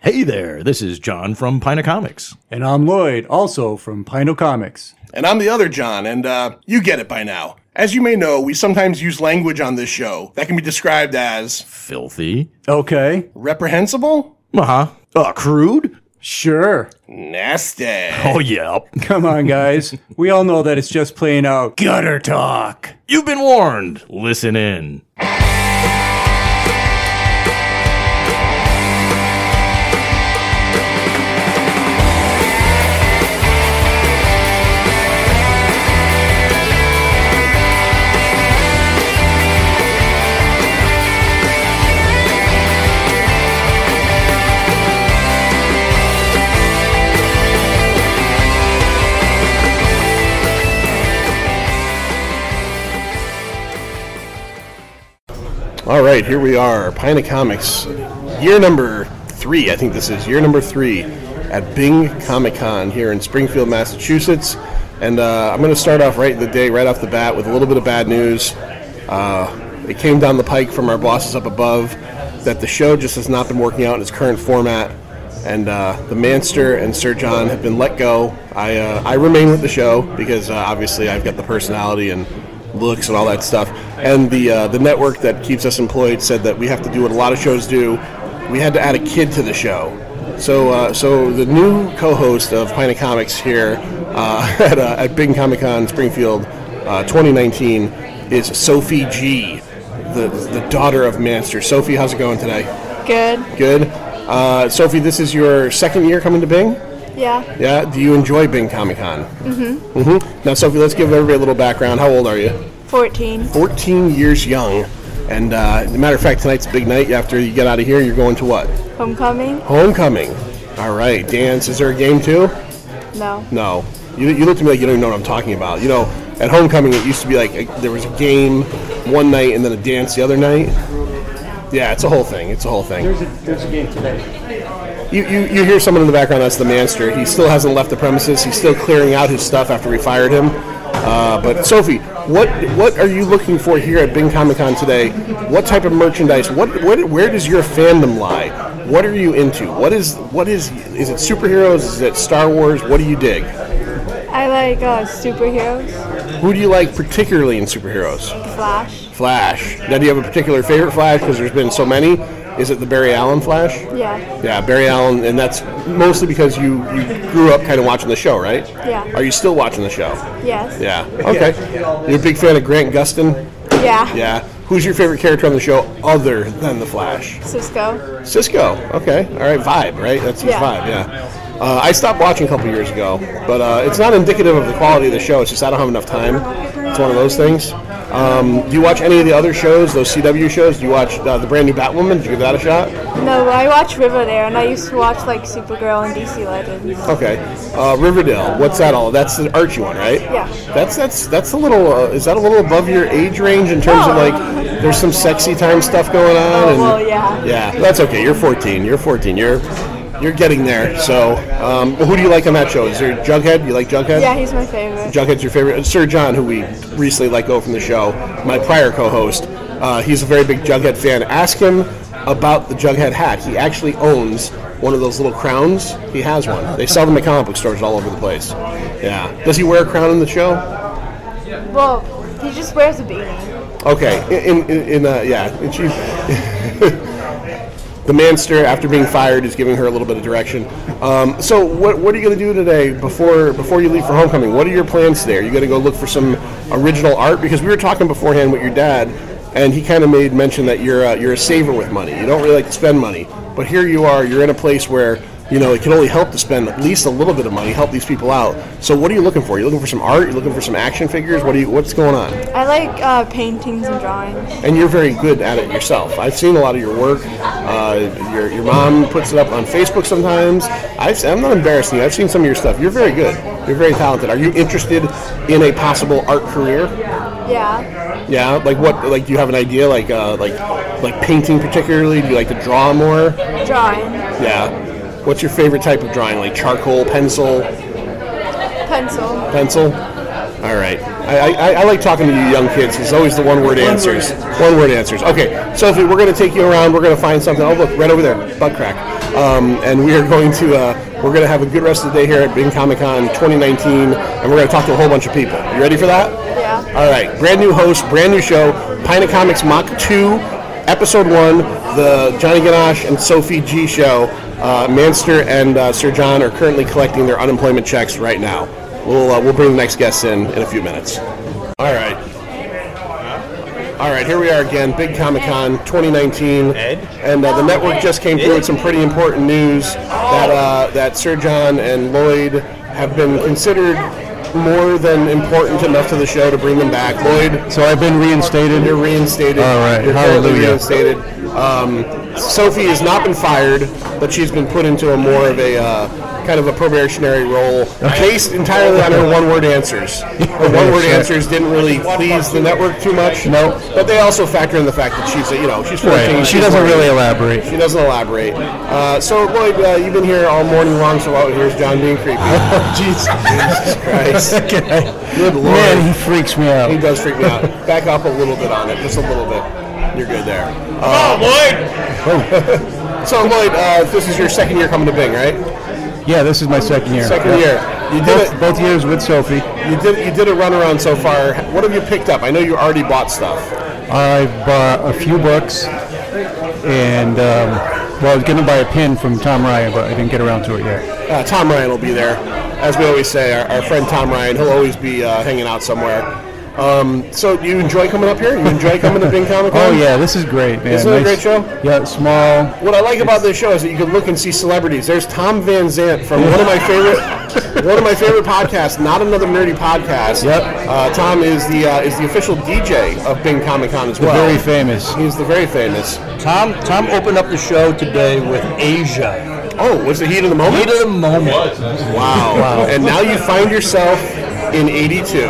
Hey there, this is John from Pino Comics. And I'm Lloyd, also from Pino Comics. And I'm the other John, and you get it by now. As you may know, we sometimes use language on this show that can be described as... Filthy. Okay. Reprehensible? Crude? Sure. Nasty. Oh, yeah. Come on, guys. We all know that it's just plain out gutter talk. You've been warned. Listen in. All right, here we are, Pino Comics, year number 3, I think this is, year number 3 at Bing Comic Con here in Springfield, Massachusetts. And I'm going to start off right off the bat with a little bit of bad news. It came down the pike from our bosses up above that the show just has not been working out in its current format. And the Manster and Sir John have been let go. I remain with the show because obviously I've got the personality and looks and all that stuff, and the network that keeps us employed said that we have to do what a lot of shows do. We had to add a kid to the show, so the new co-host of Pino Comics here at Big Comic Con Springfield 2019 is Sophie G, the daughter of Manster. Sophie, how's it going today? Good. Sophie, this is your second year coming to Bing? Yeah. Yeah? Do you enjoy Bing Comic Con? Now, Sophie, let's give everybody a little background. How old are you? 14. 14 years young. And as a matter of fact, tonight's a big night. After you get out of here, you're going to what? Homecoming. Homecoming. All right. Dance. Is there a game, too? No. No. You look at me like you don't even know what I'm talking about. You know, at Homecoming, it used to be like there was a game one night and then a dance the other night. Yeah, it's a whole thing. There's a game today. You hear someone in the background, that's the Manster. He still hasn't left the premises. He's still clearing out his stuff after we fired him. But Sophie, what are you looking for here at Bing Comic Con today? What type of merchandise? Where does your fandom lie? What are you into? Is it superheroes? Is it Star Wars? What do you dig? I like superheroes. Who do you like particularly in superheroes? Flash. Now, do you have a particular favorite Flash? Because there's been so many. Is it the Barry Allen Flash? Yeah. Yeah, Barry Allen, and that's mostly because you grew up kind of watching the show, right? Yeah. Are you still watching the show? Yes. Yeah. Okay. You're a big fan of Grant Gustin? Yeah. Yeah. Who's your favorite character on the show other than the Flash? Cisco. Okay. All right. Vibe, right? That's his vibe, yeah. I stopped watching a couple years ago, but it's not indicative of the quality of the show. It's just I don't have enough time. It's one of those things. Do you watch any of the other shows, those CW shows? Do you watch the brand new Batwoman? Did you give that a shot? No, I watch Riverdale, and I used to watch like Supergirl and DC Legends. Okay. Riverdale. What's that all? That's the Archie one, right? Yeah. That's a little. Is that a little above your age range in terms of like? There's some sexy time stuff going on. Oh, well, yeah. Yeah, that's okay. You're 14. You're getting there. So, who do you like on that show? Is there Jughead? You like Jughead? Yeah, he's my favorite. Jughead's your favorite. Sir John, who we recently let go from the show, my prior co-host, he's a very big Jughead fan. Ask him about the Jughead hat. He actually owns one of those little crowns. He has one. They sell them at comic book stores all over the place. Yeah. Does he wear a crown in the show? Well, he just wears a beanie. Okay. And she, the Manster, after being fired, is giving her a little bit of direction. So what are you going to do today before you leave for Homecoming? What are your plans today? Are you going to go look for some original art? Because we were talking beforehand with your dad, and he kind of made mention that you're a saver with money. You don't really like to spend money. But here you are, you're in a place where, you know, it can only help to spend at least a little bit of money, help these people out. So what are you looking for? Are you looking for some art? Are you looking for some action figures? What's going on? I like paintings and drawings. And you're very good at it yourself. I've seen a lot of your work. Your mom puts it up on Facebook sometimes. I'm not embarrassing you. I've seen some of your stuff. You're very good. You're very talented. Are you interested in a possible art career? Yeah. Yeah. Like what? Like, do you have an idea? Like painting particularly? Do you like to draw more? Drawing. Yeah. What's your favorite type of drawing? Like charcoal, pencil? Pencil. Pencil? All right. I like talking to you young kids. It's always the one-word answers. One-word answers. Okay, Sophie, we're going to take you around. We're going to find something. Oh, look, right over there, butt crack. And we are going to we're going to have a good rest of the day here at Bing Comic Con 2019, and we're going to talk to a whole bunch of people. You ready for that? Yeah. All right. Brand new host, brand new show, Pina Comics Mach 2, Episode 1, the Johnny Ganache and Sophie G show. Manster and Sir John are currently collecting their unemployment checks right now. We'll bring the next guests in a few minutes. All right. All right, here we are again, Big Comic Con 2019, and the network just came through with some pretty important news that Sir John and Lloyd have been considered more than important enough to the show to bring them back. Lloyd, So I've been reinstated. you're reinstated. All right, You're currently hallelujah. reinstated. Sophie has not been fired, but she's been put into a more of a kind of a probationary role, based entirely on her one-word answers. Her one-word answers didn't really please the network too much. No. But they also factor in the fact that she's 14. Right. She doesn't really elaborate. She doesn't elaborate. So, Lloyd, you've been here all morning long, so out here's John being creepy. Jesus Christ. Good Lord. Man, he freaks me out. He does freak me out. Back up a little bit on it, just a little bit. You're good there. Lloyd! So, Lloyd, this is your second year coming to Bing, right? Yeah, this is my second year. Second year. You did it. Both years with Sophie. You did a runaround so far. What have you picked up? I know you already bought stuff. I bought a few books, and I was going to buy a pin from Tom Ryan, but I didn't get around to it yet. Tom Ryan will be there. As we always say, our friend Tom Ryan, he'll always be hanging out somewhere. So you enjoy coming up here? You enjoy coming to Bing Comic Con? Oh yeah, this is great, man. Isn't it a great show? Yeah, small. What I like about this show is that you can look and see celebrities. There's Tom Van Zant from one of my favorite podcasts, Not Another Nerdy Podcast. Yep. Tom is the official DJ of Bing Comic Con as well. Very famous. He's the very famous. Tom opened up the show today with Asia. Oh, was the heat of the moment? Heat of the moment. Wow. And now you find yourself in 82.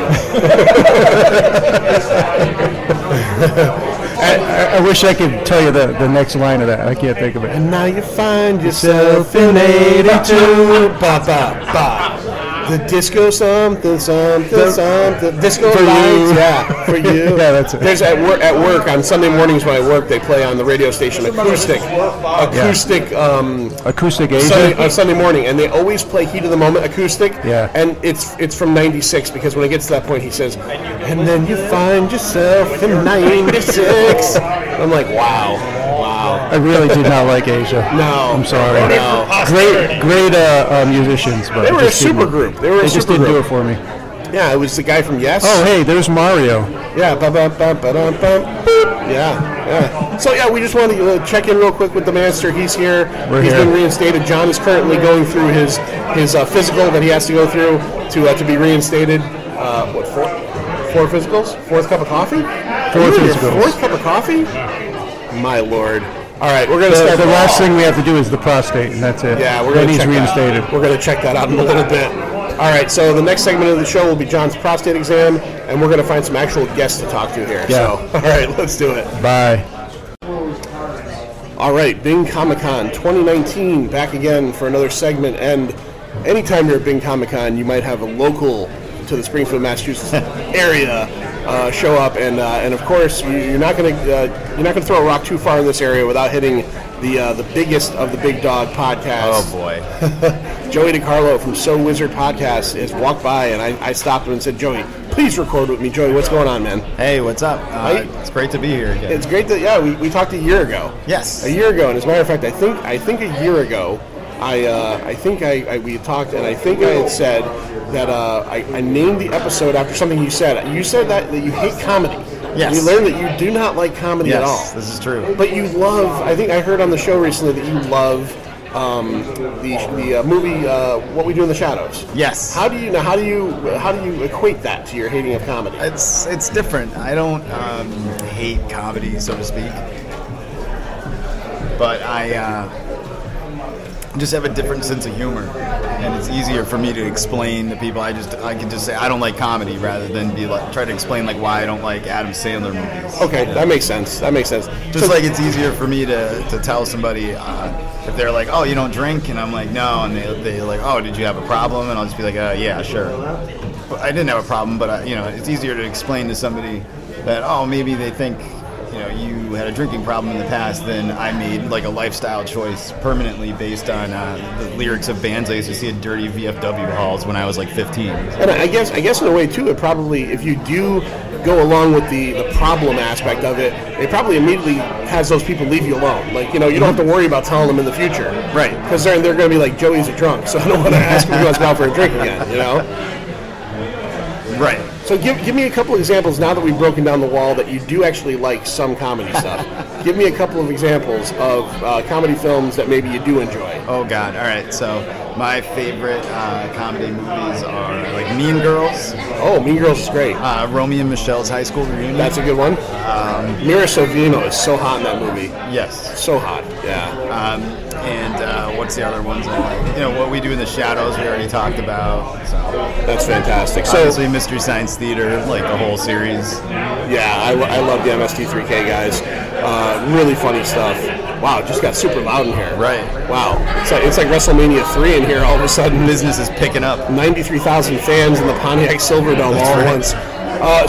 I wish I could tell you the next line of that. I can't think of it. And now you find yourself in 82. Ba, ba, ba. The disco something. Disco For lights. you. Yeah, for you. Yeah, that's it. There's at work on Sunday mornings when I work, they play on the radio station acoustic Acoustic Asia. Sunday morning, and they always play Heat of the Moment acoustic. Yeah. And it's from '96 because when it gets to that point, he says, "And then you find yourself in '96." I'm like, wow. I really did not like Asia. No, I'm sorry. No. Great musicians, but They were a just didn't- super group. They just didn't do it for me. Yeah, it was the guy from Yes. Oh, hey, there's Mario. Yeah. Yeah. So yeah, we just wanted to check in real quick with the Master. He's here. He's here. been reinstated. John is currently going through his physical that he has to go through to be reinstated. Four physicals? Fourth cup of coffee? Fourth Your physicals. Fourth cup of coffee? My lord. All right, we're gonna The start. last thing we have to do is the prostate, and that's it. Yeah, we're then gonna he's check reinstated. That. We're gonna check that out in a little bit. All right, so the next segment of the show will be John's prostate exam, and we're gonna find some actual guests to talk to here. Yeah. So, all right, let's do it. Bye. All right, Bing Comic Con 2019 back again for another segment. And anytime you're at Bing Comic Con, you might have a local to the Springfield, Massachusetts area show up, and of course you're not going to throw a rock too far in this area without hitting the biggest of the Big Dog podcasts. Oh boy. Joey DiCarlo from So Wizard Podcast has walked by, and I stopped him and said, "Joey, please record with me." Joey, what's going on, man? Hey, what's up? It's great to be here again. It's great that we talked a year ago. Yes. A year ago, and as a matter of fact, I think a year ago, we talked, and I think I had said that I named the episode after something you said. You said that you hate comedy. Yes. We learned that you do not like comedy at all. Yes, this is true. But you love. I think I heard on the show recently that you love the movie What We Do in the Shadows. Yes. How do you equate that to your hating of comedy? It's different. I don't hate comedy, so to speak, but I just have a different sense of humor, and it's easier for me to explain to people. I can just say I don't like comedy rather than try to explain why I don't like Adam Sandler movies. Okay, that makes sense. Just like it's easier for me to tell somebody if they're like, "Oh, you don't drink," and I'm like, "No," and they're like, "Oh, did you have a problem?" And I'll just be like, "Yeah, sure." I didn't have a problem, but it's easier to explain to somebody that maybe they think you had a drinking problem in the past, then I made like a lifestyle choice permanently based on the lyrics of bands I used to see at dirty VFW halls when I was like 15. And I guess in a way too, it probably, if you do go along with the problem aspect of it probably immediately has those people leave you alone. Like, you don't have to worry about telling them in the future. Right. Because they're going to be like, Joey's a drunk, so I don't want to ask him if he wants to go out for a drink again, Right. So give me a couple examples now that we've broken down the wall that you do actually like some comedy stuff. Give me a couple of examples of comedy films that maybe you do enjoy. Oh, God. All right. So my favorite comedy movies are like Mean Girls. Oh, Mean Girls is great. Romeo and Michelle's High School Reunion. That's a good one. Mira Sorvino is so hot in that movie. Yes. So hot, yeah. And what's the other ones I like? What We Do in the Shadows, we already talked about. So. That's fantastic. So, obviously, Mystery Science Theater, like the whole series. Yeah, I love the MST3K guys. Really funny stuff. Wow, it just got super loud in here. Right. Wow. It's like WrestleMania 3 in here all of a sudden. Business is picking up. 93,000 fans in the Pontiac Silverdome all at once.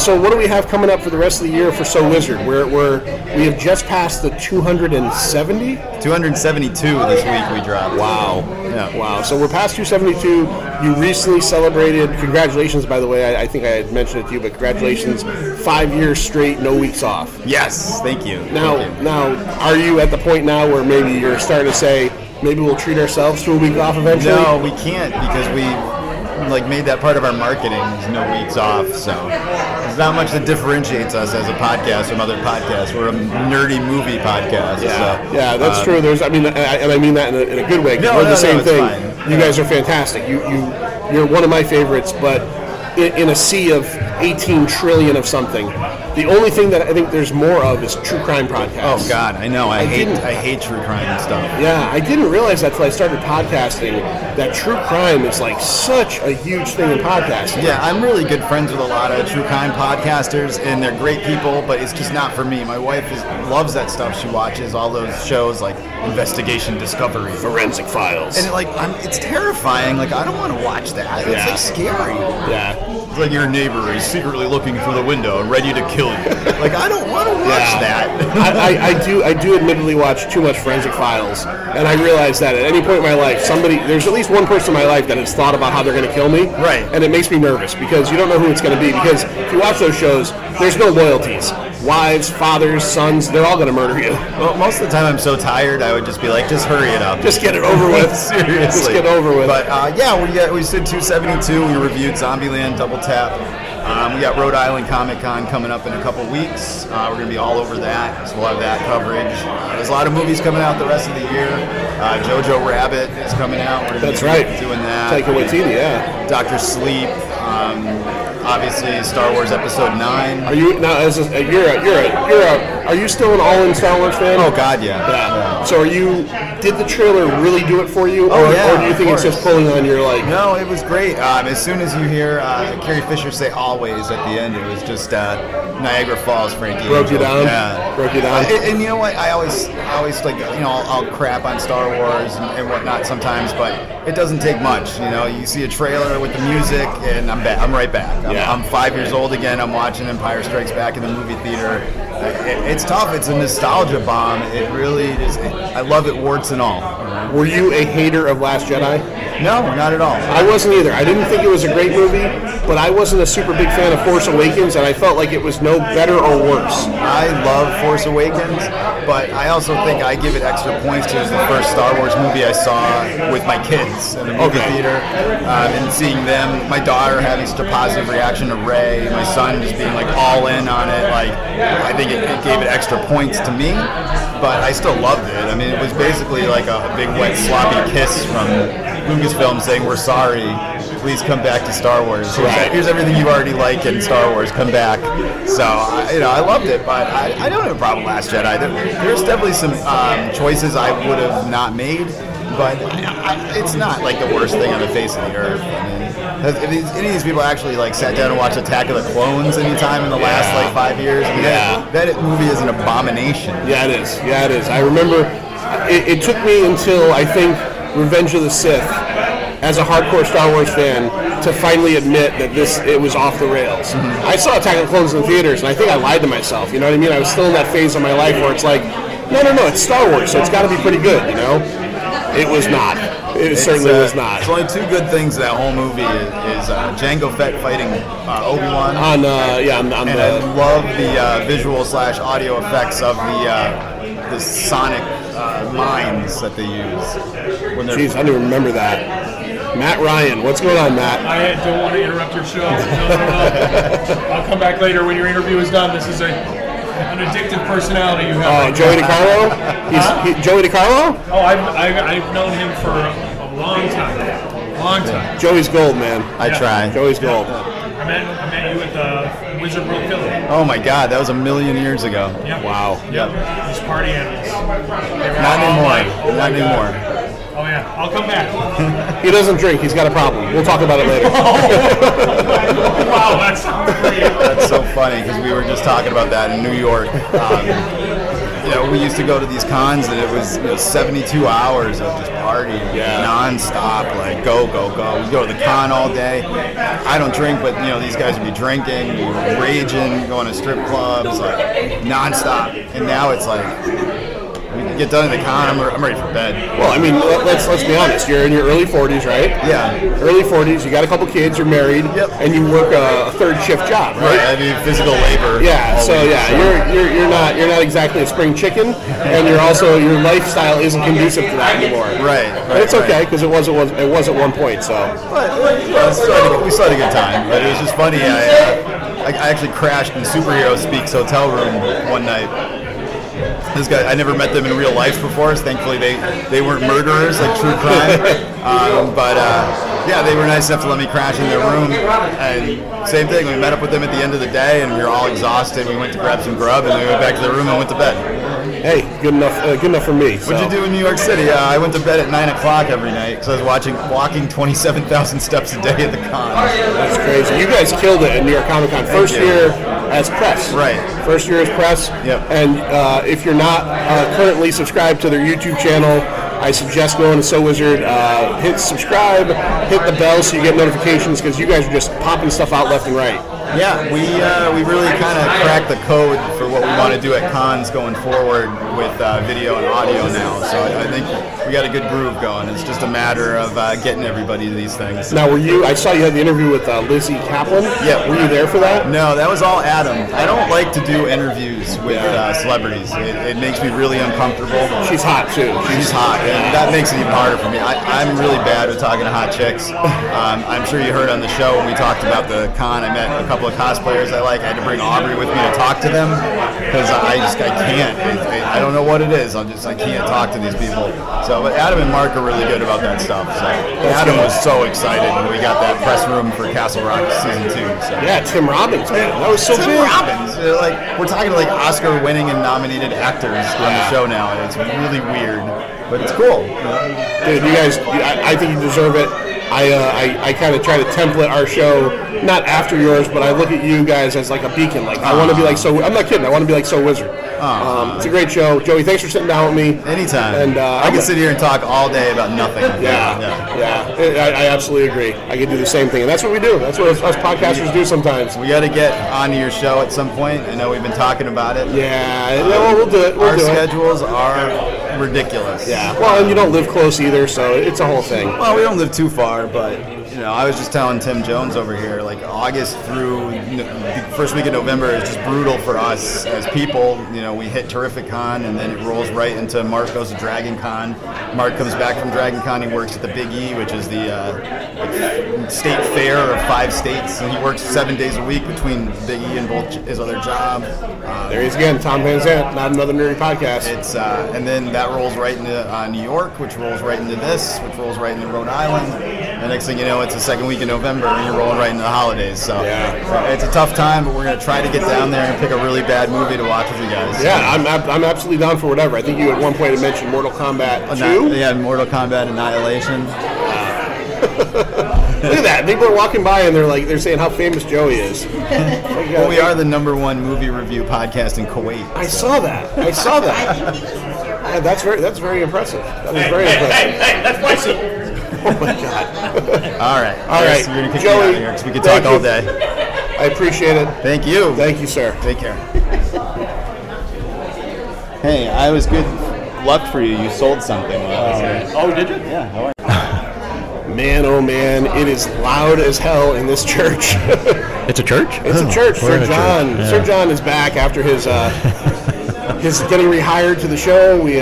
So what do we have coming up for the rest of the year for So Wizard? We have just passed the 270? 272 this week we dropped. Wow. Yeah. Wow. So we're past 272. You recently celebrated, congratulations, by the way. I think I had mentioned it to you, but congratulations, 5 years straight, no weeks off. Yes. Thank you. Now, are you at the point now where maybe you're starting to say, maybe we'll treat ourselves to a week off eventually? No, we can't because we made that part of our marketing is no weeks off, so there's not much that differentiates us as a podcast from other podcasts. We're a nerdy movie podcast. Yeah, so, yeah, that's true. I mean that in a good way. We're the same thing. Fine. You guys are fantastic. You're one of my favorites, but in a sea of 18 trillion of something, the only thing that I think there's more of is true crime podcasts. Oh God, I know. I hate true crime stuff. Yeah, I didn't realize that until I started podcasting, that true crime is like such a huge thing in podcasting. Yeah, I'm really good friends with a lot of true crime podcasters, and they're great people, but it's just not for me. My wife loves that stuff. She watches all those shows like Investigation Discovery, Forensic Files, and it's terrifying. Like, I don't want to watch that. It's like scary. Yeah. It's like your neighbor is secretly looking through the window, ready to kill you. Like, I don't want to watch that. I do admittedly watch too much Forensic Files, and I realize that at any point in my life, there's at least one person in my life that has thought about how they're going to kill me. Right. And it makes me nervous because you don't know who it's going to be. Because if you watch those shows, there's no loyalties. Wives, fathers, sons, they're all going to murder you. Well, most of the time I'm so tired, I would just be like, just hurry it up. Just get it over with. Seriously. Just get over with. But we said 272. We reviewed Zombieland, Double Tap. We got Rhode Island Comic Con coming up in a couple weeks. We're going to be all over that, so we'll have that coverage. There's a lot of movies coming out the rest of the year. Jojo Rabbit is coming out. We're going to be doing that. Taika Waititi, yeah. Dr. Sleep. Obviously, Star Wars Episode 9. Are you now? Are you still an all-in Star Wars fan? Oh God, yeah. So did the trailer really do it for you, or do you think it's just pulling on your like? No, it was great. As soon as you hear Carrie Fisher say "always" at the end, it was just Niagara Falls, Frankie. Broke you down. Yeah, broke you down. And you know what? I always like I'll crap on Star Wars and whatnot sometimes, but it doesn't take much. You see a trailer with the music, and I'm back. I'm right back. I'm 5 years old again. I'm watching Empire Strikes Back in the movie theater. It's tough. It's a nostalgia bomb. It really is. I love it, warts and all. Were you a hater of Last Jedi? No, not at all. I wasn't either. I didn't think it was a great movie, but I wasn't a super big fan of Force Awakens, and I felt like it was no better or worse. I love Force Awakens, but I also think I give it extra points to the first Star Wars movie I saw with my kids in the movie theater, and seeing them, my daughter having such a positive reaction to Rey, my son just being like all in on it. Like, I think it gave it extra points to me, but I still loved it. I mean, it was basically like a big wet sloppy kiss from Lucasfilm saying, "We're sorry, please come back to Star Wars. Here's everything you already like in Star Wars, come back." So, I loved it, but I don't have a problem with Last Jedi. There's definitely some choices I would have not made, but it's not like the worst thing on the face of the earth. I mean, if any of these people actually sat down and watched Attack of the Clones anytime in the last 5 years, I mean, that movie is an abomination. Yeah, it is. I remember it took me until I think Revenge of the Sith, as a hardcore Star Wars fan to finally admit that it was off the rails. Mm-hmm. I saw Attack of the Clones in the theaters, and I think I lied to myself. You know what I mean? I was still in that phase of my life where it's like, no, it's Star Wars, so it's got to be pretty good, you know? It was not. It certainly was not. There's only two good things that whole movie is Jango Fett fighting Obi-Wan. And I love the visual / audio effects of the sonic mines that they use. Jeez, I didn't remember that. Matt Ryan, what's going on, Matt? I don't want to interrupt your show. No. I'll come back later when your interview is done. This is an addictive personality you have. Oh, Joey DiCarlo? Joey DiCarlo? Oh, I've known him for a long time. Joey's gold, man. I try. Joey's gold. I met you at the Wizard World Philly. Oh my God, that was a million years ago. Yep. Wow. Yep. These party animals. Not anymore. Not anymore. Oh yeah, I'll come back. He doesn't drink. He's got a problem. We'll talk about it later. Wow, that's great. That's so funny because we were just talking about that in New York. We used to go to these cons and it was 72 hours of just partying, non-stop, like go. We go to the con all day. I don't drink, but these guys would be drinking, raging, going to strip clubs, like non-stop. And now it's like, we get done at the con, I'm ready for bed. Well, I mean, let's be honest. You're in your early 40s, right? Yeah. Early 40s. You got a couple kids. You're married. Yep. And you work a third shift job, right? I mean, physical labor. Yeah. So you're not exactly a spring chicken, and your lifestyle isn't conducive to that anymore. Right. But it's okay because it was at one point. So. But we still had a good time. But it was just funny. I actually crashed in Superhero Speak's hotel room one night. This guy, I never met them in real life before, so thankfully they weren't murderers like true crime. They were nice enough to let me crash in their room. And same thing, we met up with them at the end of the day, and we were all exhausted. We went to grab some grub, and then we went back to the room and went to bed. Hey, good enough for me. So. What'd you do in New York City? I went to bed at 9 o'clock every night because I was walking 27,000 steps a day at the con. That's crazy. You guys killed it in New York Comic Con. First year as press. Right. First year as press. Yep. And if you're not currently subscribed to their YouTube channel, I suggest going to So Wizard, hit subscribe, hit the bell so you get notifications because you guys are just popping stuff out left and right. Yeah, we really kind of cracked the code for what we want to do at cons going forward with video and audio now. So I think we got a good groove going. It's just a matter of getting everybody to these things. Now, I saw you had the interview with Lizzie Kaplan. Yeah. Were you there for that? No, that was all Adam. I don't like to do interviews with celebrities. It makes me really uncomfortable. She's hot, too. She's hot, and that makes it even harder for me. I'm really bad with talking to hot chicks. I'm sure you heard on the show when we talked about the con, I met a couple of cosplayers I like. I had to bring Aubrey with me to talk to them because I can't. I don't know what it is. I can't talk to these people. So, but Adam and Mark are really good about that stuff. So Adam was so excited when we got that press room for Castle Rock season 2. So. Yeah, Tim Robbins, man, that was so Tim big. Robbins, we're talking to Oscar-winning and nominated actors on the show now, and it's really weird, but it's cool. Dude, you guys, I think you deserve it. I kind of try to template our show, not after yours, but I look at you guys as like a beacon. Like, I want to be like So. I'm not kidding. I want to be like So Wizard. It's a great show. Joey, thanks for sitting down with me. Anytime. And I can sit here and talk all day about nothing. Yeah. I absolutely agree. I could do the same thing, and that's what we do. That's what us podcasters do sometimes. We got to get onto your show at some point. I know we've been talking about it. We'll do it. Our schedules are ridiculous. Yeah. Well, and you don't live close either, so it's a whole thing. Well, we don't live too far, but I was just telling Tim Jones over here, like August through the first week of November is just brutal for us as people. We hit Terrific Con, and then it rolls right into Mark goes to Dragon Con. Mark comes back from Dragon Con. He works at the Big E, which is the state fair of 5 states, and he works 7 days a week between Big E and both his other job. There he is again, Tom Van Zandt, Not Another Nerdy Podcast. It's and then that rolls right into New York, which rolls right into this, which rolls right into Rhode Island. The next thing you know, it's the second week in November, and you're rolling right into the holidays. So it's a tough time, but we're going to try to get down there and pick a really bad movie to watch with you guys. Yeah, I'm absolutely down for whatever. I think you at one point had mentioned Mortal Kombat 2. Yeah, Mortal Kombat Annihilation. Look at that. People are walking by and they're saying how famous Joey is. Well, we are the #1 movie review podcast in Kuwait. I saw that. Yeah, that's very impressive. That was very impressive. Hey, that's my seat. Oh my God. All right. All right. You're going to kick Joey, me out of here because we could talk thank all you. day. I appreciate it. Thank you. Thank you, sir. Take care. Hey, I was good luck for you. You sold something. Oh, did you? Yeah. How are you? Man, oh man, it is loud as hell in this church. It's a church? It's a church. We're in Sir a John. church, yeah. Sir John is back after his getting rehired to the show. We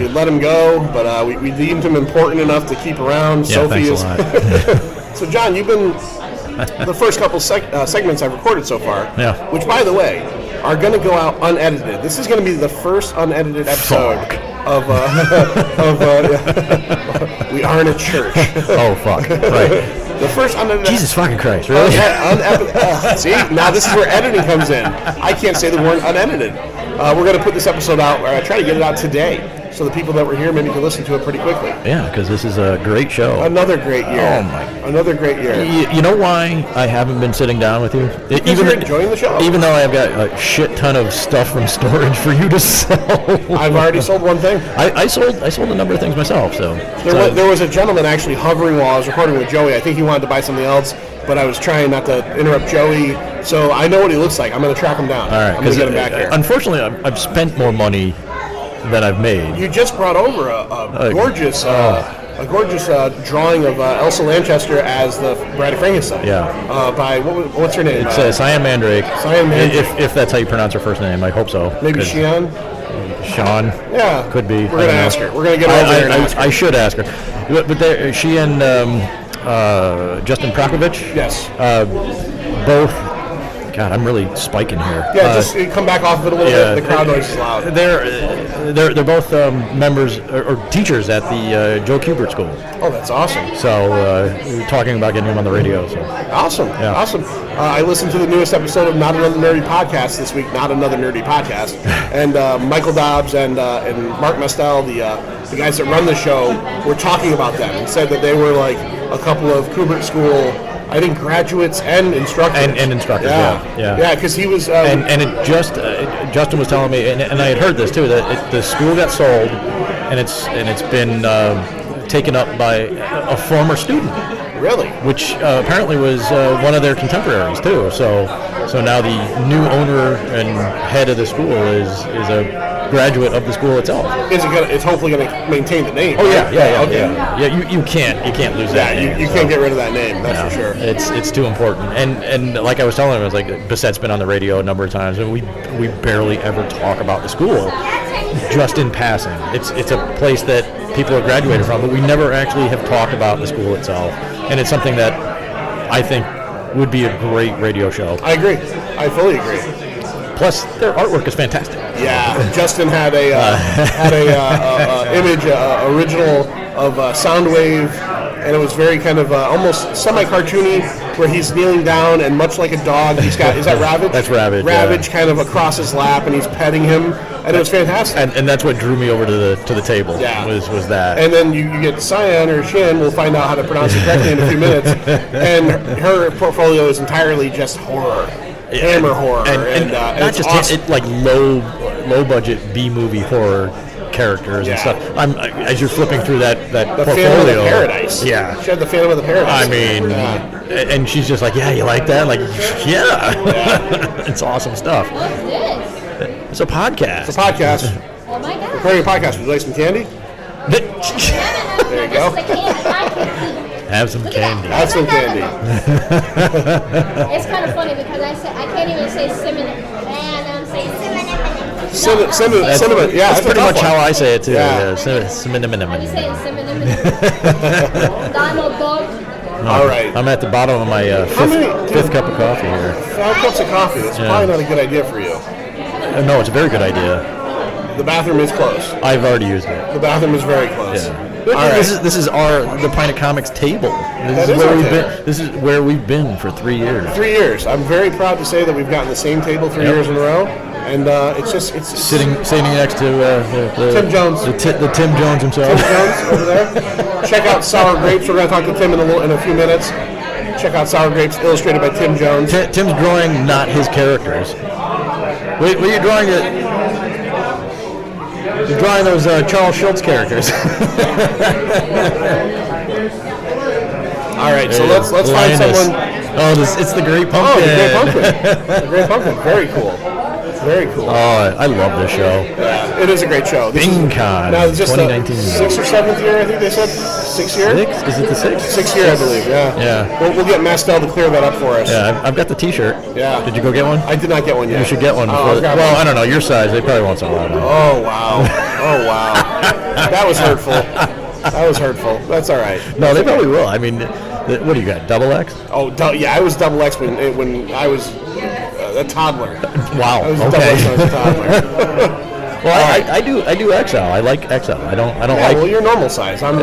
let him go, but we deemed him important enough to keep around. Yeah, Sophie thanks is. a lot. So John, you've been the first couple segments I've recorded so far. Yeah. Which, by the way, are going to go out unedited. This is going to be the first unedited episode of We Are in a Church. Oh, fuck. Right. The first unedited. Jesus fucking Christ, really? See, now this is where editing comes in. I can't say the word unedited. We're going to put this episode out, try to get it out today, so the people that were here maybe can listen to it pretty quickly. Yeah, because this is a great show. Another great year. Oh, my. Another great year. You know why I haven't been sitting down with you? Because you're enjoying the show. Even though I've got a shit ton of stuff from storage for you to sell. I've already sold one thing. I sold a number of things myself. So There was a gentleman actually hovering while I was recording with Joey. I think he wanted to buy something else, but I was trying not to interrupt Joey. So I know what he looks like. I'm going to track him down. all right, I'm going to get him back here. Unfortunately, I've spent more money than I've made. You just brought over a gorgeous drawing of Elsa Lanchester as the Bride of Frankenstein. Yeah. By what's her name? It's Cyan Mandrake. Cyan Mandrake. If that's how you pronounce her first name, I hope so. Maybe 'cause Sean. Sean. Yeah, Could be. We're going to ask her. We're going to get over there and ask her. I should ask her. But she and Justin Prakovich. Yes. Both. God, I'm really spiking here. Yeah, just come back off of it a little bit. The crowd noise is loud. They're both members or teachers at the Joe Kubert School. Oh, that's awesome. So we were talking about getting him on the radio. So. Awesome. Yeah. Awesome. I listened to the newest episode of Not Another Nerdy Podcast this week. Not Another Nerdy Podcast. And Michael Dobbs and Mark Mestel, the guys that run the show, were talking about them and said that they were like a couple of Kubert School, I think, graduates and instructors. And instructors, yeah. Yeah, because he was... and it just Justin was telling me, and I had heard this too, that the school got sold, and it's been taken up by a former student. Really? Which apparently was one of their contemporaries too. So now the new owner and head of the school is a graduate of the school itself. It's hopefully going to maintain the name. Oh right? yeah. You can't lose that name. You can't get rid of that name. That's for sure. It's too important. And like I was telling him, I was like, Bissette's been on the radio a number of times, and we barely ever talk about the school, just in passing. It's a place that people have graduated from, but we never actually have talked about the school itself. And it's something that I think would be a great radio show. I agree. I fully agree. Plus, their artwork is fantastic. Yeah, Justin had a image original of Soundwave, and it was very kind of almost semi-cartoony, where he's kneeling down, and much like a dog, he's got, is that Ravage? That's Ravage. Ravage kind of across his lap, and he's petting him, and it was fantastic. And that's what drew me over to the table. Yeah. Was that. And then you get Cyan or Shin, we'll find out how to pronounce it correctly in a few minutes, and her portfolio is entirely just horror. Hammer horror, and not just awesome. like low budget B movie horror characters and stuff. As you're flipping through that the portfolio. Phantom of the Paradise. Yeah, she had the Phantom of the Paradise. I mean, and she's just like, yeah, you like that? I'm like, yeah. It's awesome stuff. What's this? It's a podcast. It's a podcast. Oh my god. Recording a podcast. Would you like some candy? There you go. Have some candy. Have some candy. It's kind of funny because I can't even say cinnamon. And I'm saying cinnamon. Cinnamon. Yeah, That's pretty much how I say it too. Yeah. Cinnamon. Are you saying cinnamon? Donald Duck. All right. I'm at the bottom of my fifth cup of coffee here. 5 cups of coffee. That's probably not a good idea for you. No, it's a very good idea. The bathroom is close. I've already used it. The bathroom is very close. Yeah. All right. This is the Pint of Comics table. This is where we've been for 3 years. 3 years. I'm very proud to say that we've gotten the same table 3 years in a row, and it's sitting next to Tim Jones, the Tim Jones himself. Tim Jones over there. Check out Sour Grapes. We're going to talk to Tim in a few minutes. Check out Sour Grapes, illustrated by Tim Jones. Tim's drawing not his characters. What are you drawing? You're drawing those Charles Schultz characters. All right, so let's find Linus. someone. Oh, it's the Great Oh, Pumpkin. the Great Pumpkin. The Great Pumpkin. Very cool. Very cool. Oh, I love this show. Yeah, it is a great show. This BingCon now it's just the 2019. 6th or 7th year, I think they said. 6th year? Six? Is it the sixth? 6th year, I believe. Yeah. Yeah. We'll get Mastel to clear that up for us. Yeah, I've got the T-shirt. Yeah. Did you go get one? I did not get one yet. You should get one. Oh, Before, I've got well, one. I don't know your size. They probably want some of that. Oh wow. Oh wow. That was hurtful. That was hurtful. That's all right. No, they probably will. I mean, what do you got? Double X? Oh yeah, I was double X when I was a toddler. Wow. I was double X when I was a toddler. Well, I do XL. I like XL. I don't Yeah, like. well, you're normal size. I'm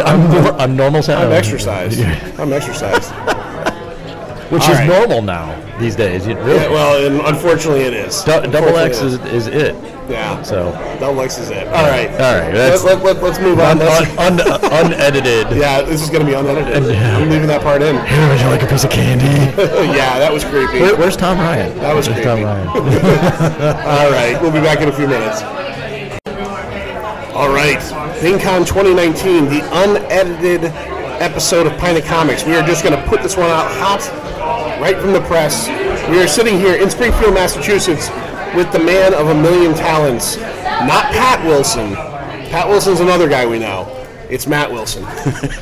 normal size. I'm extra sized. I'm extra sized. Which All is right. normal now these days. Really. Yeah, well, and unfortunately it is. Double X is it. Yeah. So. Double X is it. All right. All right. Let's move on. Unedited. Yeah, this is going to be unedited. I'm leaving that part in. Here, would you like a piece of candy? Yeah, that was creepy. Where's Tom Ryan? That was Where's creepy. Tom Ryan? All right, we'll be back in a few minutes. All right, BingCon 2019, the unedited episode of Pint of Comics. We are just going to put this one out hot, right from the press. We are sitting here in Springfield, Massachusetts, with the man of a million talents, not Pat Wilson. Pat Wilson's another guy we know. It's Matt Wilson.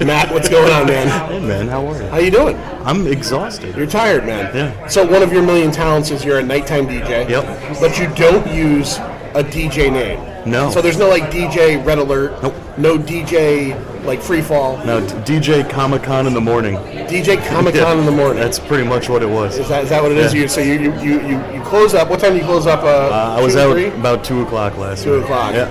Matt, what's going on, man? Hey, man, how are you? How you doing? I'm exhausted. You're tired, man. Yeah. So one of your million talents is you're a nighttime DJ. Yep. But you don't use a DJ name. No. So there's no like DJ Red Alert. Nope. No DJ like Free Fall. No, DJ Comic-Con in the morning. DJ Comic-Con in the morning. That's pretty much what it was. Is that what it is? Yeah. So you close up. What time do you close up? I was 2, out 3? about 2 o'clock last 2 night. o'clock. Yeah.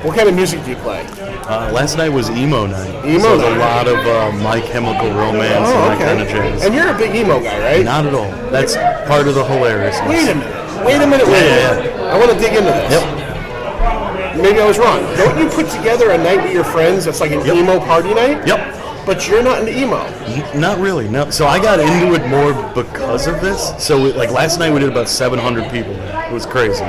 What kind of music do you play? Last night was emo night. Emo so night. A lot of My Chemical Romance and that kind of jazz. And you're a big emo guy, right? Not at all. That's part of the hilariousness. Wait a minute. Yeah. I want to dig into this. Yep. Maybe I was wrong. Don't you put together a night with your friends that's like an emo party night? Yep. But you're not into emo. Not really. No. So I got into it more because of this. So like last night we did about 700 people. It was crazy.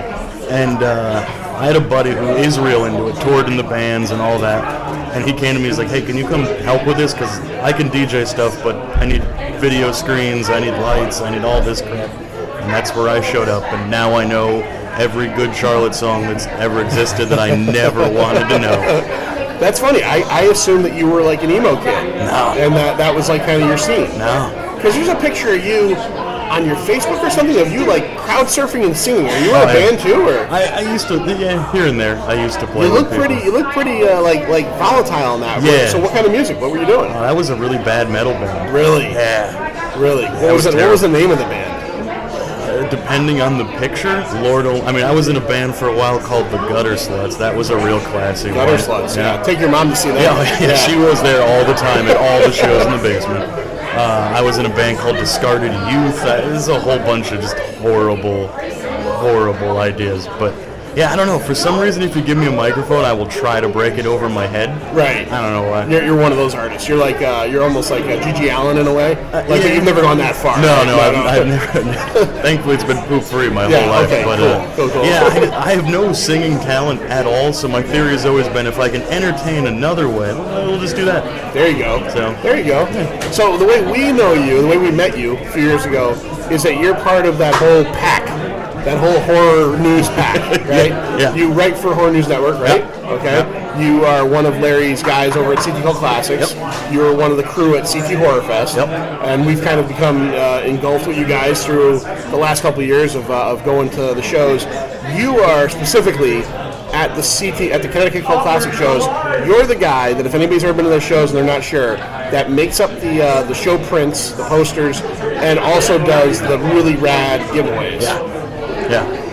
And I had a buddy who is real into it, toured in the bands and all that. And he came to me, he's like, hey, can you come help with this? Because I can DJ stuff, but I need video screens, I need lights, I need all this crap. And that's where I showed up. And now I know every good Charlotte song that's ever existed that I never wanted to know. That's funny. I assumed that you were like an emo kid. No. And that was like kind of your scene. No. Because there's a picture of you on your Facebook or something of you like crowd surfing and singing. Are you in a band too, or? I used to, yeah, here and there. I used to play. You look with pretty. people. You look pretty like volatile now. Yeah. So what kind of music? What were you doing? That was a really bad metal band. Really? Yeah. Really? What was the name of the band? Depending on the picture, I was in a band for a while called the Gutter Sluts. That was a real classic. Gutter one. Sluts. Yeah. Take your mom to see that. Yeah, she was there all the time at all the shows in the basement. I was in a band called Discarded Youth. There's a whole bunch of just horrible ideas. But yeah, I don't know. For some reason, if you give me a microphone, I will try to break it over my head. Right. I don't know why. You're one of those artists. You're like you're almost like Gigi Allen in a way. Like yeah. you've never gone that far. No, right? I've never. Thankfully, it's been poop-free my Yeah, whole life. okay, But cool. yeah, I have no singing talent at all. So my theory has always been, if I can entertain another way, we'll just do that. There you go. So there you go. So the way we know you, the way we met you a few years ago, is that you're part of that whole pack, that whole horror news pack, right? Yeah. You write for Horror News Network, right? Yep. Okay. Yep. You are one of Larry's guys over at CT Cult Classics. Yep. You are one of the crew at CT Horror Fest. Yep. And we've kind of become engulfed with you guys through the last couple of years of going to the shows. You are specifically at the Connecticut Cult Classic shows. You're the guy that, if anybody's ever been to those shows and they're not sure, that makes up the show prints, the posters, and also does the really rad giveaways. yeah.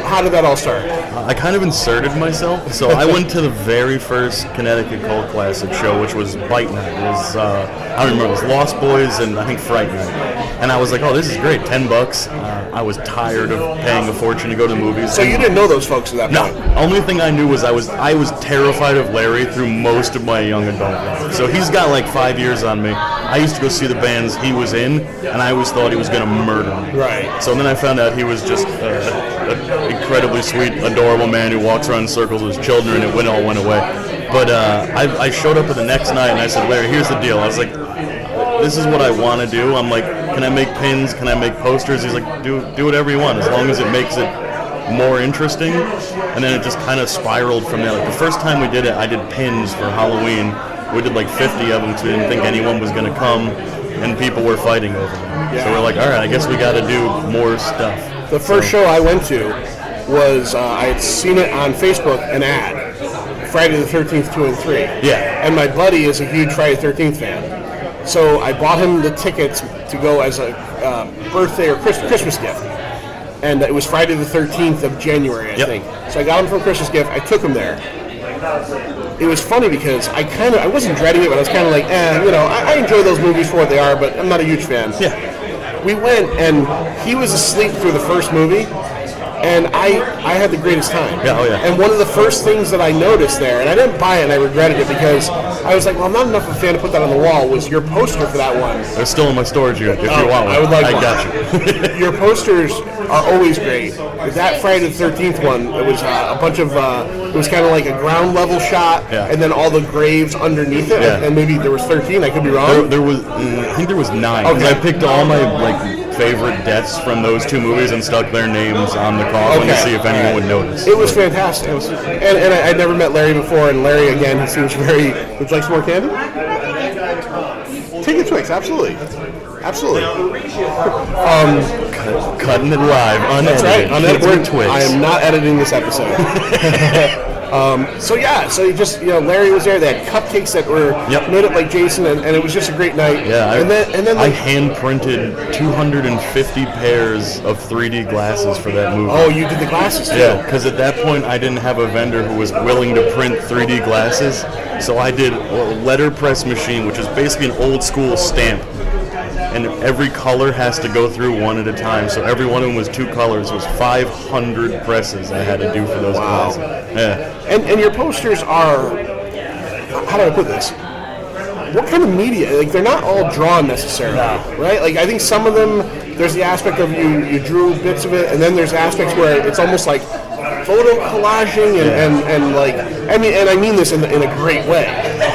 How did that all start? I kind of inserted myself. So I went to the very first Connecticut Cult Classic show, which was Bite Night. It was, I don't remember, it was Lost Boys and I think Fright Night. And I was like, oh, this is great, $10. I was tired of paying a fortune to go to the movies. So you didn't know those folks at that point? No. Only thing I knew was I was terrified of Larry through most of my young adult life. So he's got like 5 years on me. I used to go see the bands he was in, and I always thought he was going to murder me. Right. So then I found out he was just an incredibly sweet, adorable man who walks around in circles with his children, and it all went away. But I showed up at the next night, and I said, Larry, here's the deal. I was like, this is what I want to do. I'm like, can I make pins? Can I make posters? He's like, do whatever you want, as long as it makes it more interesting. And then it just kind of spiraled from there. Like the first time we did it, I did pins for Halloween. We did like 50 of them because we didn't think anyone was going to come, and people were fighting over them. So we're like, all right, I guess we got to do more stuff. The first show I went to was, I had seen it on Facebook, an ad, Friday the 13th 2 and 3. Yeah. And my buddy is a huge Friday the 13th fan. So I bought him the tickets to go as a birthday or Christmas gift. And it was Friday the 13th of January, I think. So I got him for a Christmas gift. I took him there. It was funny because I wasn't dreading it, but I was kind of like, I enjoy those movies for what they are, but I'm not a huge fan. Yeah. We went, and he was asleep through the first movie, and I had the greatest time. Yeah, oh yeah. And one of the first things that I noticed there, and I didn't buy it, and I regretted it because I was like, well, I'm not enough of a fan to put that on the wall, was your poster for that one. It's still in my storage unit if you want one. I would like I one. got you. Your posters are always great. That Friday the 13th one, it was a bunch of, it was kind of like a ground level shot, and then all the graves underneath it, and maybe there was 13, I could be wrong. There was, I think there was 9. Okay. I picked all my favorite deaths from those 2 movies and stuck their names on the coffin to see if anyone would notice. It was fantastic. And I'd never met Larry before, and Larry, again, he seems very... Would you like some more candy? Take a Twix, absolutely. Absolutely. Cutting it live, unedited. That's right, unedited. Twix. I am not editing this episode. So Larry was there. They had cupcakes that were made up like Jason, and it was just a great night. Yeah, and then I hand printed 250 pairs of 3D glasses for that movie. Oh, you did the glasses too? Yeah, because at that point I didn't have a vendor who was willing to print 3D glasses, so I did a letterpress machine, which is basically an old school stamp. And every color has to go through one at a time. So every one of them was 2 colors. It was 500 presses I had to do for those glasses. Yeah. And your posters are, how do I put this? What kind of media? Like, they're not all drawn necessarily, right? Like, I think some of them, there's the aspect of you drew bits of it, and then there's aspects where it's almost like photo collaging and like, I mean this in a great way.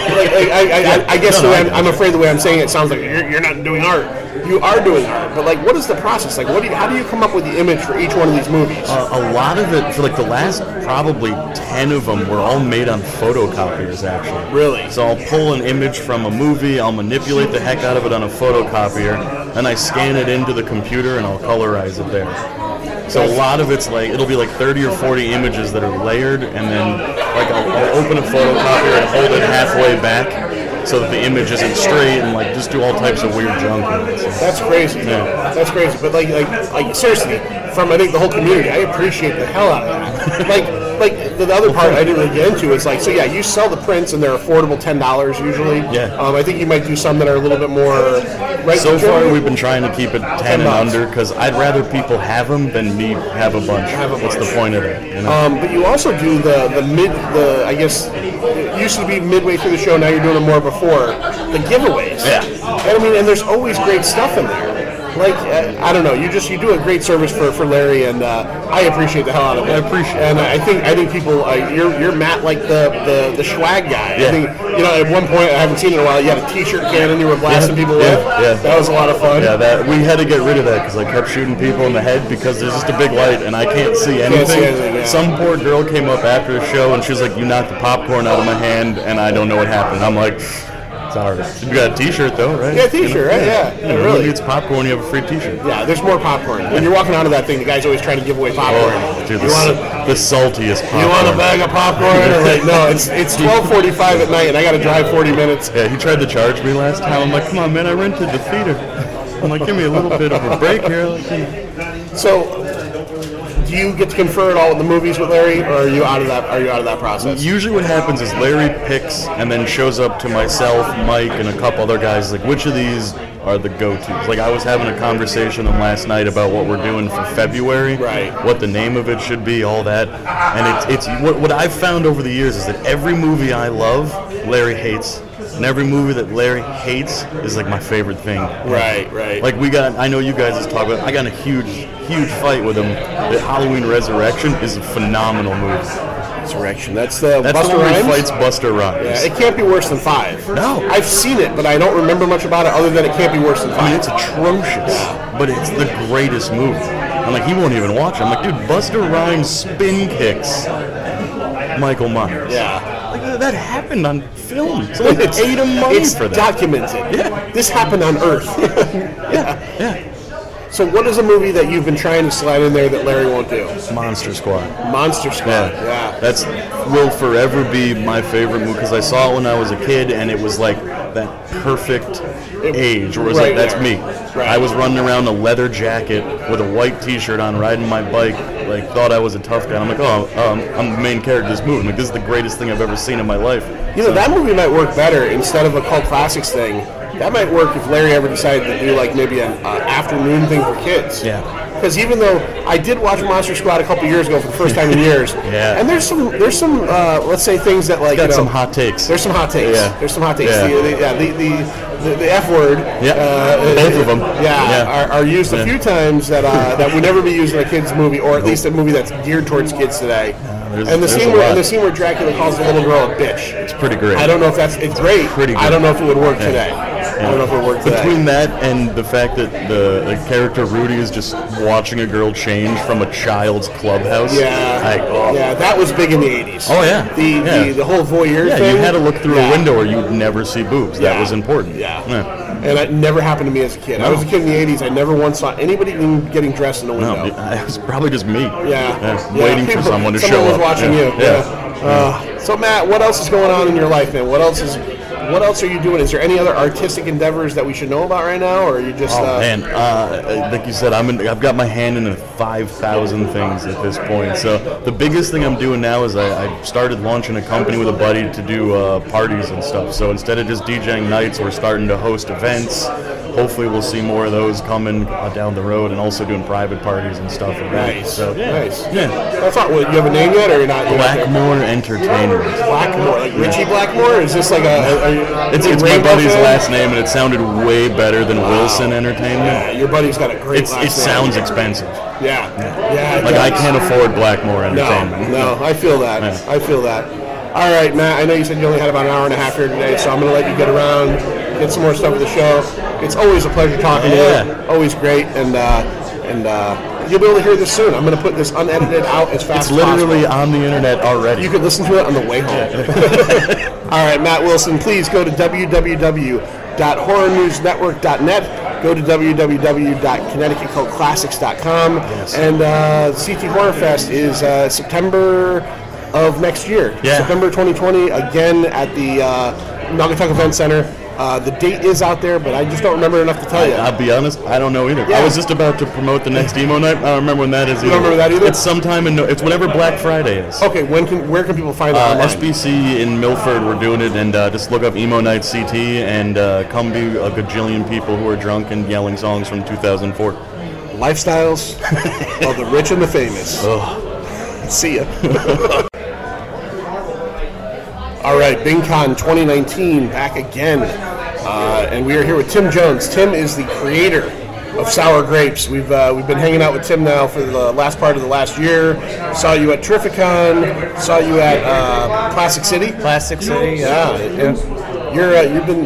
I guess I'm afraid the way I'm saying it sounds like you're not doing art. You are doing art, but like, what is the process? Like, how do you come up with the image for each one of these movies? A lot of it, for like the last probably 10 of them, were all made on photocopiers, actually. Really? So I'll pull an image from a movie, I'll manipulate the heck out of it on a photocopier, then I scan it into the computer and I'll colorize it there. So a lot of it's like, it'll be like 30 or 40 images that are layered, and then like I'll open a photocopier and hold it halfway back so that the image isn't straight, and like just do all types of weird junk with it. So. That's crazy. Yeah. That's crazy. But like seriously, from I think the whole community, I appreciate the hell out of that. like the other part I didn't really get into is like, so yeah, you sell the prints and they're affordable, $10 usually. Yeah. I think you might do some that are a little bit more. Right. So far, we've been trying to keep it 10 and under because I'd rather people have them than me have a bunch. What's the point of it? You know? But you also do the I guess it used to be midway through the show. Now you're doing it more before the giveaways. Yeah. And and there's always great stuff in there. Like, I don't know, you do a great service for Larry, and I appreciate the hell out of it. I appreciate it. And I think people, you're Matt like the swag guy. Yeah. I think, at one point, I haven't seen it in a while, you had a t-shirt cannon you were blasting people with. Yeah. That was a lot of fun. Yeah, we had to get rid of that because I kept shooting people in the head because there's just a big light and I can't see anything. Some poor girl came up after the show and she was like, you knocked the popcorn out of my hand and I don't know what happened. I'm like, sorry. You got a t-shirt though, right? Yeah, t-shirt, right? Yeah, really. When it's popcorn, you have a free t-shirt. Yeah, there's more popcorn. When you're walking onto that thing, the guy's always trying to give away popcorn. Oh, dude, the saltiest popcorn. You want a bag of popcorn? And like, no, it's 12:45 at night, and I got to drive 40 minutes. Yeah, he tried to charge me last time. I'm like, come on, man, I rented the theater. I'm like, give me a little bit of a break here. So, do you get to confer at all with the movies with Larry, or are you out of that process? Usually what happens is Larry picks and then shows up to myself, Mike, and a couple other guys, like, which of these are the go-tos? Like, I was having a conversation with him last night about what we're doing for February, right? What the name of it should be, all that. And it's what I've found over the years is that every movie I love, Larry hates. And every movie that Larry hates is like my favorite thing. Right. Like I know you guys just talked about, I got in a huge fight with him. The Halloween Resurrection is a phenomenal movie. Resurrection. That's the That's Buster the one where he Rhymes? fights Buster Rhymes. Yeah, it can't be worse than 5. No. I've seen it, but I don't remember much about it other than it can't be worse than 5. I mean, it's atrocious, but it's the greatest movie. I'm like, he won't even watch it. I'm like, dude, Buster Rhymes spin kicks Michael Myers. Yeah. Like, that happened on film. Someone paid him money for that. It's documented. Yeah. This happened on Earth. Yeah. So what is a movie that you've been trying to slide in there that Larry won't do? Monster Squad. Monster Squad, yeah. That's will forever be my favorite movie because I saw it when I was a kid and it was like that perfect age where it was Right like, that's there. me. Right. I was running around in a leather jacket with a white t-shirt on, riding my bike, like thought I was a tough guy. I'm like, I'm the main character of this movie. I'm like, this is the greatest thing I've ever seen in my life. You know, that movie might work better instead of a cult classics thing. That might work if Larry ever decided to do like maybe an afternoon thing for kids. Yeah. Because even though I did watch Monster Squad a couple years ago for the first time in years, Yeah. and there's some let's say things that like Got some hot takes. There's some hot takes. Yeah. There's some hot takes. Yeah. The F word. Yeah. Both of them. Yeah. Are used a few times that would never be used in a kids movie, or at least a movie that's geared towards kids today. And the scene where Dracula calls the little girl a bitch. It's pretty great. I don't know if it's great. Pretty good. I don't know if it would work today. I don't know if it would work today. Between that and the fact that the character Rudy is just watching a girl change from a child's clubhouse. Yeah, that was big in the 80s. Oh, yeah. The whole voyeur Yeah, thing. you had to look through a window or you'd never see boobs. That Yeah. was important. Yeah. And it never happened to me as a kid. I was a kid in the 80s. I never once saw anybody even getting dressed in a window. No, it was probably just me. Waiting for someone to show Someone was up. watching you. Yeah. So Matt, what else is going on in your life, man? What else are you doing? Is there any other artistic endeavors that we should know about right now, or are you just? Man, like you said, I've got my hand in 5,000 things at this point. So the biggest thing I'm doing now is I started launching a company with a buddy to do parties and stuff. So instead of just DJing nights, we're starting to host events. Hopefully, we'll see more of those coming down the road, and also doing private parties and stuff. Nice. So Nice. Yeah. That's not. You have a name yet, or you're not? Blackmore Entertainment. Blackmore, like Richie Blackmore? Is this like It's my buddy's last name, and it sounded way better than Wilson Entertainment. Yeah, your buddy's got a great last name. It sounds expensive. Yeah. Like I can't afford Blackmore Entertainment. No, I feel that. Yeah. I feel that. All right, Matt, I know you said you only had about an hour and a half here today, so I'm going to let you get around, get some more stuff with the show. It's always a pleasure talking to you. Always great, and you'll be able to hear this soon. I'm going to put this unedited out as fast as possible. It's literally on the internet already. You could listen to it on the way home. All right, Matt Wilson, please go to www.horrornewsnetwork.net. Go to www.connecticutcultclassics.com. Yes. And CT Horror Fest is September of next year. Yeah. September 2020, again at the Naugatuck Event Center. The date is out there, but I just don't remember enough to tell you. I'll be honest, I don't know either. Yeah. I was just about to promote the next emo night. I don't remember when that is either. You don't remember that either? It's sometime it's whenever Black Friday is. Okay, where can people find out? SBC in Milford, we're doing it, and just look up Emo Night CT and come be a gajillion people who are drunk and yelling songs from 2004. Lifestyles of the rich and the famous. See ya. All right, BingCon 2019 back again, and we are here with Tim Jones. Tim is the creator of Sour Grapes. We've been hanging out with Tim now for the last part of the last year. Saw you at Terrificon. Saw you at Classic City. Classic City. Yeah, and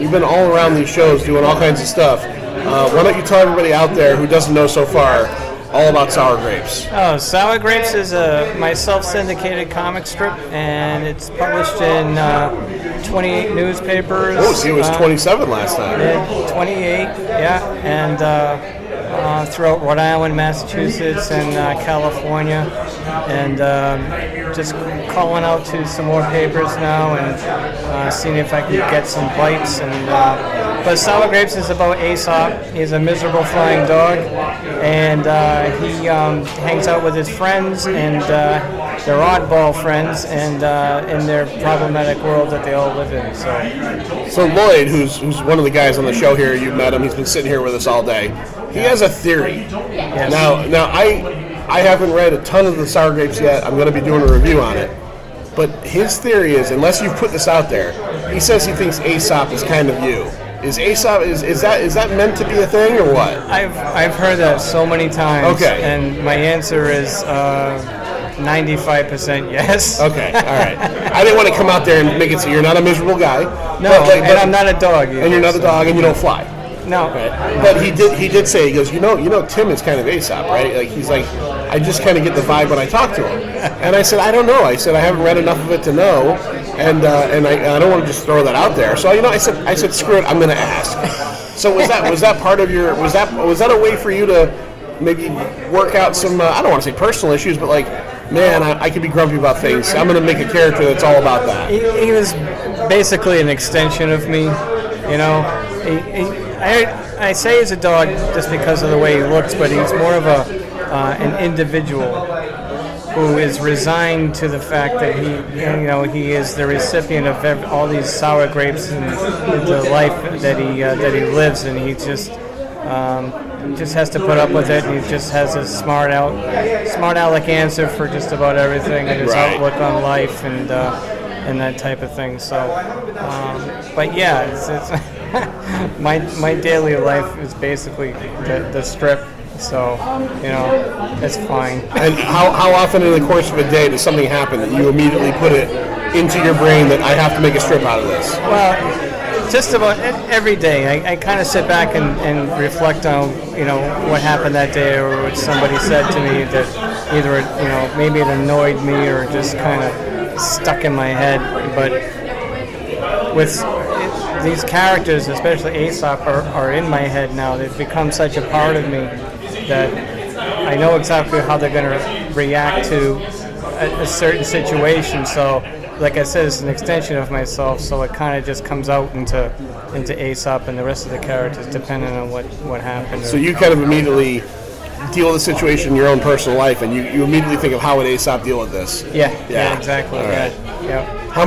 you've been all around these shows doing all kinds of stuff. Why don't you tell everybody out there who doesn't know so far all about Sour Grapes? Oh, Sour Grapes is my self-syndicated comic strip, and it's published in 28 newspapers. Oh, see, it was 27 last time. 28, yeah, and throughout Rhode Island, Massachusetts, and California, and just calling out to some more papers now and seeing if I can get some bites. But Sour Grapes is about Aesop. He's a miserable flying dog, and he hangs out with his friends, and they're oddball friends, and in their problematic world that they all live in. So Lloyd, who's one of the guys on the show here, you met him. He's been sitting here with us all day. He has a theory. Yes. Now I haven't read a ton of the Sour Grapes yet. I'm going to be doing a review on it. But his theory is, unless you've put this out there, he says he thinks Aesop is kind of you. Is Aesop is that meant to be a thing or what? I've heard that so many times. Okay. And my answer is 95% yes. Okay, all right. I didn't want to come out there and make it so you're not a miserable guy. No, and I'm not a dog either. And you're not a dog, and you don't fly. No. Right. But he did say, he goes, you know, Tim is kind of Aesop, right? Like, he's like, I just kind of get the vibe when I talk to him. And I said, I don't know. I said, I haven't read enough of it to know, and I don't want to just throw that out there. So, I said, screw it, I'm going to ask. So was that part of your, was that a way for you to maybe work out some, I don't want to say personal issues, but like, man, I could be grumpy about things. I'm going to make a character that's all about that. He was basically an extension of me, you know. I say he's a dog just because of the way he looks, but he's more of an individual who is resigned to the fact that he is the recipient of all these sour grapes and the life that he lives, and he just has to put up with it, and he just has a smart aleck answer for just about everything, and his outlook on life and that type of thing. So, but yeah, it's my daily life is basically the strip. So, it's fine. And how often in the course of a day does something happen that you immediately put it into your brain that I have to make a strip out of this? Well, just about every day. I kind of sit back and reflect on, what happened that day, or what somebody said to me that either, maybe it annoyed me or just kind of stuck in my head. But with these characters, especially Aesop, are in my head now. They've become such a part of me that I know exactly how they're going to react to a certain situation. So, like I said, it's an extension of myself, so it kind of just comes out into Aesop and the rest of the characters, depending on what happened. So you kind of immediately deal with the situation in your own personal life, and you immediately think of how would Aesop deal with this. Yeah, exactly. All right. Yeah. How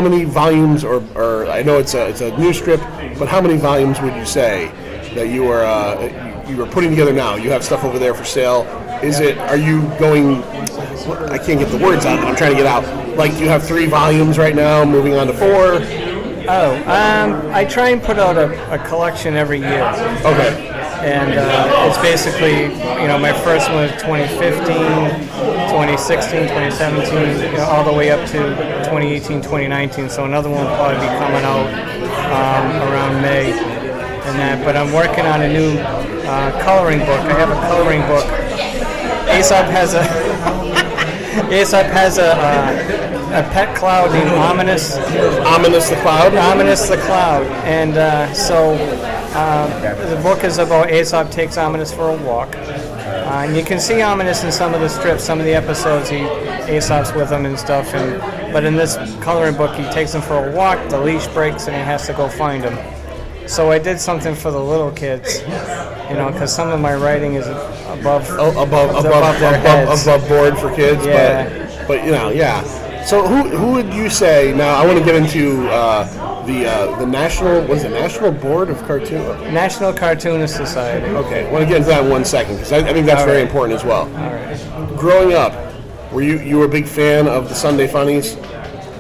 many volumes, or I know it's a new strip, but how many volumes would you say that you are putting together now? You have stuff over there for sale. Are you going, I can't get the words out that I'm trying to get out. Like, do you have 3 volumes right now, moving on to 4? I try and put out a collection every year. Okay. And it's basically, my first one was 2015, 2016, 2017, all the way up to 2018, 2019. So another one will probably be coming out around May. But I'm working on a new coloring book. I have a coloring book. Aesop has a pet cloud named Ominous. Ominous the Cloud? Ominous the Cloud. And so the book is about Aesop takes Ominous for a walk. And you can see Ominous in some of the strips, some of the episodes. Aesop's with him and stuff. But in this coloring book, he takes him for a walk, the leash breaks, and he has to go find him. So I did something for the little kids, because some of my writing is above their heads. Above board for kids. Yeah. But yeah. So who would you say? Now I want to get into the National Board of Cartoon. National Cartoonist Society. Okay, I want to get into that in 1 second because I think that's very important as well. All right. Growing up, were you a big fan of the Sunday Funnies?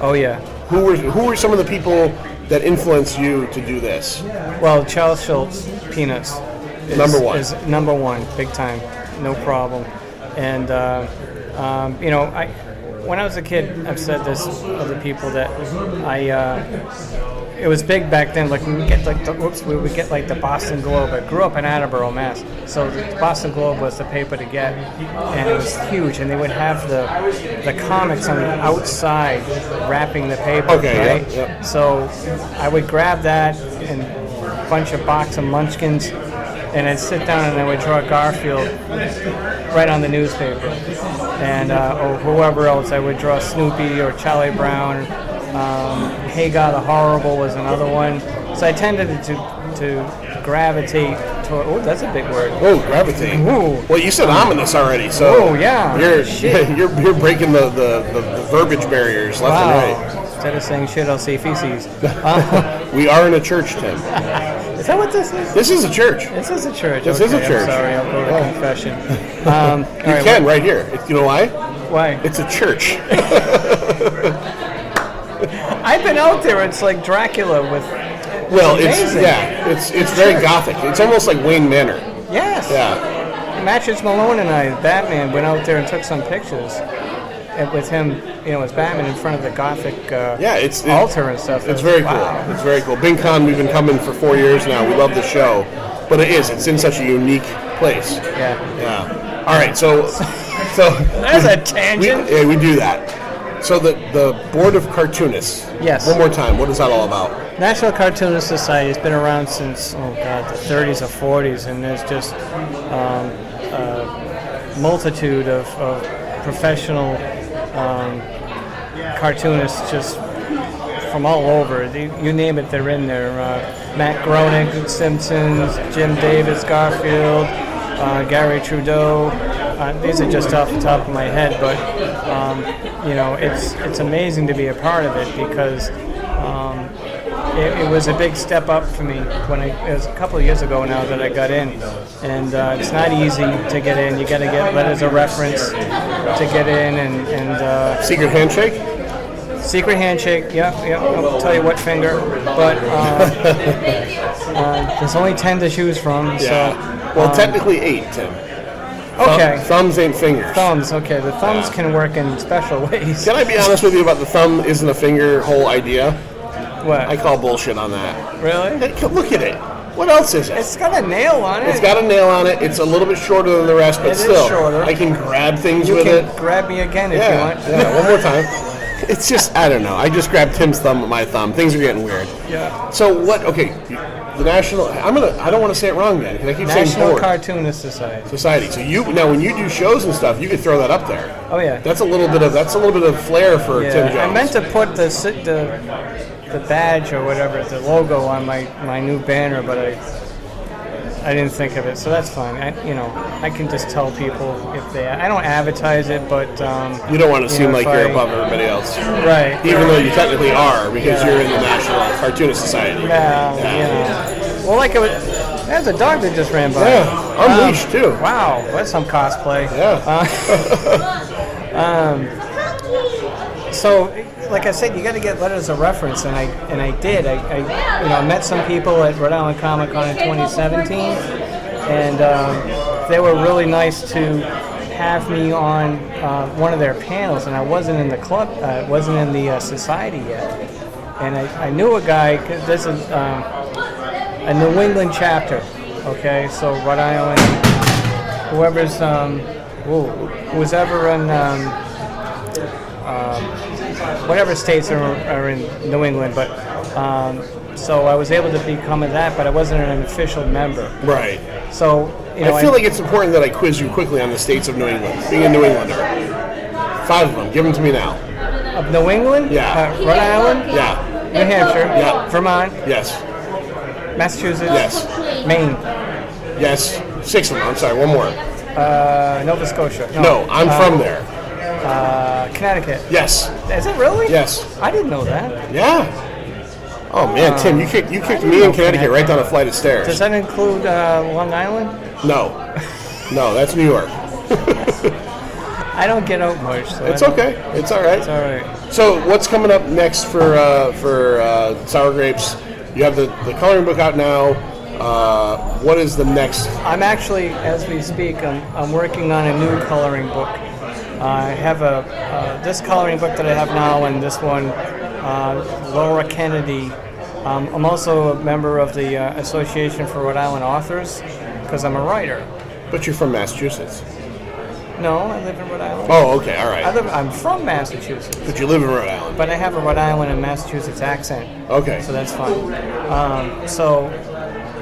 Oh yeah. Who were some of the people that influenced you to do this? Well, Charles Schultz, Peanuts. Number one. Is number one, big time, no problem. And when I was a kid, I've said this to other people that it was big back then. Like we would get like the Boston Globe. I grew up in Attleboro, Mass. So the Boston Globe was the paper to get, and it was huge. And they would have the comics on the outside wrapping the paper. Okay, right? yeah. So I would grab that and a bunch of box of Munchkins, and I'd sit down and I would draw Garfield right on the newspaper, and or whoever else. I would draw Snoopy or Charlie Brown. Hagar the Horrible was another one. So I tended to gravitate toward. Oh, that's a big word. Oh, gravitate. Ooh. Well, you said ominous already, so yeah. you're breaking the verbiage barriers left and right. Instead of saying shit, I'll say feces. We are in a church, Tim. Is that what this is? This is a church. This is a church. This is a church. I'm sorry, I'll go to confession. You can right here. You know why? Why? It's a church. I've been out there. It's like Dracula with. Well, it's it's very gothic. It's almost like Wayne Manor. Yes. Yeah. Matches Malone and I, Batman, went out there and took some pictures. with him, as Batman in front of the Gothic it's altar and stuff. It's very wow. cool. It's very cool. BingCon, we've been coming for 4 years now. We love the show, but it's in such a unique place. Yeah. All right, so there's a tangent. We do that. So the Board of Cartoonists. Yes. One more time. What is that all about? National Cartoonist Society has been around since the 30s or 40s, and there's just a multitude of professional cartoonists just from all over. You name it, they're in there. Matt Groening, Simpsons, Jim Davis, Garfield, Gary Trudeau. These are just off the top of my head, but it's amazing to be a part of it because it was a big step up for me it was a couple of years ago now that I got in, and it's not easy to get in. You got to get letters of reference to get in, and secret handshake. Secret handshake, yeah. I won't tell you what finger, but there's only 10 to choose from. Yeah. So, well, technically 8, Tim. Okay. Thumbs ain't fingers. Thumbs, okay. The thumbs can work in special ways. Can I be honest with you about the thumb isn't a finger whole idea? What? I call bullshit on that. Really? Hey, look at it. What else is it? It's got a nail on it. It's got a nail on it. It's a little bit shorter than the rest, but It is still, shorter. I can grab things You with can it. grab me again if you want. Yeah, one more time. It's just, I don't know. I just grabbed Tim's thumb with my thumb. Things are getting weird. Yeah. So what? Okay, the national. I don't want to say it wrong again because I keep saying National board. Cartoonist Society. Society. So when you do shows and stuff, you could throw that up there. Oh yeah. That's a little bit of flair for Tim Jones. I meant to put the badge or whatever, the logo on my new banner, but I didn't think of it, so that's fine. I can just tell people if they. I don't advertise it, but you don't want to seem like you're above everybody else, right? Even though you technically are, because you're in the National Cartoonist Society. Yeah. Well, like there's a dog that just ran by. Yeah, unleashed too. Wow, that's some cosplay. Yeah. So, like I said, you got to get letters of reference, and I did. I met some people at Rhode Island Comic Con in 2017, and they were really nice to have me on one of their panels. And I wasn't in the club, wasn't in the society yet, and I knew a guy. 'Cause there's a New England chapter. Okay, so Rhode Island, whoever's who's ever in. Whatever states are in New England, but so I was able to become that, but I wasn't an official member. Right. So I feel like it's important that I quiz you quickly on the states of New England. Being a New Englander, 5 of them. Give them to me now. Of New England? Yeah. Rhode Island? Yeah. New Hampshire? Yeah. Vermont? Yes. Massachusetts? Yes. Maine? Yes. 6 of them. I'm sorry. One more. Nova Scotia? No, I'm from there. Connecticut? Yes. Is it really? Yes. I didn't know that. Yeah. Oh man, Tim, you kicked me in Connecticut right down a flight of stairs. Does that include Long Island? No, that's New York. I don't get out much. So it's okay. It's all right. It's all right. So what's coming up next for Sour Grapes? You have the coloring book out now. What is the next? I'm actually, as we speak, I'm working on a new coloring book. I have this coloring book that I have now, and this one, Laura Kennedy. I'm also a member of the Association for Rhode Island Authors because I'm a writer. But you're from Massachusetts. No, I live in Rhode Island. Oh, okay, all right. I'm from Massachusetts. But you live in Rhode Island. But I have a Rhode Island and Massachusetts accent. Okay. So that's fine. So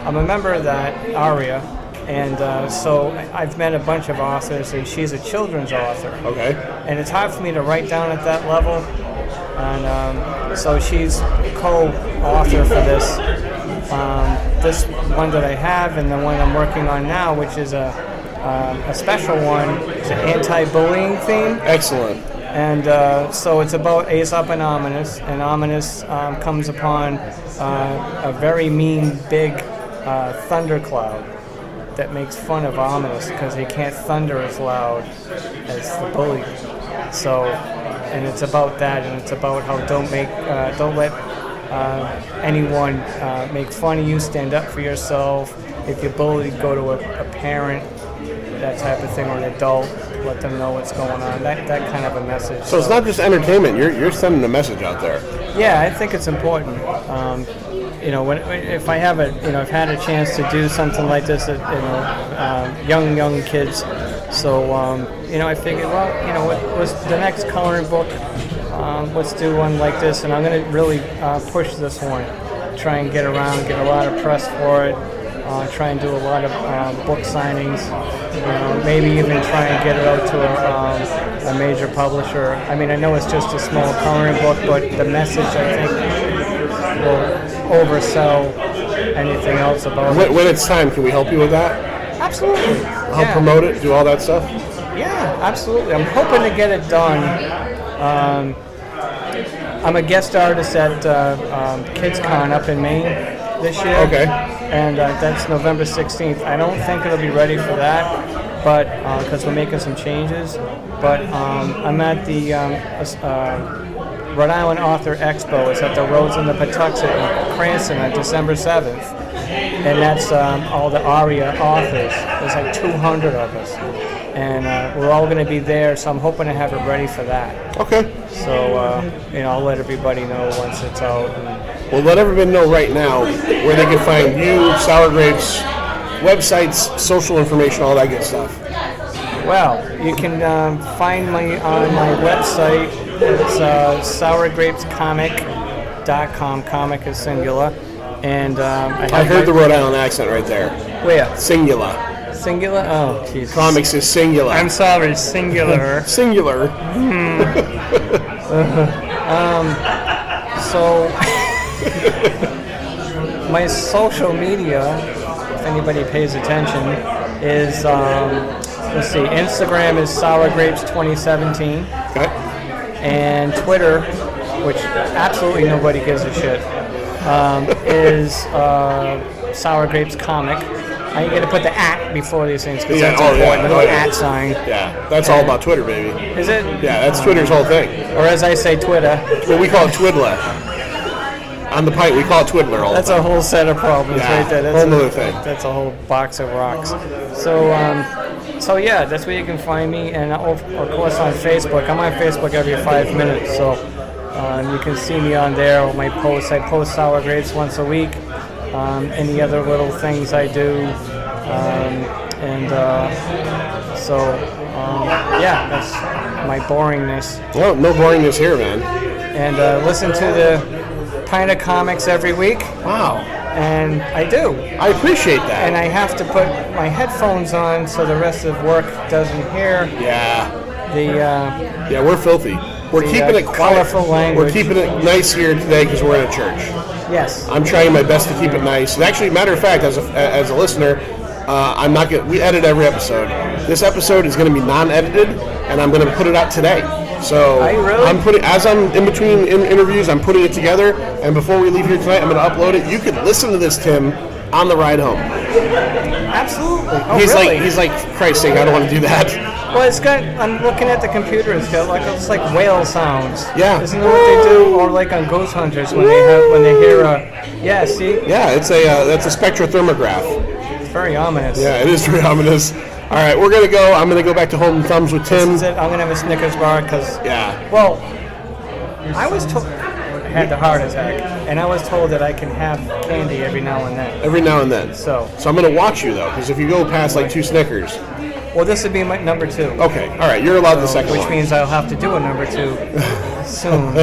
I'm a member of that, ARIA. And so I've met a bunch of authors, and she's a children's author. Okay. And it's hard for me to write down at that level. And so she's co-author for this one that I have, and the one I'm working on now, which is a special one. It's an anti-bullying theme. Excellent. And so it's about Aesop and Ominous. And Ominous comes upon a very mean, big thundercloud that makes fun of Ominous because he can't thunder as loud as the bully. So, and it's about that, and it's about how don't let anyone make fun of you. Stand up for yourself. If you're bullied, go to a parent, that type of thing, or an adult. let them know what's going on. That kind of a message. So it's not just entertainment. You're sending a message out there. Yeah, I think it's important. If I have I've had a chance to do something like this, young kids. So I figured, what's the next coloring book? Let's do one like this, and I'm going to really push this one. Try and get around, get a lot of press for it. Try and do a lot of book signings. Maybe even try and get it out to a major publisher. I mean, I know it's just a small coloring book, but the message, I think, will oversell anything else about it. When it's time, can we help you with that? Absolutely. Help promote it, do all that stuff? Yeah, absolutely. I'm hoping to get it done. I'm a guest artist at KidsCon up in Maine this year. Okay. And that's November 16th. I don't think it'll be ready for that, but because we're making some changes. But I'm at the Rhode Island Author Expo. It's at the Rhodes and the Patuxent in Cranston on December 7th. And that's all the ARIA authors. There's like 200 of us. And we're all going to be there, so I'm hoping to have it ready for that. Okay. So, I'll let everybody know once it's out. Well, let everybody know right now where they can find you, Sour Grapes, websites, social information, all that good stuff. Well, you can find me on my website. It's sourgrapescomic.com. Comic is singular. And I heard the Rhode Island accent right there. Where? Singular. Singular? Oh, Jesus. Comics is singular. I'm sorry, singular. Singular. So, my social media, if anybody pays attention, is, let's see, Instagram is Sour Grapes 2017. Okay. And Twitter, which absolutely nobody gives a shit, is Sour Grapes Comic. I got to put the @ before these things because that's important. The little @ sign. Yeah, that's all about Twitter, baby. Is it? Yeah, that's Twitter's whole thing. Or as I say, Twitter. Well, we call it Twiddler. On the pipe, we call it Twiddler all the time. That's a whole set of problems right there. That's whole other thing. That's a whole box of rocks. So, yeah, that's where you can find me. And, of course, on Facebook. I'm on Facebook every 5 minutes, so you can see me on there with my posts. I post Sour Grapes once a week. Any other little things I do. That's my boringness. Well, no boringness here, man. And listen to the Pint of Comics every week. Wow. And I do. I appreciate that. And I have to put my headphones on so the rest of work doesn't hear. Yeah. Yeah, we're filthy. We're keeping it colorful language. We're keeping it nice here today because we're in a church. Yes. I'm trying my best to keep it nice. And actually, matter of fact, as a listener, I'm not gonna. We edit every episode. This episode is going to be non-edited, and I'm going to put it out today. So I'm in between interviews, I'm putting it together, and before we leave here tonight, I'm going to upload it. You can listen to this, Tim, on the ride home. Absolutely. Oh, He's like, Christ's sake, I don't want to do that. Well, it's got. I'm looking at the computer. It's got it's like whale sounds. Yeah. Isn't that what they do? Or like on Ghost Hunters when they hear a. Yeah. See. Yeah, that's a spectrothermograph. It's very ominous. Yeah, it is very ominous. All right, we're gonna go. I'm gonna go back to Holding Thumbs with Tim. This is it. I'm gonna have a Snickers bar because. Yeah. Well, I was told. I had the heart attack, and I was told that I can have candy every now and then. Every now and then. So I'm gonna watch you though, because if you go past like 2 Snickers. Well, this would be my number 2. Okay, all right, you're allowed the second which one. Which means I'll have to do a number 2 soon.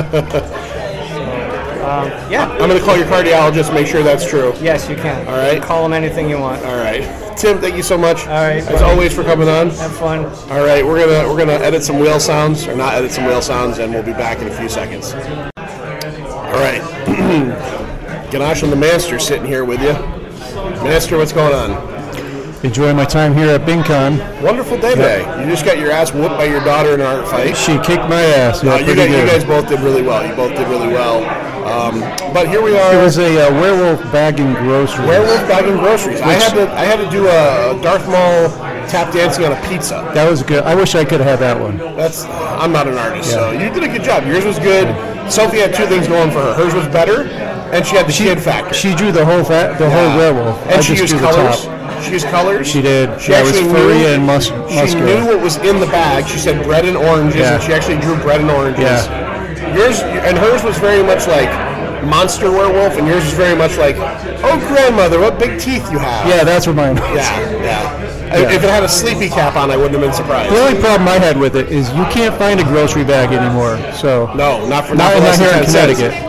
Yeah. I'm going to call your cardiologist, make sure that's true. Yes, you can. All right. You can call him anything you want. All right. Tim, thank you so much. All right. As always for coming on. Have fun. All right, we're gonna edit some whale sounds, or not edit some whale sounds, and we'll be back in a few seconds. All right. Ganache and the Master sitting here with you. Master, what's going on? Enjoying my time here at BingCon. Wonderful day today. You just got your ass whooped by your daughter in an art fight. She kicked my ass. You guys both did really well. You both did really well. But here we are. It was a werewolf bagging groceries. Werewolf bagging groceries. I had to do a Darth Maul tap dancing on a pizza. That was good. I wish I could have had that one. I'm not an artist, so you did a good job. Yours was good. Sophie had 2 things going for her. Hers was better, and she had the kid factor. She drew the whole werewolf. And she used colors. She used colors. She did. She Yeah, it was actually furry knew, and She muscular. knew what was in the bag. She said bread and oranges, Yeah. and she actually drew bread and oranges. Yeah. Yours and hers was very much like monster werewolf, and yours was very much like, oh grandmother, what big teeth you have. Yeah, that's what mine was. Yeah. Yeah. If it had a sleepy cap on, I wouldn't have been surprised. The only problem I had with it is you can't find a grocery bag anymore. So No, not for not less than here in 10 cents. Connecticut.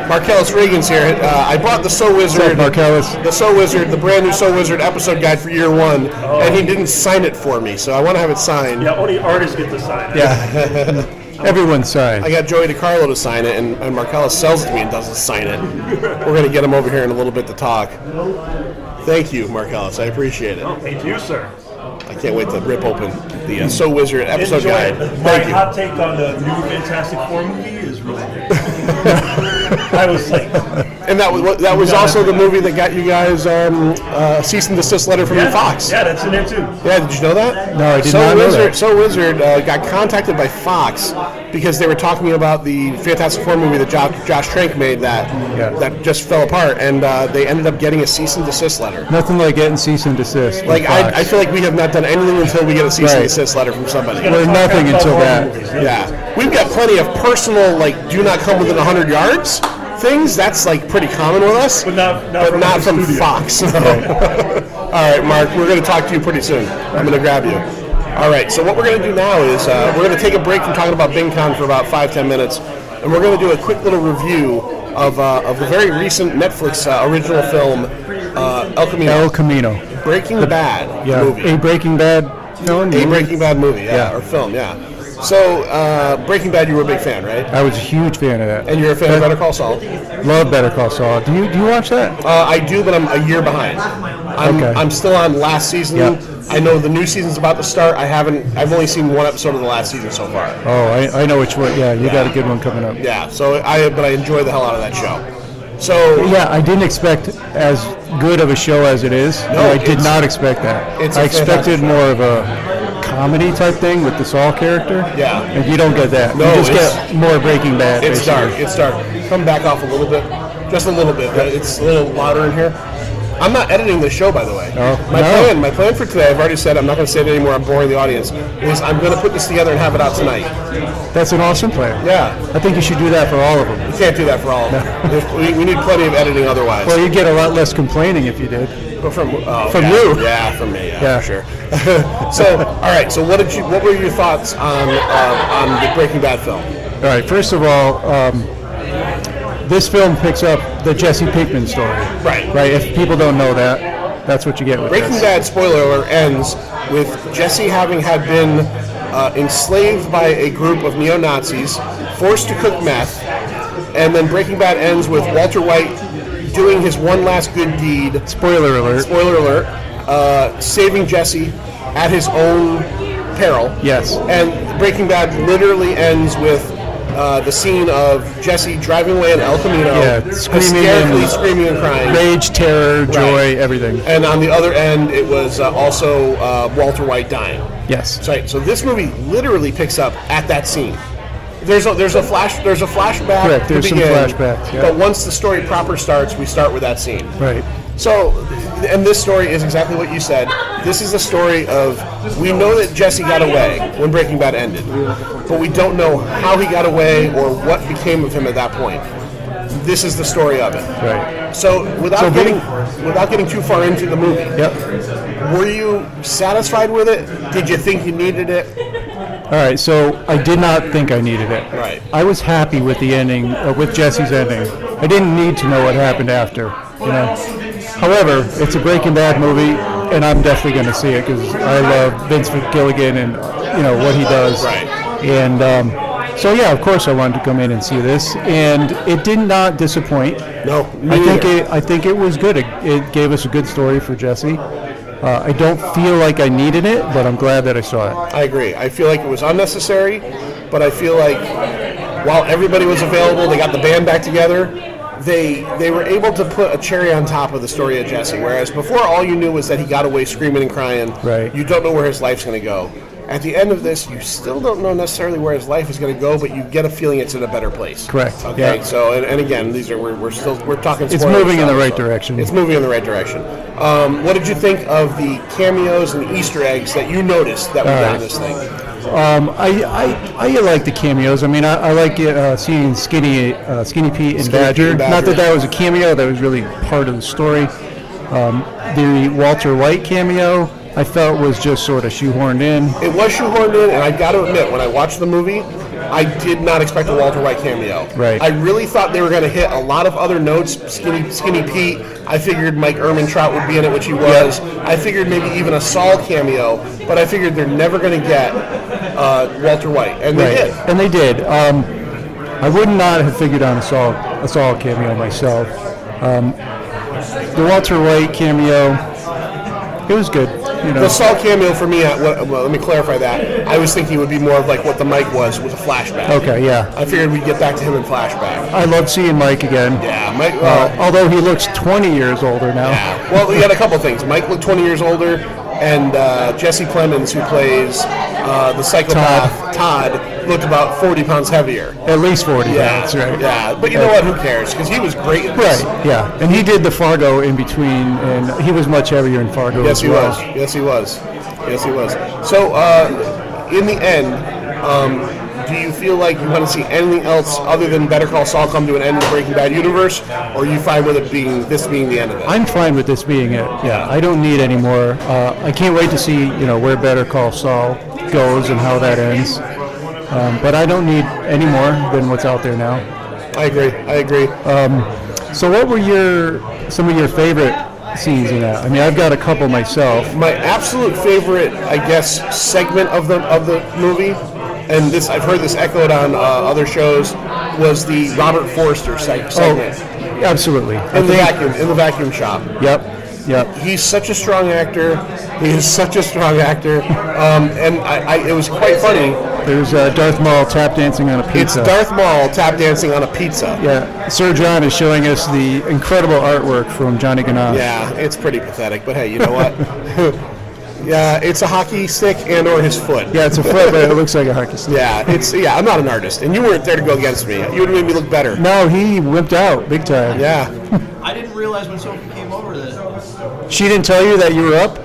Markellus Reagan's here. I bought the So Wizard, Markellus? the So Wizard, the brand new So Wizard episode guide for year one, and he didn't sign it for me, so I want to have it signed. Yeah, only artists get to sign it. Yeah. Everyone's signed. I got Joey DiCarlo to sign it, and Markellus sells it to me and doesn't sign it. We're going to get him over here in a little bit to talk. Thank you, Markellus. I appreciate it. Oh, thank you, sir. I can't wait to rip open the So Wizard episode Enjoy guide. it. My Thank you. hot take on the new Fantastic Four movie is really good. I was like, And that was also the movie that got you guys cease and desist letter from Fox. Yeah, that's in there too. Yeah, did you know that? No, I did not know that. So Wizard got contacted by Fox because they were talking about the Fantastic Four movie that Josh Trank made that just fell apart, and they ended up getting a cease and desist letter. Nothing like getting cease and desist. from Like Fox. I feel like we have not done anything until we get a cease and desist letter from somebody. We're nothing until that. Yeah, we've got plenty of personal, like, do not come within 100 yards things. That's like pretty common with us, But not from studio. Fox. All right, Mark, we're going to talk to you pretty soon. I'm going to grab you. All right, so what we're going to do now is we're going to take a break from talking about BingCon for about 5-10 minutes, and we're going to do a quick little review of the very recent Netflix original film, El Camino. El Camino. Breaking Bad Yeah. movie. A Breaking Bad film? A Breaking Bad movie, Yeah. or film, yeah. So, Breaking Bad, you were a big fan, right? I was a huge fan of that. And you're a fan of Better Call Saul? Love Better Call Saul. Do you watch that? I do, but I'm a year behind. I'm still on last season. Yep. I know the new season's about to start. I've only seen one episode of the last season so far. Oh, I know which one. Yeah, you got a good one coming up. Yeah, but I enjoy the hell out of that show. So Yeah, I didn't expect as good of a show as it is. No, I did it's- not expect that. it's I a fantastic expected show. more of a comedy type thing with the Saul character. Yeah. And you don't get that. No, you just it's- get more Breaking Bad. it's basically. dark. It's dark. Come back off a little bit, just a little bit. It's a little louder in here. I'm not editing this show, by the way. Oh, My plan for today, I've already said, I'm not going to say it anymore, I'm boring the audience, is I'm going to put this together and have it out tonight. That's an awesome plan. Yeah. I think you should do that for all of them. You can't do that for all of them. We need plenty of editing otherwise. Well, you'd get a lot less complaining if you did. But from from yeah. you. Yeah, from me. Yeah, Yeah. for sure. So, all right. So, what were your thoughts on the Breaking Bad film? All right. First of all, this film picks up the Jesse Pinkman story. Right. Right. If people don't know that, that's what you get with Breaking this. Bad, spoiler alert, ends with Jesse having had been enslaved by a group of neo-Nazis, forced to cook meth, and then Breaking Bad ends with Walter White doing his one last good deed. Spoiler alert. Spoiler alert. Saving Jesse at his own peril. Yes. And Breaking Bad literally ends with the scene of Jesse driving away in El Camino, Yeah, screaming hysterically and screaming and crying. Rage, terror, joy, Right. everything. And on the other end, it was also Walter White dying. Yes. That's right. So this movie literally picks up at that scene. There's a flashback. Correct, to there's some begin, flashbacks, yeah. But once the story proper starts, we start with that scene. Right. So, and this story is exactly what you said. This is a story of, we know that Jesse got away when Breaking Bad ended, but we don't know how he got away or what became of him at that point. This is the story of it. Right. So, without getting too far into the movie, Yep. were you satisfied with it? Did you think you needed it? All right. So I did not think I needed it. Right. I was happy with the ending, with Jesse's ending. I didn't need to know what happened after. You know. However, it's a Breaking Bad movie, and I'm definitely going to see it because I love Vince Gilligan and what he does. Right. And so yeah, of course I wanted to come in and see this, and it did not disappoint. No, I think it was good. It gave us a good story for Jesse. I don't feel like I needed it, but I'm glad that I saw it. I agree. I feel like it was unnecessary, but I feel like while everybody was available, they got the band back together, they were able to put a cherry on top of the story of Jesse, whereas before all you knew was that he got away screaming and crying. Right. You don't know where his life's going to go. At the end of this, you still don't know necessarily where his life is going to go, but you get a feeling it's in a better place. Correct. Okay. Yeah. So, and again, we're talking. It's spoilers, moving in the right so direction. It's moving in the right direction. What did you think of the cameos and Easter eggs that you noticed that we got in this thing? I like the cameos. I mean, I like seeing Skinny Pete and Badger. Not that was a cameo; that was really part of the story. The Walter White cameo, I felt was just sort of shoehorned in. It was shoehorned in, and I got to admit, when I watched the movie, I did not expect a Walter White cameo. Right. I really thought they were going to hit a lot of other notes. Skinny Pete. I figured Mike Ehrmantraut would be in it, which he was. I figured maybe even a Saul cameo, but I figured they're never going to get Walter White, and they did. And they did. I would not have figured on a Saul cameo myself. The Walter White cameo, it was good. You know. The Saul cameo for me, well, let me clarify that. I was thinking it would be more of like what the Mike was a flashback. Okay, yeah. I figured we'd get back to him in flashback. I love seeing Mike again. Yeah, Mike. Although he looks 20 years older now. Yeah. Well, we had a couple things. Mike looked 20 years older, and Jesse Plemons, who plays the psychopath Todd, looked about 40 pounds heavier. At least 40 pounds, right? Yeah, but you know what? Who cares? Because he was great in this. Right, yeah. And he did the Fargo in between, and he was much heavier in Fargo Yes, as he well. was. Yes, he was. Yes, he was. So, in the end, do you feel like you want to see anything else other than Better Call Saul come to an end in the Breaking Bad universe, or are you fine with it being the end of it? I'm fine with this being it. Yeah, I don't need any more. I can't wait to see where Better Call Saul goes and how that ends. But I don't need any more than what's out there now. I agree. So what were some of your favorite scenes in that? I mean, I've got a couple myself. My absolute favorite, I guess, segment of the movie, and this I've heard this echoed on other shows, was the Robert Forster segment. Oh, absolutely. In the vacuum shop. Yep. He's such a strong actor. He is such a strong actor. And it was quite funny. There's Darth Maul tap dancing on a pizza. It's Darth Maul tap dancing on a pizza. Yeah, Sir John is showing us the incredible artwork from Johnny Ganache. Yeah, it's pretty pathetic, but hey, you know what? Yeah, it's a hockey stick and or his foot. Yeah, it's a foot, but it looks like a hockey stick. Yeah, I'm not an artist, and you weren't there to go against me. You would have made me look better. No, he wimped out big time. Yeah. I didn't realize when Sophie came over that she didn't tell you that you were up?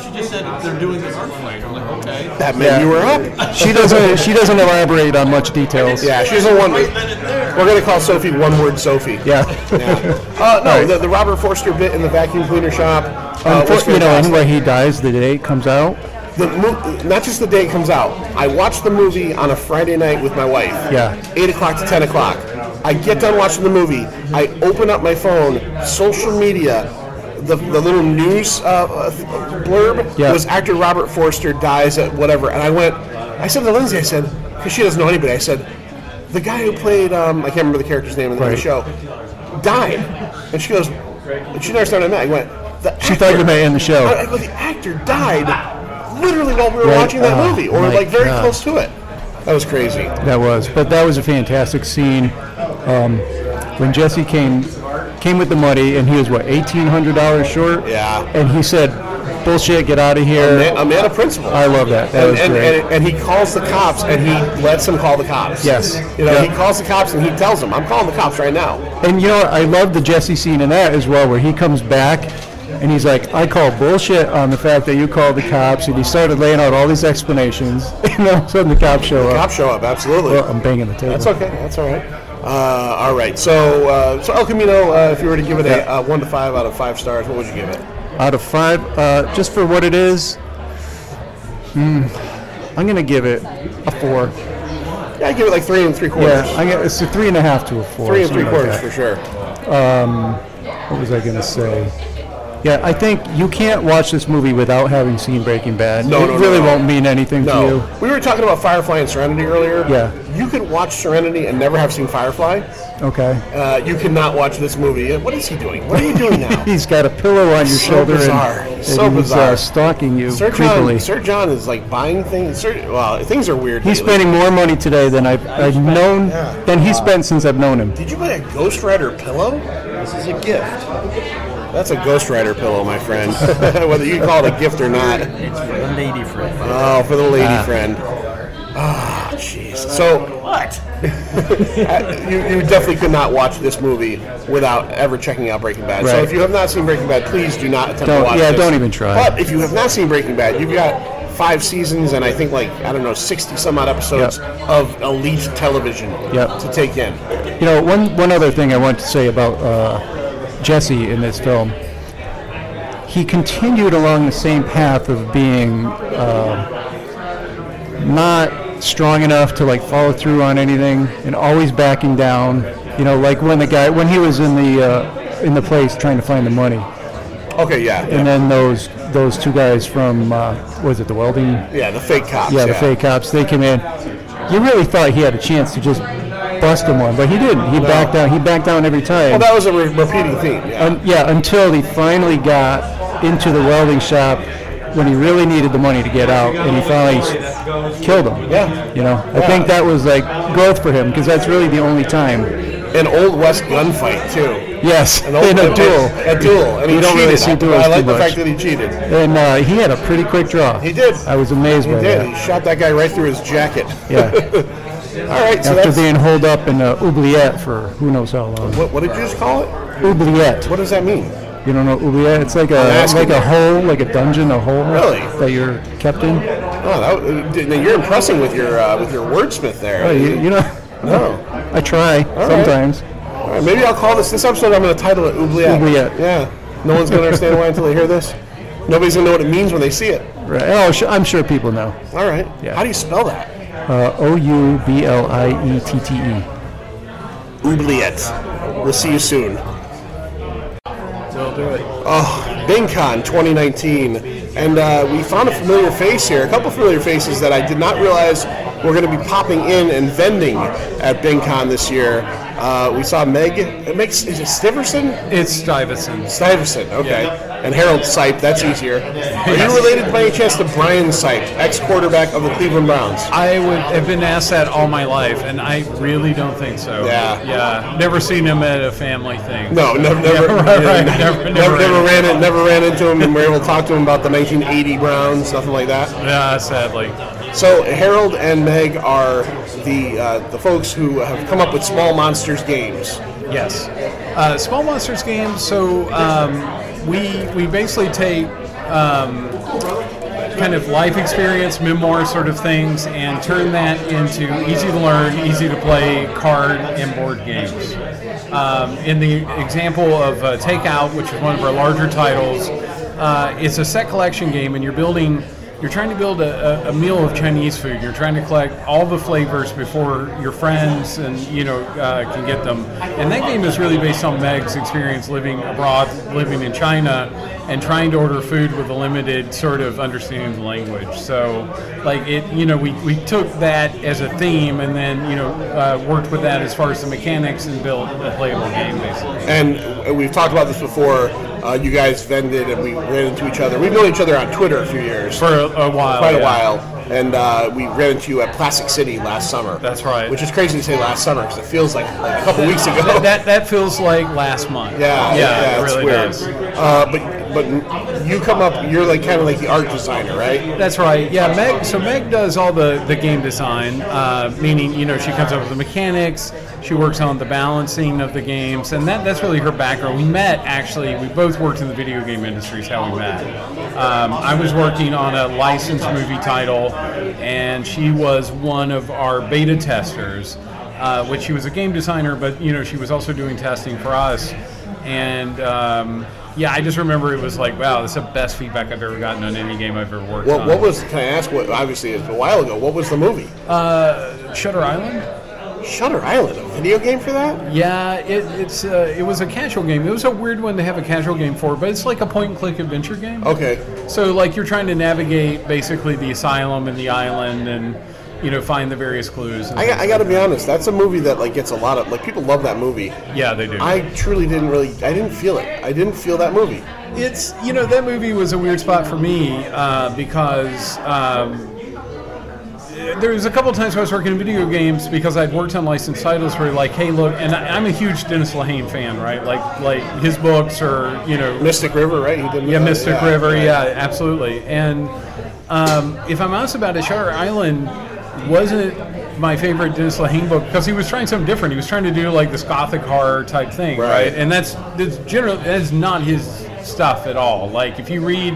she just said they're doing the art flight. I'm like, okay. That meant you were up. She doesn't elaborate on much details. Yeah, she doesn't want. We're gonna call Sophie one word Sophie. Yeah. No, the Robert Forster bit in the vacuum cleaner shop. Anyway, he dies the day it comes out. Not just the day it comes out. I watched the movie on a Friday night with my wife. Yeah. 8 o'clock to 10 o'clock. I get done watching the movie. I open up my phone, social media. The little news blurb was actor Robert Forster dies at whatever, and I said to Lindsay, because she doesn't know anybody, I said, the guy who played, I can't remember the character's name in the show, died, and she goes, and she never started that. I went, she thought you may end the show. I go, the actor died literally while we were watching that movie, or like very close to it. That was crazy. That was a fantastic scene. When Jesse came with the money, and he was $1,800 short. Yeah. And he said, "Bullshit, get out of here." A man of principle. I love that. That was great. And he calls the cops, and he lets them call the cops. Yes. He calls the cops, and he tells them, "I'm calling the cops right now." And I love the Jesse scene in that as well, where he comes back. And he's like, I call bullshit on the fact that you called the cops, and he started laying out all these explanations, and all of a sudden the cops show up. The cops show up, absolutely. Well, I'm banging the table. That's okay. That's all right. All right. So El Camino, if you were to give it a 1 to 5 out of 5 stars, what would you give it? Out of 5, just for what it is, I'm going to give it a 4. Yeah, I give it like 3 3/4. Yeah, it's a 3.5 to a 4. 3 3/4 for sure. What was I going to say? Yeah, I think you can't watch this movie without having seen Breaking Bad. It really won't mean anything to you. We were talking about Firefly and Serenity earlier. Yeah. You could watch Serenity and never have seen Firefly. Okay. You cannot watch this movie. What is he doing? What are you doing now? He's got a pillow on your shoulder. Bizarre. And bizarre. He's stalking you Sir creepily. Sir John is like buying things. Things are weird. He's spending more money today than I've known than he spent since I've known him. Did you buy a Ghost Rider pillow? This is a gift. That's a Ghost Rider pillow, my friend. Whether you call it a gift or not. It's for the lady friend. Oh, for the lady friend. Ah, jeez. So What? you definitely could not watch this movie without ever checking out Breaking Bad. So Right. if you have not seen Breaking Bad, please do not attempt to watch this. Don't even try. But if you have not seen Breaking Bad, you've got 5 seasons and I think 60 some odd episodes of elite television to take in. You know, one other thing I want to say about Jesse in this film. He continued along the same path of being not strong enough to follow through on anything and always backing down. You know, like when he was in the place trying to find the money. Okay, yeah. And then those 2 guys from was it the welding? Yeah, the fake cops. Yeah, the fake cops. They came in. You really thought he had a chance to just bust him one, but he didn't. He backed down. He backed down every time. Well, that was a repeating theme. Yeah. Until he finally got into the welding shop when he really needed the money to get out, and he finally killed him. Yeah. You know, I think that was growth for him because that's really the only time. An Old West gunfight too. Yes, in a duel. A duel, and he don't cheated. really see duels I like too the much. fact that he cheated. And he had a pretty quick draw. He did. I was amazed by that. He shot that guy right through his jacket. Yeah. All right. So After being holed up in Oubliette for who knows how long. What did you just call it? Oubliette. What does that mean? You don't know Oubliette? It's like a hole, like a dungeon, a hole that you're kept in. Oh, you're impressing with your wordsmith there. Oh, you know. No. I try sometimes. All right, maybe I'll call this episode. I'm going to title it Oubliette. Oubliette. Yeah. No one's going to understand why until they hear this. Nobody's going to know what it means when they see it. Right. Oh, I'm sure people know. All right. Yeah. How do you spell that? Oubliette. Oubliette. We'll see you soon. We'll do it. Oh, BingCon 2019. And we found a familiar face here, a couple familiar faces that I did not realize were going to be popping in and vending at BingCon this year. We saw Meg. Is it Stiverson? It's Stuyvesant. Stuyvesant, okay. Yeah. And Harold Sipe, that's easier. Are you related by any chance to Brian Sipe, ex-quarterback of the Cleveland Browns? I would have been asked that all my life, and I really don't think so. Yeah. Yeah. Never seen him at a family thing. No, never ran into him and were able to talk to him about the 1980 Browns, nothing like that. Yeah, sadly. So Harold and Meg are the folks who have come up with Small Monsters games. Yes. Small Monsters games, so we basically take kind of life experience, memoir sort of things, and turn that into easy to learn, easy to play card and board games. In the example of Takeout, which is one of our larger titles, it's a set collection game, and you're trying to build a meal of Chinese food. You're trying to collect all the flavors before your friends and can get them. And that game is really based on Meg's experience living abroad, living in China, and trying to order food with a limited sort of understanding of the language. So, we took that as a theme, and then worked with that as far as the mechanics and built a playable game basically. And we've talked about this before. You guys vended and we ran into each other. We've known each other on Twitter a few years. For a while. Quite a while. And we ran into you at Plastic City last summer. That's right. Which is crazy to say last summer because it feels like a couple weeks ago. That feels like last month. Yeah, it it's really weird. does. But you come up, you're kind of like the art designer, right? That's right. Yeah, Meg does all the game design, meaning she comes up with the mechanics. She works on the balancing of the games, and that's really her background. We met, actually, we both worked in the video game industry is how we met. I was working on a licensed movie title, and she was one of our beta testers, which she was a game designer, but she was also doing testing for us. And I just remember it was like, wow, this is the best feedback I've ever gotten on any game I've ever worked on. What was, can I ask, obviously it's a while ago, what was the movie? Shutter Island. Shutter Island, a video game for that? Yeah, it was a casual game. It was a weird one to have a casual game for, but it's like a point-and-click adventure game. Okay. So you're trying to navigate basically the asylum and the island and find the various clues. I got to be honest, that's a movie that gets a lot of people love that movie. Yeah, they do. I truly I didn't feel it. I didn't feel that movie. It's that movie was a weird spot for me because. There was a couple of times when I was working in video games because I'd worked on licensed titles where hey, look, and I'm a huge Dennis Lehane fan, right? Like his books or Mystic River, right? He did. Mystic River, right. Yeah, absolutely. And if I'm honest about it, Shutter Island wasn't my favorite Dennis Lehane book because he was trying something different. He was trying to do like this gothic horror type thing, right? And that's generally that's not his stuff at all. Like if you read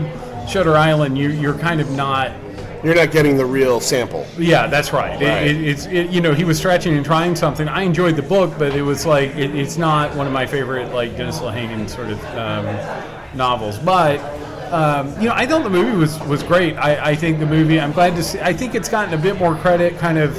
Shutter Island, you're kind of not. You're not getting the real sample. Yeah, that's right. He was stretching and trying something. I enjoyed the book, but it was like it's not one of my favorite like Dennis Lehane sort of novels. But I thought the movie was great. I think the movie. I'm glad to see. I think it's gotten a bit more credit, kind of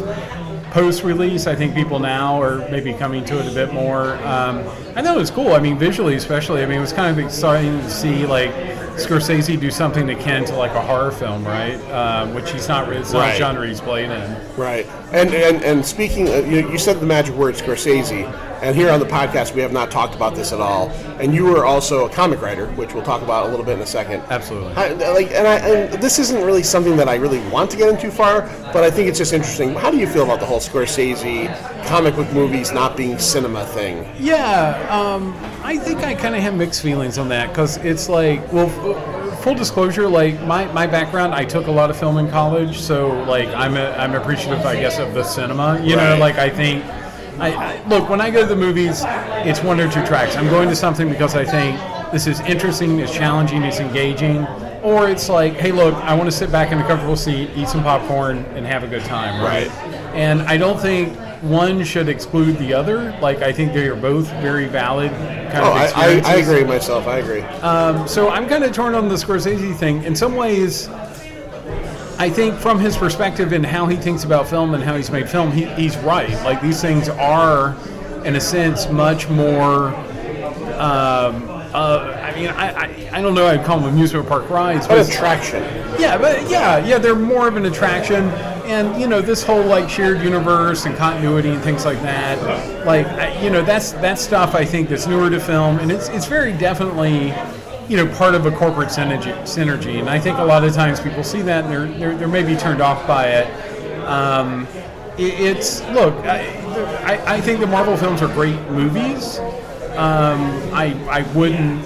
post-release. I think people now are maybe coming to it a bit more. I thought it was cool. I mean, visually especially. I mean, it was kind of exciting to see like Scorsese do something akin to like a horror film, right? Which he's not really, it's not a genre he's played in. Right. And speaking, you said the magic word Scorsese, and here on the podcast we have not talked about this at all. And you were also a comic writer, which we'll talk about a little bit in a second. Absolutely. And this isn't really something that I really want to get into far, but I think it's just interesting. How do you feel about the whole Scorsese comic book movies not being cinema thing? Yeah, I think I kind of have mixed feelings on that because it's like, well, full disclosure, like my background, I took a lot of film in college, so like I'm appreciative, I guess, of the cinema. You know, like I think, look, when I go to the movies, it's one or two tracks. I'm going to something because I think this is interesting, it's challenging, it's engaging, or it's like, hey, look, I want to sit back in a comfortable seat, eat some popcorn, and have a good time, right? And I don't think one should exclude the other. Like, I think they are both very valid kind of experiences. I agree myself. I agree. So I'm kind of torn on the Scorsese thing. In some ways, I think from his perspective and how he thinks about film and how he's made film, he's right. Like, these things are, in a sense, much more... I don't know. I'd call them amusement park rides, but attraction. Yeah, they're more of an attraction, and this whole like shared universe and continuity and things like that. Like that's stuff I think that's newer to film, and it's very definitely part of a corporate synergy. And I think a lot of times people see that and they're maybe turned off by it. I think the Marvel films are great movies. I wouldn't,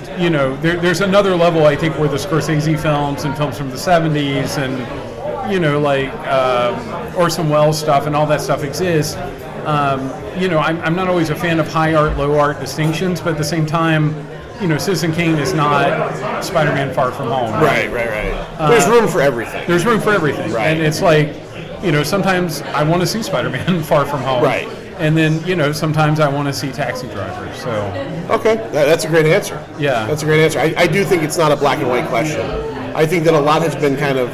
there's another level, I think, where the Scorsese films and films from the 70s and, Orson Welles stuff and all that stuff exists. I'm not always a fan of high art, low art distinctions, but at the same time, Citizen Kane is not Spider-Man Far From Home. Right. There's room for everything. There's room for everything. Right. And it's like, sometimes I want to see Spider-Man Far From Home. Right. And then, sometimes I want to see Taxi Driver. So okay, that's a great answer. Yeah, that's a great answer. I do think it's not a black and white question. I think that a lot has been kind of.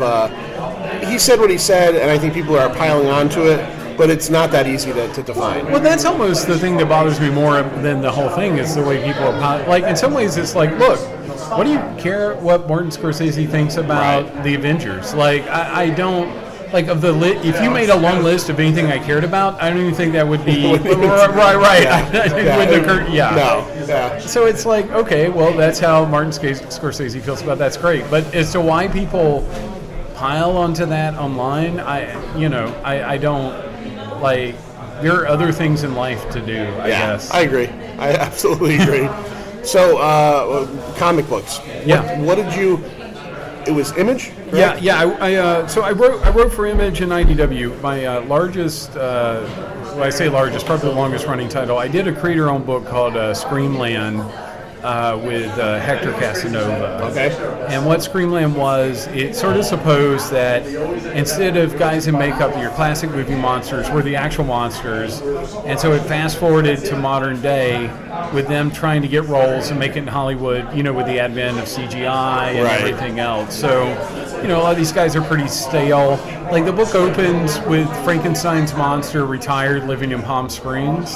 He said what he said, and I think people are piling onto it. But it's not that easy to define. Well, that's almost the thing that bothers me more than the whole thing is the way people are like. In some ways, it's like, look, what do you care what Martin Scorsese thinks about the Avengers? Like, I don't. Like if you made a long list of anything I cared about, I don't even think that would be right. Yeah. So it's like, okay, well, that's how Martin Scorsese feels about that's great. But as to why people pile onto that online, I don't like. There are other things in life to do. I guess. I agree. I absolutely agree. So, comic books. Yeah. What did you? It was Image? Correct? Yeah. So I wrote for Image and IDW. My largest, I say largest, probably the longest running title. I did a creator-owned book called Screamland with Hector Casanova. Okay. And what Screamland was, it sort of supposed that instead of guys in makeup, your classic movie monsters were the actual monsters. And so it fast-forwarded to modern day with them trying to get roles and make it in Hollywood, with the advent of CGI and everything else. So, a lot of these guys are pretty stale. Like, the book opens with Frankenstein's monster retired living in Palm Springs.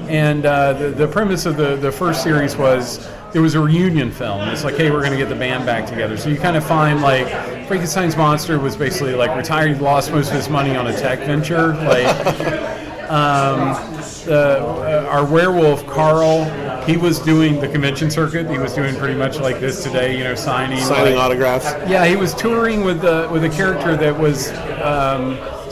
And the premise of the first series was there was a reunion film. It's like, hey, we're going to get the band back together. So you kind of find, like, Frankenstein's monster was basically, like, retired. He lost most of his money on a tech venture. Like, our werewolf, Carl, he was doing the convention circuit. He was doing pretty much like this today, signing autographs. Yeah, he was touring with a character that was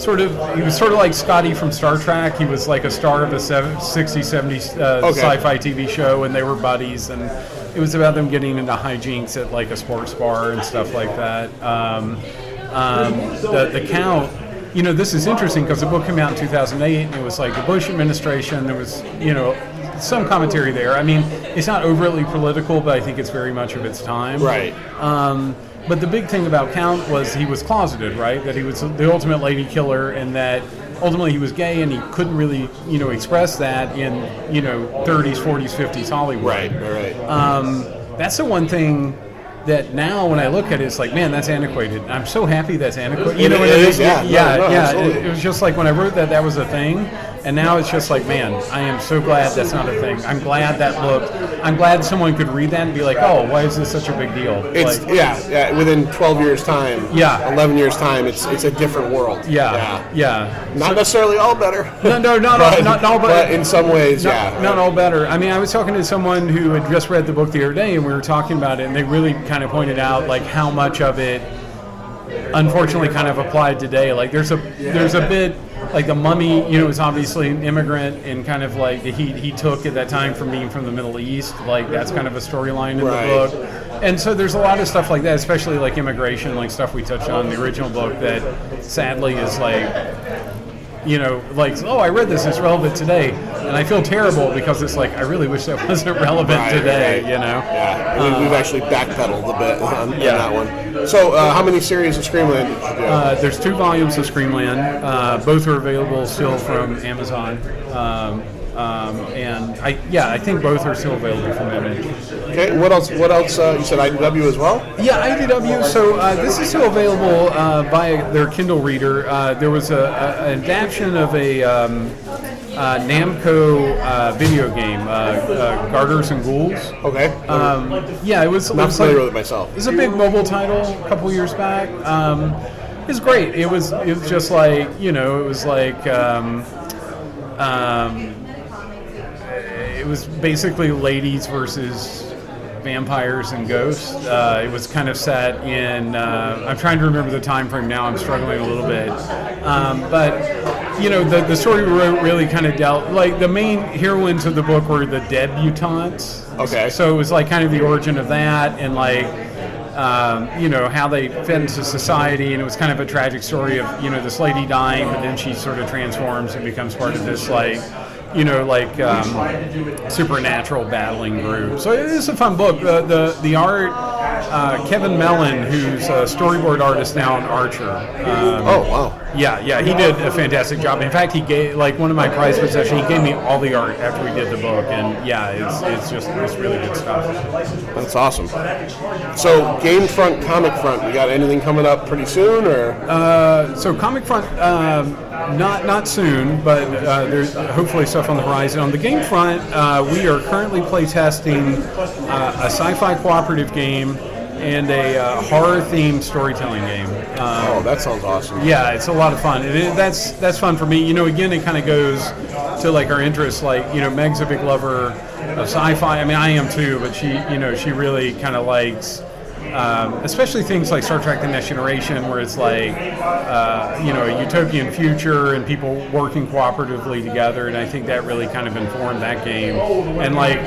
he was sort of like Scotty from Star Trek. He was like a star of a 60s, 70s sci-fi TV show, and they were buddies, and it was about them getting into hijinks at like a sports bar and stuff like that. The Count this is interesting because the book came out in 2008, and it was like the Bush administration. There was, some commentary there. I mean, it's not overtly political, but I think it's very much of its time. Right. But the big thing about Count was he was closeted, right? That he was the ultimate lady killer, and that ultimately he was gay, and he couldn't really, express that in, 30s, 40s, 50s Hollywood. Right. That's the one thing that now when I look at it, it's like, man, that's antiquated. I'm so happy that's antiquated. It is. It was just like when I wrote that was a thing, and now it's just like, man, I am so glad that's not a thing. I'm glad I'm glad someone could read that and be like, oh, why is this such a big deal? It's within 12 years time, 11 years time, it's a different world. Not necessarily all better. Not all better. But in some ways, not all better. I mean, I was talking to someone who had just read the book the other day, and we were talking about it, and they really kind of pointed out like how much of it unfortunately kind of applied today. Like there's a bit like the Mummy, is obviously an immigrant, and kind of like he took at that time from being from the Middle East. Like that's kind of a storyline in the book. And so there's a lot of stuff like that, especially like immigration, like stuff we touched on in the original book that sadly is like, I read this, it's relevant today. And I feel terrible because it's like, I really wish that wasn't relevant today, Yeah, we've actually backpedaled a bit on that one. So how many series of Screamland did you do? There's 2 volumes of Screamland. Both are available still from Amazon. And I think both are still available from Image. Okay, what else? You said IDW as well? Yeah, IDW. So this is still available via their Kindle reader. There was an adaptation of a Namco video game, Garters and Ghouls. Okay. It was. Not familiar with it myself. It was a big mobile title a couple years back. It was great. It was just like it was like. It was basically ladies versus vampires and ghosts. It was kind of set in. I'm trying to remember the time frame now. I'm struggling a little bit, but the story we wrote really kind of dealt. Like the main heroines of the book were the debutantes. Okay. So it was like kind of the origin of that, and like. How they fit into society, and it was kind of a tragic story of this lady dying, but then she sort of transforms and becomes part of this supernatural battling group. So it is a fun book. The art, Kevin Mellon, who's a storyboard artist now on Archer. Oh wow! Yeah, he did a fantastic job. In fact, he gave one of my prized possessions. He gave me all the art after we did the book, and it's really good stuff. That's awesome. So game front, comic front, we got anything coming up pretty soon, or? So comic front, not soon, but there's hopefully stuff on the horizon. On the game front, we are currently playtesting a sci-fi cooperative game and a horror-themed storytelling game. That sounds awesome. Yeah, it's a lot of fun. And that's fun for me. Again, it kind of goes to like our interests. Like, Meg's a big lover of sci-fi. I mean, I am too, but she really kind of likes. Especially things like Star Trek: The Next Generation, where it's like, a utopian future and people working cooperatively together, and I think that really kind of informed that game. And like,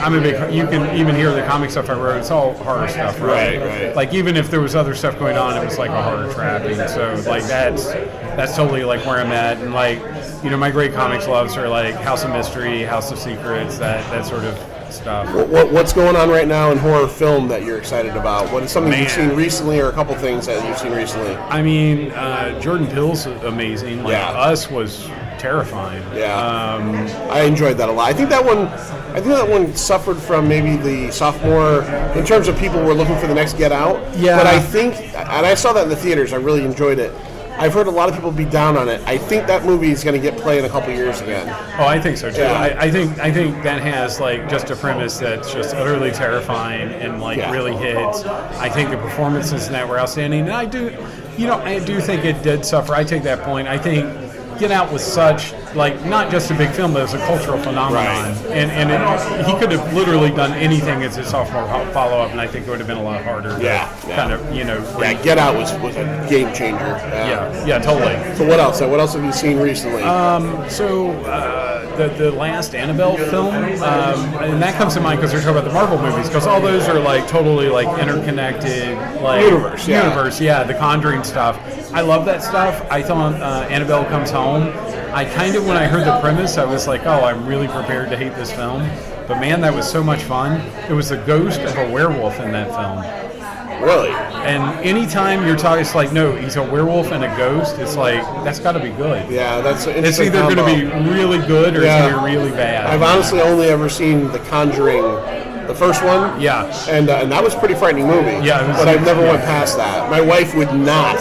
you can even hear the comic stuff I wrote, it's all horror stuff, right? Like, even if there was other stuff going on, it was like a horror trapping. So like, that's totally like where I'm at. And like, my great comics loves are like House of Mystery, House of Secrets, that sort of stuff. What's going on right now in horror film that you're excited about? What is something you've seen recently, or a couple things that you've seen recently? I mean, Jordan Peele's amazing. Like, Us was terrifying. Yeah, I enjoyed that a lot. I think that one suffered from maybe the sophomore, in terms of people were looking for the next Get Out. Yeah. But I think, and I saw that in the theaters, I really enjoyed it. I've heard a lot of people be down on it. I think that movie is going to get played in a couple years again. Oh, I think so too. Yeah. I think that has like just a premise that's just utterly terrifying and like really hits. I think the performances in that were outstanding, and I do think it did suffer. I take that point. I think Get Out was such, like, not just a big film, but it was a cultural phenomenon. Right. And he could have literally done anything as his sophomore follow-up, and I think it would have been a lot harder. Kind of, Yeah, Get Out was a game changer. Yeah, totally. So what else? What else have you seen recently? the last Annabelle film, and that comes to mind because we're talking about the Marvel movies, because all those are like totally like interconnected, like Universe, yeah, the Conjuring stuff. I love that stuff. I thought Annabelle Comes Home. I kind of, when I heard the premise, I was like, oh, I'm really prepared to hate this film. But man, that was so much fun. It was the ghost of a werewolf in that film. Really? And anytime you're talking, it's like, no, he's a werewolf and a ghost. It's like, that's got to be good. Yeah, that's an It's interesting either going to combo. be really good or it's going to be really bad. I've honestly only ever seen The Conjuring, the first one. Yeah. And that was a pretty frightening movie. Yeah. But I've never went past that. My wife would not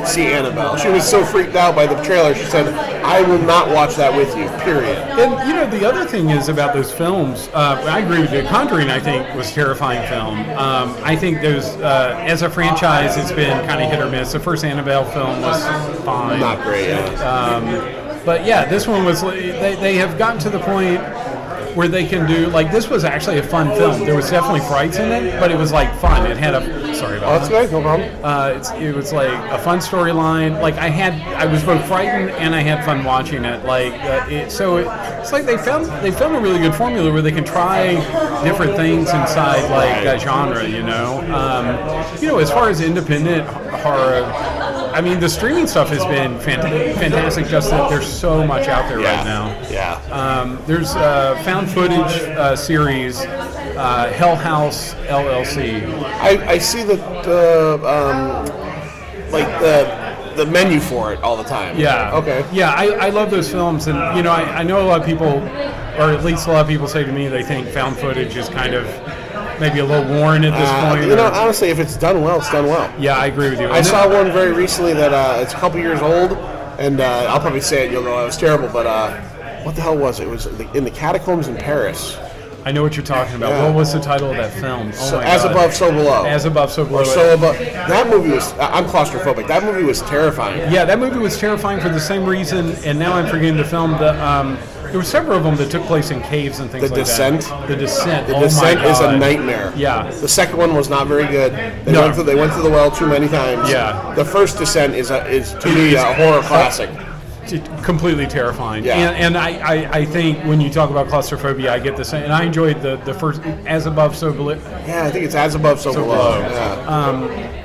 see Annabelle. She was so freaked out by the trailer, she said, I will not watch that with you, period. And, you know, the other thing is about those films, I agree with you. Conjuring, I think, was a terrifying film. I think those, as a franchise, it's been kind of hit or miss. The first Annabelle film was fine. Not great, yeah. But yeah, this one was, they have gotten to the point where they can do, like, this was actually a fun film. There was definitely frights in it, but it was like fun. It had a, sorry about that. That's okay, no problem. It was like a fun storyline. Like I was both frightened and I had fun watching it. Like it's like they found a really good formula where they can try different things inside like that genre. You know, as far as independent horror. I mean, the streaming stuff has been fantastic. Just that there's so much out there right now. Yeah. There's found footage series, Hell House LLC. I see the the menu for it all the time. Yeah. Okay. Yeah, I love those films, and you know, I know a lot of people, or at least a lot of people say to me they think found footage is kind of maybe a little worn at this point. You know, honestly, if it's done well, it's done well. Yeah, I agree with you. I saw one very recently that it's a couple years old, and I'll probably say it, you'll know it was terrible, but what the hell was it? It was in the catacombs in Paris. I know what you're talking about. Yeah. What was the title of that film? Oh my As God. Above, So Below. As Above, So Below. Or So Above. That movie was, I'm claustrophobic, that movie was terrifying. Yeah, that movie was terrifying for the same reason, and now I'm forgetting the film. There were several of them that took place in caves and things The like Descent. that. The Descent. The Oh Descent my God. is a nightmare. Yeah. The second one was not very good. They went through the well too many times. Yeah. The first Descent is to me a horror classic. Completely terrifying. Yeah. And I think when you talk about claustrophobia, I get the same. And I enjoyed the first As Above, So Below. Yeah, I think it's As Above, So Below. Yeah.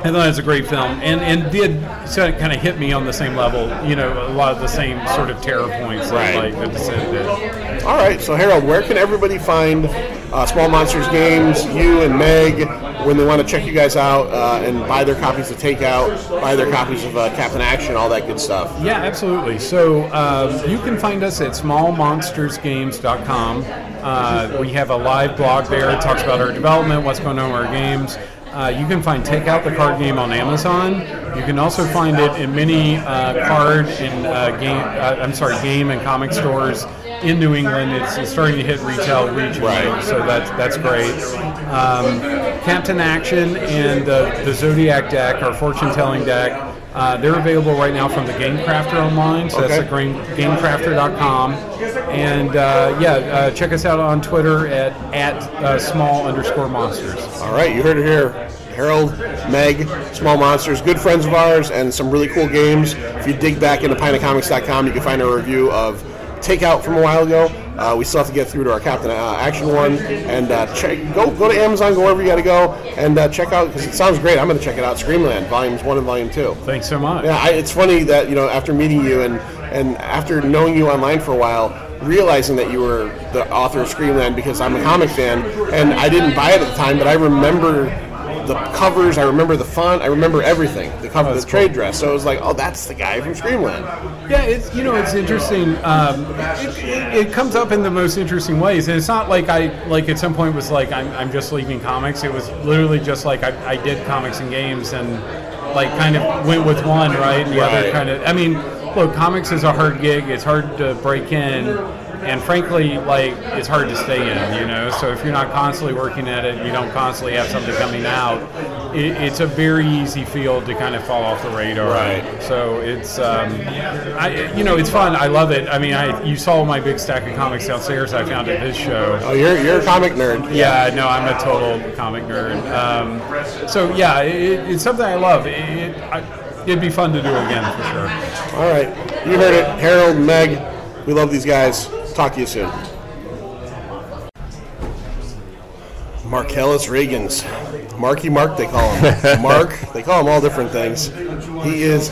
I thought it was a great film, and did kind of hit me on the same level. You know, a lot of the same sort of terror points that like The Descent did. All right, so Harold, where can everybody find Small Monsters Games, you and Meg, when they want to check you guys out and buy their copies of Takeout, buy their copies of Captain Action, all that good stuff? Yeah, absolutely. So you can find us at smallmonstersgames.com. We have a live blog there. It talks about our development, what's going on with our games. You can find Takeout, the card game, on Amazon. You can also find it in many card and game and comic stores in New England. It's starting to hit retail regionally, so that's great. Captain Action and the Zodiac deck, our fortune-telling deck, they're available right now from the Game Crafter online, so that's at gamecrafter.com. And check us out on Twitter at small_monsters. All right, you heard it here. Harold, Meg, Small Monsters, good friends of ours, and some really cool games. If you dig back into pineofcomics.com, you can find a review of Takeout from a while ago. We still have to get through to our Captain Action one, and go to Amazon, go wherever you got to go, and check out, because it sounds great. I'm going to check it out. Screamland, Volumes 1 and Volume 2. Thanks so much. Yeah, it's funny that, you know, after meeting you and after knowing you online for a while, realizing that you were the author of Screamland, because I'm a comic fan, and I didn't buy it at the time, but I remember the covers, I remember the font, I remember everything, the cover, the trade dress. So it was like, oh, that's the guy from Screamland. Yeah, it's interesting. It comes up in the most interesting ways, and it's not like I at some point was like I'm just leaving comics. It was literally just like I did comics and games, and like kind of went with one, right? The other kind of. I mean, look, comics is a hard gig. It's hard to break in. And frankly, like, it's hard to stay in, you know? So if you're not constantly working at it, you don't constantly have something coming out, it's a very easy field to kind of fall off the radar. Right. So it's, it's fun. I love it. I mean, you saw my big stack of comics downstairs I found at this show. Oh, you're a comic nerd. Yeah, no, I'm a total comic nerd. It's something I love. It'd be fun to do again, for sure. All right. You heard it. Harold, Meg, we love these guys. Talk to you soon. Markellus Reagans. Marky Mark, they call him. Mark, they call him all different things. He is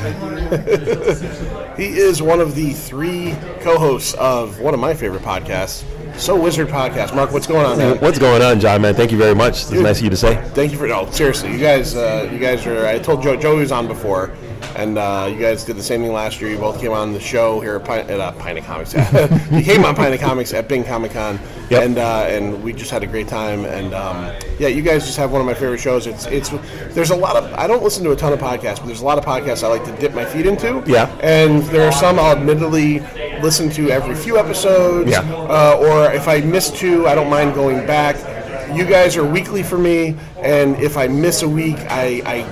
he is one of the 3 co-hosts of one of my favorite podcasts, So Wizard Podcast. Mark, what's going on, man? What's going on, John, man? Thank you very much. It's nice of you to say. Thank you for, no, seriously, you guys are, I told Joey was on before, and you guys did the same thing last year. You both came on the show here at Pine Comics. You came on Pine Comics at Bing Comic Con, yep. And we just had a great time. And yeah, you guys just have one of my favorite shows. There's a lot of, I don't listen to a ton of podcasts, but there's a lot of podcasts I like to dip my feet into. Yeah. And there are some I'll admittedly listen to every few episodes. Yeah. Or if I miss 2, I don't mind going back. You guys are weekly for me, and if I miss a week, I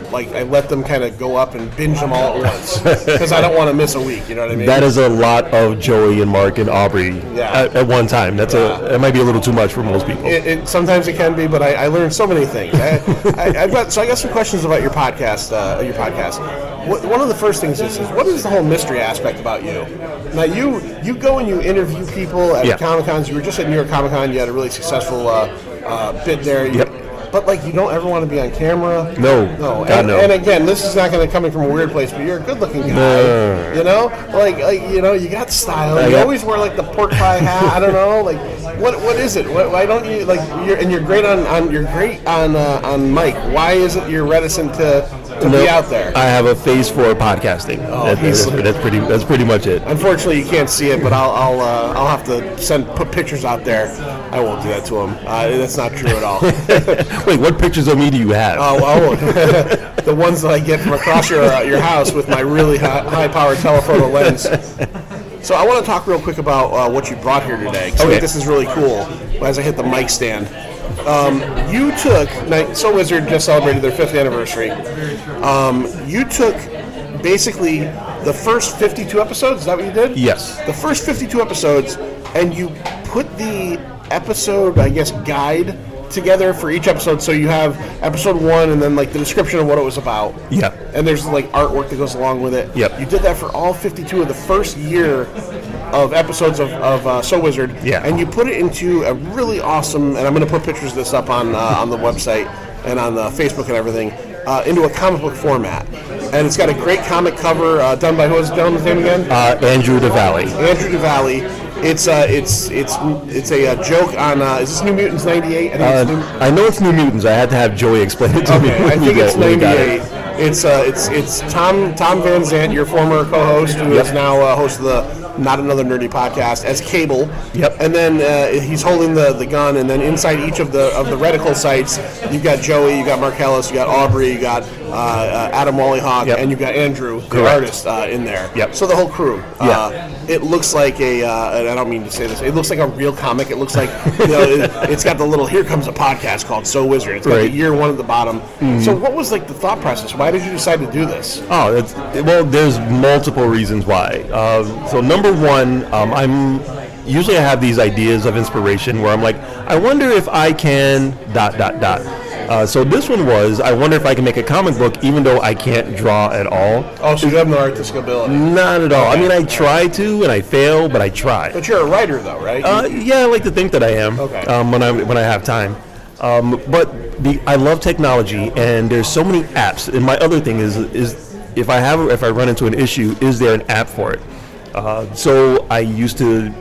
let them kind of go up and binge them all at once because I don't want to miss a week. You know what I mean? That is a lot of Joey and Mark and Aubrey at one time. It might be a little too much for most people. Sometimes it can be, but I learned so many things. I got some questions about your podcast. One of the first things is what is the whole mystery aspect about you? Now you go and you interview people at Comic-Cons. You were just at New York Comic Con. You had a really successful bit there. But you don't ever want to be on camera. No. God, no. And again, this is not going to come from a weird place, but you're a good-looking guy. No. You know, you got style. You always wear the pork pie hat. I don't know, what is it? Why don't you you're great on mic. Why is it you're reticent to be out there? I have a face for podcasting. Oh, that's pretty much it. Unfortunately, you can't see it, but I'll have to put pictures out there. I won't do that to him. That's not true at all. Wait, what pictures of me do you have? The ones that I get from across your house with my really high-powered telephoto lens. So I want to talk real quick about what you brought here today. I think this is really cool. As I hit the mic stand, you took So Wizard just celebrated their 5th anniversary. You took basically the first 52 episodes. Is that what you did? Yes. The first 52 episodes, and you put the episode, I guess, guide together for each episode, so you have episode 1 and then the description of what it was about. Yeah. And there's artwork that goes along with it. Yep. You did that for all 52 of the first year of episodes of So Wizard. Yeah. And you put it into a really awesome, and I'm going to put pictures of this up on the website and on the Facebook and everything, into a comic book format. And it's got a great comic cover done by, who was the gentleman's name again? Andrew DeValley. Andrew DeValley. It's a joke on, is this New Mutants 98? I know it's New Mutants. I had to have Joey explain it to me. I think it's 98. It's Tom Van Zandt, your former co-host, who is now host of the Not Another Nerdy podcast, as Cable. Yep. And then he's holding the gun, and then inside each of the reticle sites, you've got Joey, you got Markellus, you got Aubrey, you got Adam Wallyhawk, and you've got Andrew, the artist, in there. Yep. So the whole crew. It looks like and I don't mean to say this, it looks like a real comic. It looks like, it's got the little, here comes a podcast called So Wizard. It's got the year 1 at the bottom. Mm-hmm. So what was the thought process? Why did you decide to do this? Well, there's multiple reasons why. So number 1, I have these ideas of inspiration where I'm like, I wonder if I can ... So this one was, I wonder if I can make a comic book even though I can't draw at all. Oh, so you have no artistic ability? Not at all. I mean, I try to, and I fail, but I try. But you're a writer, though, right? Yeah, I like to think that I am. Okay. When I have time. But I love technology, and there's so many apps. And my other thing is if I run into an issue, is there an app for it? So I use an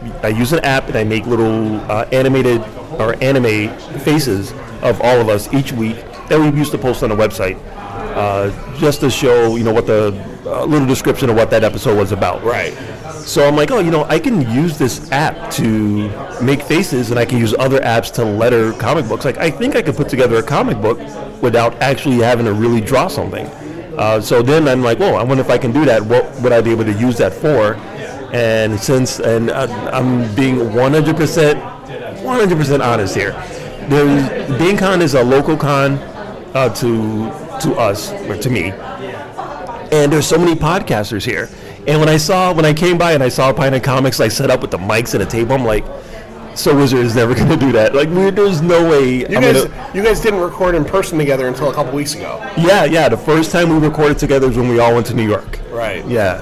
app, and I make little animated or anime faces of all of us each week that we used to post on the website, just to show what the little description of what that episode was about. Right. So I'm like, I can use this app to make faces, and I can use other apps to letter comic books. I think I could put together a comic book without actually having to really draw something. So then I'm like, I wonder if I can do that. What would I be able to use that for? And I'm being 100% honest here. BingCon is a local con to us, or to me, and there's so many podcasters here. And when I came by and I saw Pine Comics, I set up with the mics and a table. I'm like, So Wizard is never going to do that. There's no way. You guys didn't record in person together until a couple weeks ago. Yeah. The first time we recorded together was when we all went to New York. Right. Yeah.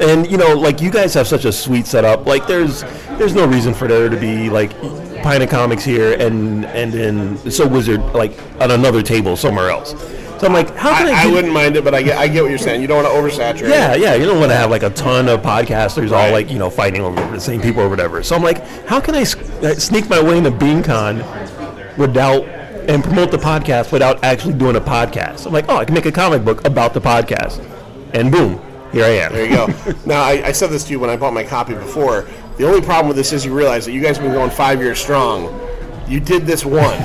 And like you guys have such a sweet setup. Like there's no reason for there to be like Pint of Comics here and then So Wizard like on another table somewhere else. So I'm like, how can I wouldn't mind it, but I get what you're saying. You don't want to oversaturate. Yeah. You don't want to have like a ton of podcasters all like fighting over the same people or whatever. So I'm like, how can I sneak my way into BeanCon and promote the podcast without actually doing a podcast? I'm like, I can make a comic book about the podcast, and boom, here I am. There you go. Now I said this to you when I bought my copy before. The only problem with this is you realize that you guys have been going 5 years strong. You did this one.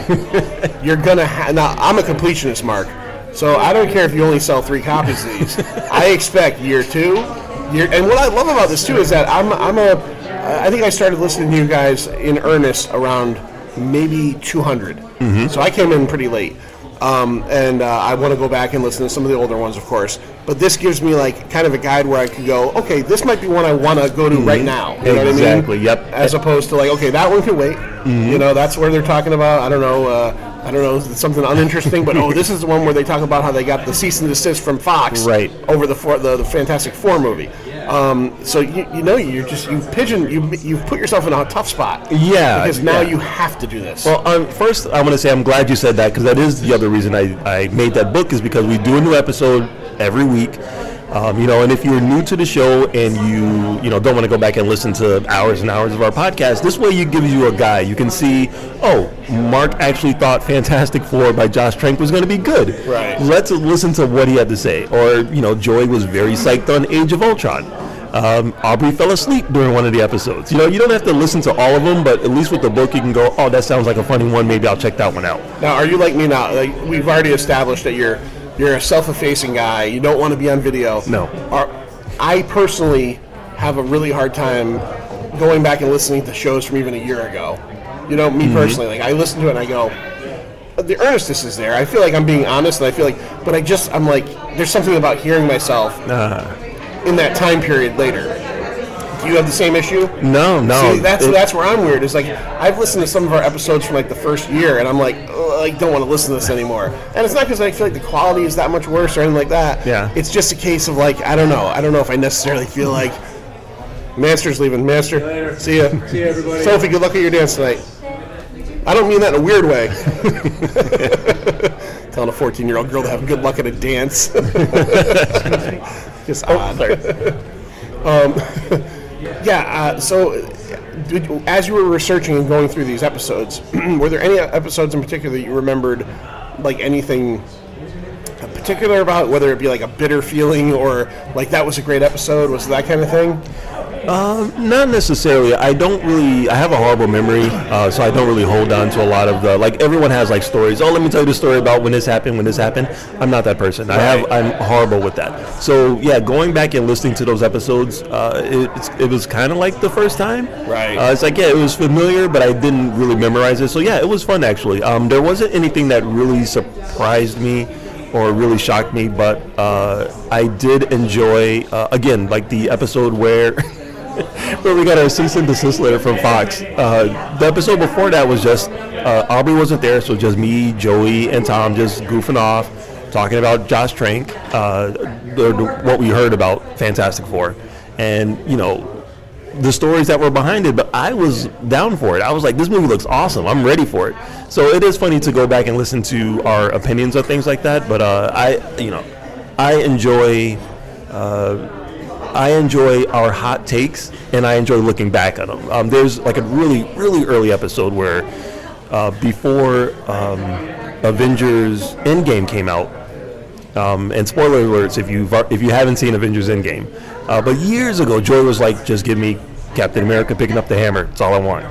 You're gonna now. I'm a completionist, Mark. So I don't care if you only sell 3 copies of these. I expect year 2. And what I love about this too is that I think I started listening to you guys in earnest around maybe 200. Mm-hmm. So I came in pretty late. And I want to go back and listen to some of the older ones, of course. But this gives me like kind of a guide where I could go, okay, this might be one I want to go to right now. You know what I mean? Exactly. Yep. As opposed to like, okay, that one can wait. Mm-hmm. That's where they're talking about. I don't know, something uninteresting, but this is the one where they talk about how they got the cease and desist from Fox over the Fantastic Four movie. So you've put yourself in a tough spot. Yeah, because now you have to do this. Well, first I want to say I'm glad you said that, because that is the other reason I made that book, is because we do a new episode every week. And if you're new to the show and you don't want to go back and listen to hours and hours of our podcast, this way it gives you a guide. You can see, Mark actually thought Fantastic Four by Josh Trank was going to be good. Right. Let's listen to what he had to say. Or, Joey was very psyched on Age of Ultron. Aubrey fell asleep during one of the episodes. You don't have to listen to all of them, but at least with the book you can go, that sounds like a funny one. Maybe I'll check that one out. Now, are you like me now? Like, we've already established that you're a self-effacing guy. You don't want to be on video. No. I personally have a really hard time going back and listening to shows from even a year ago. Me personally, like I listen to it and I go, the earnestness is there. I feel like I'm being honest, and I feel like, but I'm like, there's something about hearing myself in that time period later. Do you have the same issue? No. See, that's where I'm weird. Is like I've listened to some of our episodes from like the first year, and I'm like, I don't want to listen to this anymore. And it's not because I feel like the quality is that much worse or anything like that. Yeah. It's just a case of like, I don't know if I necessarily feel like Master's leaving. Master, see ya. See ya, everybody. Sophie, good luck at your dance tonight. I don't mean that in a weird way. Telling a 14-year-old girl to have good luck at a dance. Just odd. So as you were researching and going through these episodes, were there any episodes in particular that you remembered, like anything particular about, whether it be like a bitter feeling or like that was a great episode? Was it that kind of thing? Not necessarily. I have a horrible memory, so I don't really hold on to a lot of the, like everyone has like stories. Let me tell you the story about when this happened. I'm not that person. I'm horrible with that. So yeah, going back and listening to those episodes, it was kind of like the first time. Right. It's like, it was familiar, but I didn't really memorize it. So yeah, it was fun actually. There wasn't anything that really surprised me or really shocked me, but I did enjoy, again, like the episode where we got our cease and desist letter from Fox. The episode before that was just, Aubrey wasn't there, so just me, Joey, and Tom just goofing off, talking about Josh Trank, what we heard about Fantastic Four, and, the stories that were behind it, but I was down for it. I was like, this movie looks awesome. I'm ready for it. So it is funny to go back and listen to our opinions of things like that, but I enjoy our hot takes, and I enjoy looking back at them. There's like a really, really early episode where before Avengers Endgame came out, and spoiler alerts if you haven't seen Avengers Endgame, but years ago, Joy was like, just give me Captain America picking up the hammer. It's all I want.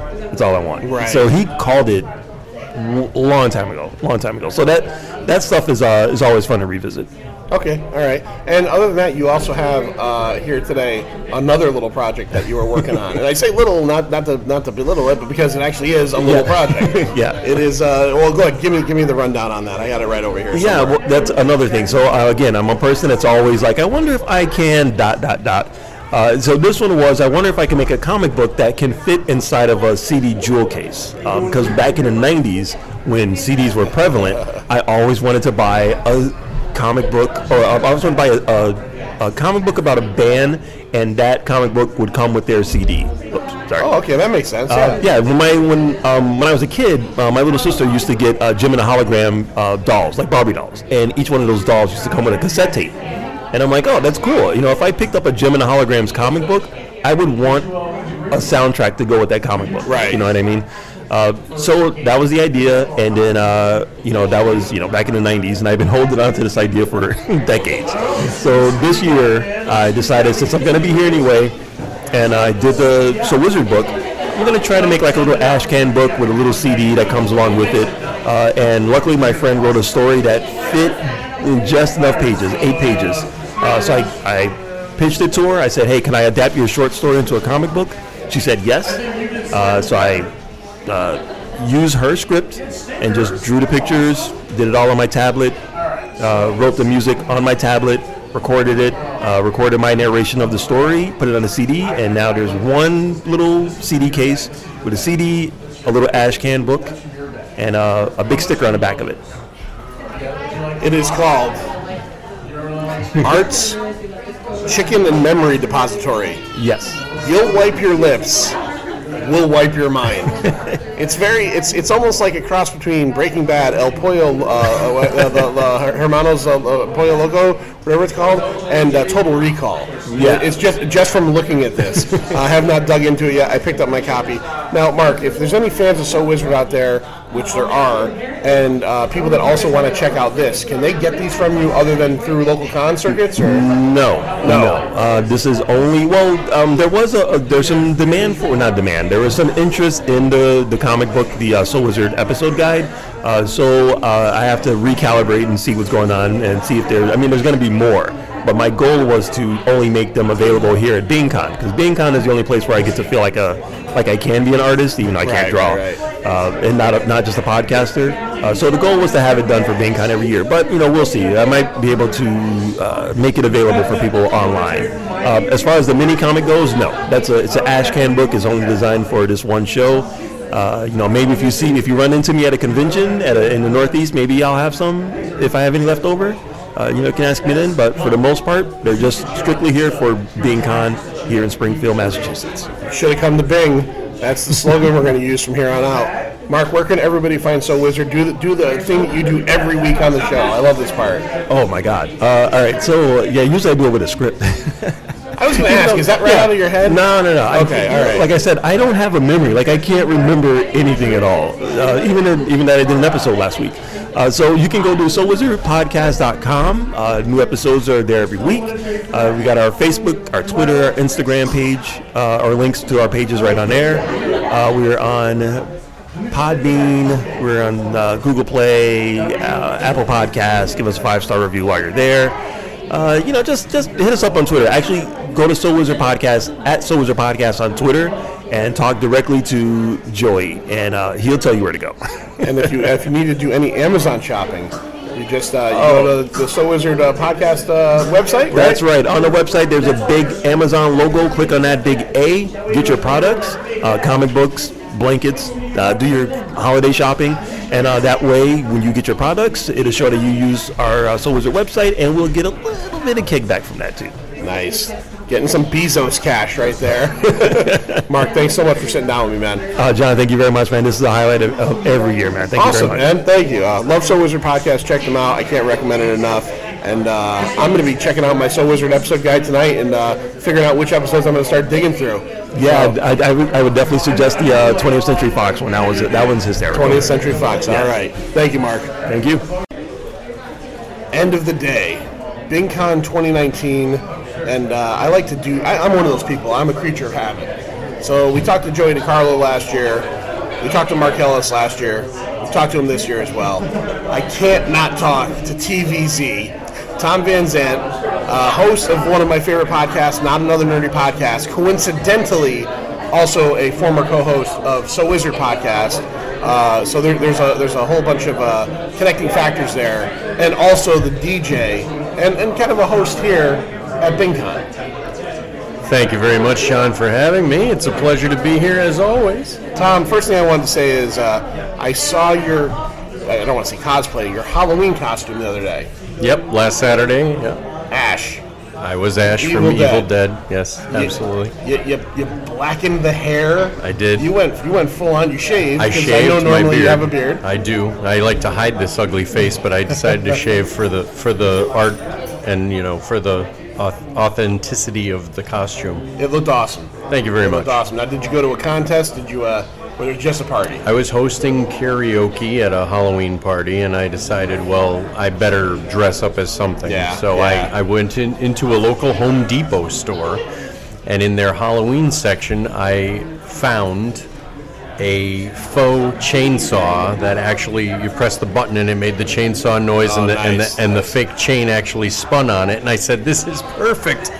Right. So he called it long time ago. So that stuff is always fun to revisit. Okay, all right. And other than that, you also have here today another little project that you are working on. And I say little, not to belittle it, but because it actually is a little project. Yeah, it is. Well, go ahead. Give me the rundown on that. I got it right over here. Yeah, well, that's another thing. So again, I'm a person that's always like, I wonder if I can ... So this one was, I wonder if I can make a comic book that can fit inside of a CD jewel case. Because back in the 90s, when CDs were prevalent, I always wanted to buy a comic book, or I always wanted to buy a comic book about a band, and that comic book would come with their CD. Oops, sorry. Oh, okay, that makes sense. Yeah, when I was a kid, my little sister used to get Jim and the Hologram dolls, like Barbie dolls, and each one of those dolls used to come with a cassette tape. And I'm like, oh, that's cool. You know, if I picked up a Jim and the Holograms comic book, I would want a soundtrack to go with that comic book. Right. You know what I mean? So that was the idea, and then that was back in the 90s, and I've been holding on to this idea for decades. So this year I decided, since I'm going to be here anyway, and I did the So Wizard book, I'm going to try to make like a little ash can book with a little CD that comes along with it. And luckily my friend wrote a story that fit in just enough pages, 8 pages. So I pitched it to her. I said, hey, can I adapt your short story into a comic book? She said yes. So I used her script and just drew the pictures, did it all on my tablet, wrote the music on my tablet, recorded it, recorded my narration of the story, put it on a CD, and now there's one little CD case with a CD, a little ash can book, and a big sticker on the back of it. It is called Art's Chicken and Memory Depository. Yes. You'll wipe your lips, we'll wipe your mind. It's almost like a cross between Breaking Bad, El Pollo, the Hermanos Pollo Loco, whatever it's called, and Total Recall. Yeah. It's just from looking at this. I have not dug into it yet. I picked up my copy. Now, Mark, if there's any fans of So Wizard out there, which there are, and people that also want to check out this, can they get these from you other than through local con circuits? Or? No. This is only, there's some demand for, not demand, there was some interest in the comic book, the So Wizard episode guide. So I have to recalibrate and see what's going on and see if there's going to be more. But my goal was to only make them available here at BingCon, because BingCon is the only place where I get to feel like I can be an artist, even though I can't draw, and not just a podcaster. So the goal was to have it done for BingCon every year. But we'll see. I might be able to make it available for people online. As far as the mini comic goes, no. It's an ash can book. It's only designed for this one show. Maybe if you run into me at a convention in the Northeast, maybe I'll have some if I have any left over. You can ask me then, but for the most part, they're just strictly here for BingCon here in Springfield, Massachusetts. Should have come to Bing. That's the slogan we're going to use from here on out. Mark, where can everybody find So Wizard? Do the thing that you do every week on the show. I love this part. Oh my God! All right, so usually I do it with a script. I was going to ask, is that out of your head? No. Okay, all right. Like I said, I don't have a memory. Like I can't remember anything at all. Even that I did an episode last week. So you can go to SoWizardPodcast.com. New episodes are there every week. We got our Facebook, our Twitter, our Instagram page, our links to our pages right on there. We're on Podbean. We're on Google Play, Apple Podcasts. Give us a 5-star review while you're there. Just hit us up on Twitter. Actually, go to So Wizard Podcast at So Wizard Podcast on Twitter and talk directly to Joey, and he'll tell you where to go. And if you need to do any Amazon shopping, you just go to the So Wizard Podcast website, right? That's right. On the website, there's a big Amazon logo. Click on that big A. Get your products, comic books, blankets, do your holiday shopping, and that way, when you get your products, it'll show that you use our So Wizard website, and we'll get a little bit of kickback from that too. Nice. Getting some Bezos cash right there. Mark, thanks so much for sitting down with me, man. John, thank you very much, man. This is a highlight of every year, man. Thank you very much. Awesome, man. Thank you. Love So Wizard Podcast. Check them out. I can't recommend it enough. And I'm going to be checking out my So Wizard episode guide tonight and figuring out which episodes I'm going to start digging through. Yeah, so, I would definitely suggest the 20th Century Fox one. That one's hysterical. 20th Century Fox. Yeah. All right. Thank you, Mark. Thank you. End of the day. BingCon 2019. And I like to do, I'm one of those people. I'm a creature of habit. So we talked to Joey DiCarlo last year. We talked to Markellus last year. We've talked to him this year as well. I can't not talk to TVZ, Tom Van Zandt, host of one of my favorite podcasts, Not Another Nerdy Podcast, coincidentally also a former co-host of So Wizard Podcast. So there's a whole bunch of connecting factors there. And also the DJ and kind of a host here at BingCon. Thank you very much, Sean, for having me. It's a pleasure to be here as always. Tom, first thing I wanted to say is I saw your, I don't want to say cosplay, your Halloween costume the other day. Yep, last Saturday. Yeah. Ash. I was Ash from Evil Dead. Evil Dead. Yes, absolutely. You blackened the hair. I did. You went full on. You shaved. I because shaved I know my normally beard. you have a beard. I do. I like to hide this ugly face, but I decided to shave for the art and for the authenticity of the costume. It looked awesome. Thank you very It much. looked awesome. Now, did you go to a contest? Did you? Or was it just a party? I was hosting karaoke at a Halloween party, and I decided, well, I better dress up as something. So I went into a local Home Depot store, and in their Halloween section, I found a faux chainsaw that actually you press the button and it made the chainsaw noise, and the fake chain actually spun on it. And I said, "This is perfect."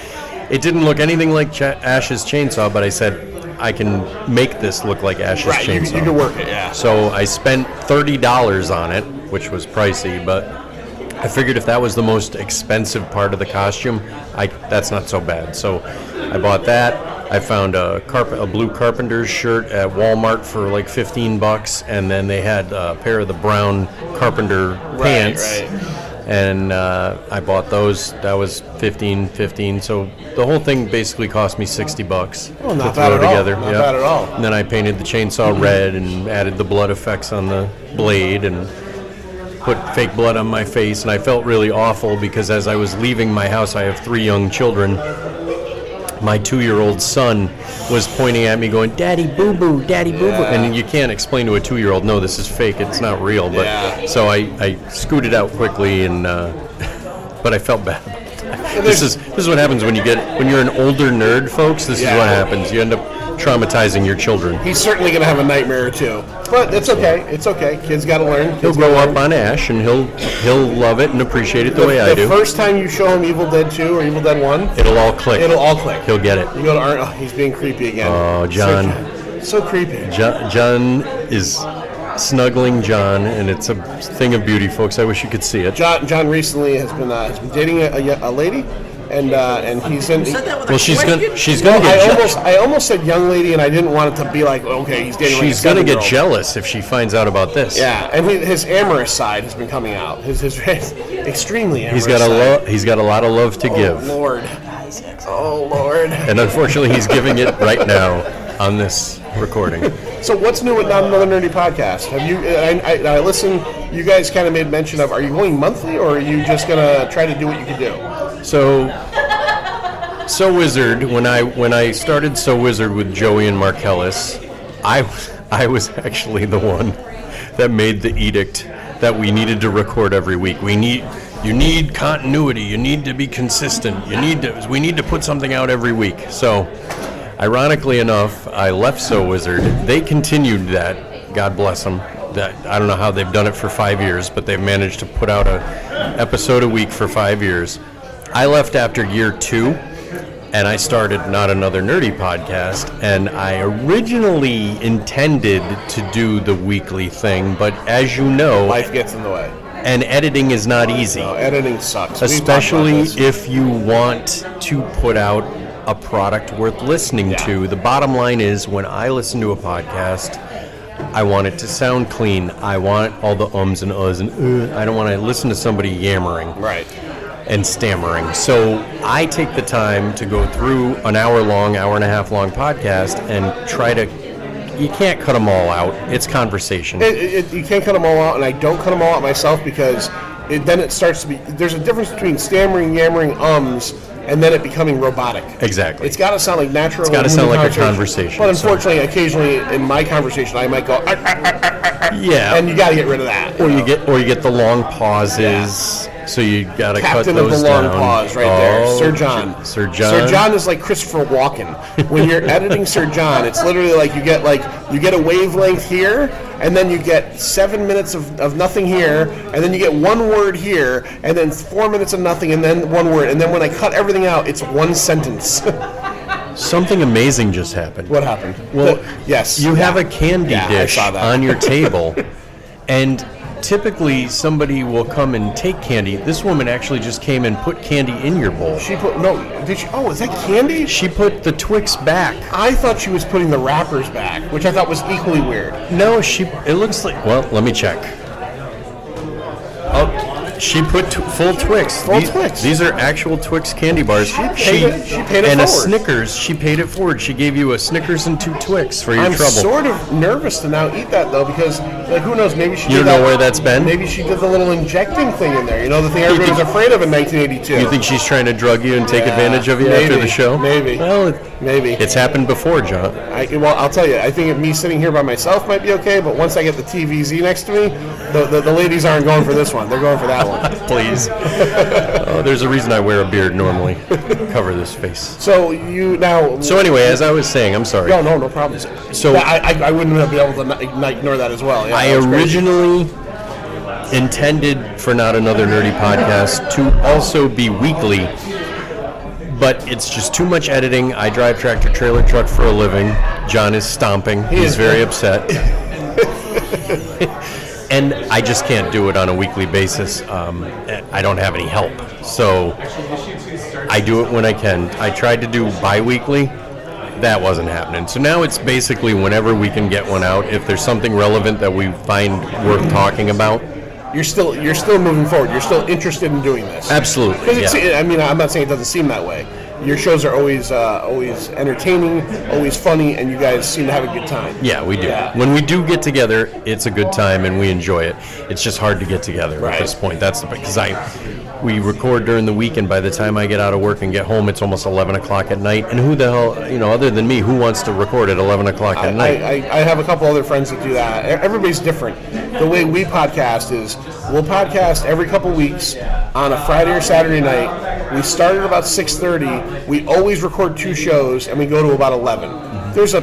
It didn't look anything like Ash's chainsaw, but I said, I can make this look like Ash's chainsaw. You can work it, yeah. So I spent $30 on it, which was pricey, but I figured if that was the most expensive part of the costume, that's not so bad. So I bought that. I found a blue carpenter's shirt at Walmart for like $15, and then they had a pair of the brown carpenter pants. And I bought those. That was $15. So the whole thing basically cost me $60 to throw together. Not bad at all. And then I painted the chainsaw red and added the blood effects on the blade and put fake blood on my face. And I felt really awful because as I was leaving my house, I have 3 young children. My 2-year-old son was pointing at me going, "Daddy boo-boo, Daddy boo-boo." And you can't explain to a 2-year-old, no, this is fake, it's not real. But so I scooted out quickly, and but I felt bad. This is what happens when you're an older nerd, folks. This is what happens. You end up traumatizing your children. He's certainly going to have a nightmare or two, but it's okay. It's okay. Kids got to learn. He'll grow up on Ash, and he'll love it and appreciate it the way I do. The first time you show him Evil Dead 2 or Evil Dead 1, it'll all click. He'll get it. You go to Art. Oh, he's being creepy again. Oh, John. So creepy. John is snuggling John, and it's a thing of beauty, folks. I wish you could see it. John recently has been dating a lady. And he's in. Well, she's gonna get. I almost said young lady, and I didn't want it to be like, okay, he's dating. She's gonna get jealous if she finds out about this. Yeah, and his amorous side has been coming out. His extremely amorous. He's got a lot of love to give. Lord. Oh Lord. And unfortunately, he's giving it right now on this recording. So what's new with Not Another Nerdy Podcast? Have you? I listen. You guys kind of made mention of. Are you going monthly, or are you just gonna try to do what you can do? So Wizard, when I started So Wizard with Joey and Markellus, I was actually the one that made the edict that we needed to record every week. You need continuity. You need to be consistent. We need to put something out every week. So, ironically enough, I left So Wizard. They continued that. God bless them. I don't know how they've done it for 5 years, but they've managed to put out an episode a week for 5 years. I left after year 2, and I started Not Another Nerdy Podcast, and I originally intended to do the weekly thing, but as you know, life gets in the way. And editing is not easy. No, editing sucks. Especially if you want to put out a product worth listening to. The bottom line is, when I listen to a podcast, I want it to sound clean. I want all the ums and uhs and I don't want to listen to somebody yammering. Right. And stammering. So I take the time to go through an hour and a half long podcast and try to. You can't cut them all out. It's conversation. You can't cut them all out, and I don't cut them all out myself because then it starts to be. There's a difference between stammering, yammering, ums, and then it becoming robotic. Exactly. It's got to sound like natural. It's got to sound like a conversation. But unfortunately, occasionally in my conversation, I might go. Yeah. And you got to get rid of that. Or you get the long pauses. Yeah. So you got to cut those down. Captain of the long pause, right there, Sir John. Sir John. Sir John is like Christopher Walken. When you're editing Sir John, it's literally like you get a wavelength here, and then you get 7 minutes of nothing here, and then you get one word here, and then 4 minutes of nothing, and then one word, and then when I cut everything out, it's one sentence. Something amazing just happened. What happened? Well, yes. You have a candy dish on your table, and typically somebody will come and take candy. This woman actually just came and put candy in your bowl. Did she? Oh, is that candy? She put the Twix back. I thought she was putting the wrappers back, which I thought was equally weird. No, it looks like, well, let me check. Oh, She put full Twix. Twix. These are actual Twix candy bars. She paid it and forward. a Snickers. She paid it forward. She gave you a Snickers and 2 Twix for your I'm trouble. sort of nervous to now eat that, though, because, like, who knows, maybe she You did don't know that- where that's been? Maybe she did the little injecting thing in there, the thing everybody was afraid of in 1982. You think she's trying to drug you and take Yeah, advantage of you maybe, after the show? Maybe. Well, maybe. It's happened before, John. Well, I'll tell you, I think me sitting here by myself might be okay, but once I get the TVZ next to me, the ladies aren't going for this one. They're going for that one. Please. Oh, there's a reason I wear a beard normally. Cover this face. So you now... So anyway, as I was saying, I'm sorry. No problem. So yeah, I wouldn't have been able to not ignore that as well. Yeah, I that was crazy. originally intended for Not Another Nerdy Podcast to also be weekly, but it's just too much editing. I drive tractor trailer truck for a living. John is stomping. He's very upset. And I just can't do it on a weekly basis. I don't have any help. So I do it when I can. I tried to do bi-weekly. That wasn't happening. So now it's basically whenever we can get one out. If there's something relevant that we find worth talking about. You're still moving forward. You're still interested in doing this. Absolutely. I mean, I'm not saying it doesn't seem that way. Your shows are always entertaining, always funny, and you guys seem to have a good time. Yeah, we do. Yeah. When we do get together, it's a good time and we enjoy it. It's just hard to get together at this point. That's because we record during the week, and by the time I get out of work and get home, it's almost 11 o'clock at night. And who the hell, other than me, who wants to record at 11 o'clock at night? I have a couple other friends that do that. Everybody's different. The way we podcast is we'll podcast every couple weeks on a Friday or Saturday night. We start at about 6:30. We always record 2 shows, and we go to about 11. There's a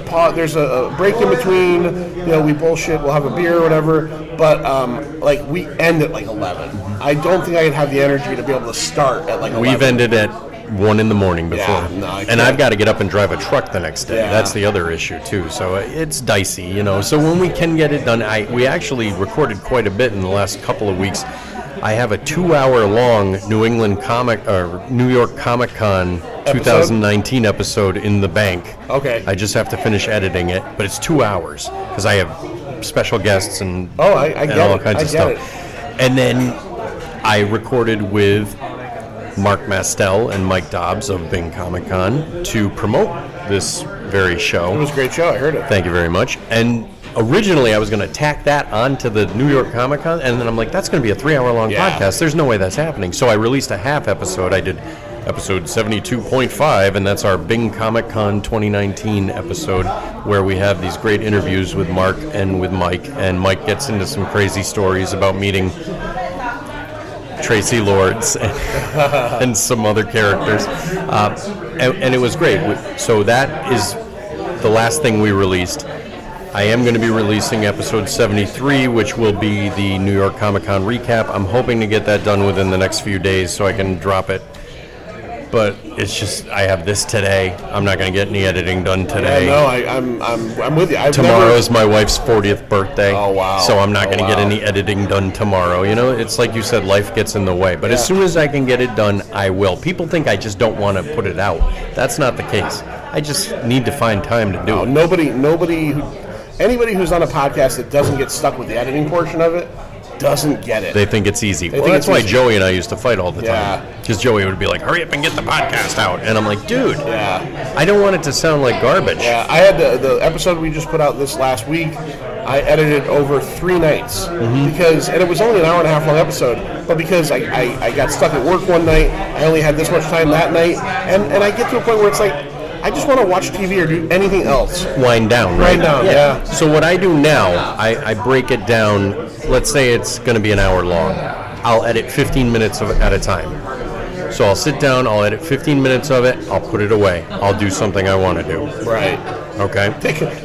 break in between. We bullshit. We'll have a beer or whatever. But we end at 11. I don't think I'd have the energy to be able to start at 11. We've ended at 1 in the morning before. Yeah, no, I and I've got to get up and drive a truck the next day. Yeah. That's the other issue too. So it's dicey, So when we can get it done, we actually recorded quite a bit in the last couple of weeks. I have a 2-hour-long New York Comic Con 2019 episode in the bank. Okay. I just have to finish editing it, but it's 2 hours because I have special guests and I and get all it. kinds I of get stuff. And then I recorded with Mark Mastel and Mike Dobbs of Bing Comic Con to promote this very show. It was a great show. I heard it. Thank you very much. And originally I was going to tack that onto the New York Comic Con, and then I'm like, that's going to be a 3-hour-long podcast. There's no way that's happening. So I released a half episode. I did episode 72.5, and that's our Bing Comic Con 2019 episode, where we have these great interviews with Mark and with Mike, and Mike gets into some crazy stories about meeting Tracy Lords and some other characters, and it was great. So that is the last thing we released. I am going to be releasing episode 73, which will be the New York Comic Con recap. I'm hoping to get that done within the next few days so I can drop it. But it's just, I have this today. I'm not going to get any editing done today. Yeah, no, I'm with you. Tomorrow's my wife's 40th birthday. Oh, wow. So I'm not going to get any editing done tomorrow. It's like you said, life gets in the way. But as soon as I can get it done, I will. People think I just don't want to put it out. That's not the case. I just need to find time to do it. Anybody who's on a podcast that doesn't get stuck with the editing portion of it doesn't get it. They think it's easy. They Well, think that's it's why easy. Joey and I used to fight all the Yeah. time. Because Joey would be like, hurry up and get the podcast out. And I'm like, dude, Yeah. I don't want it to sound like garbage. Yeah, I had the episode we just put out this last week. I edited over 3 nights because, and it was only an hour and a half long episode, but because I got stuck at work one night, I only had this much time that night, and I get to a point where it's like, I just want to watch TV or do anything else. Wind down, right? Wind down, yeah. So what I do now, I break it down. Let's say it's going to be an hour long. I'll edit 15 minutes of it at a time. So I'll sit down, I'll edit 15 minutes of it, I'll put it away. I'll do something I want to do. Right. Okay?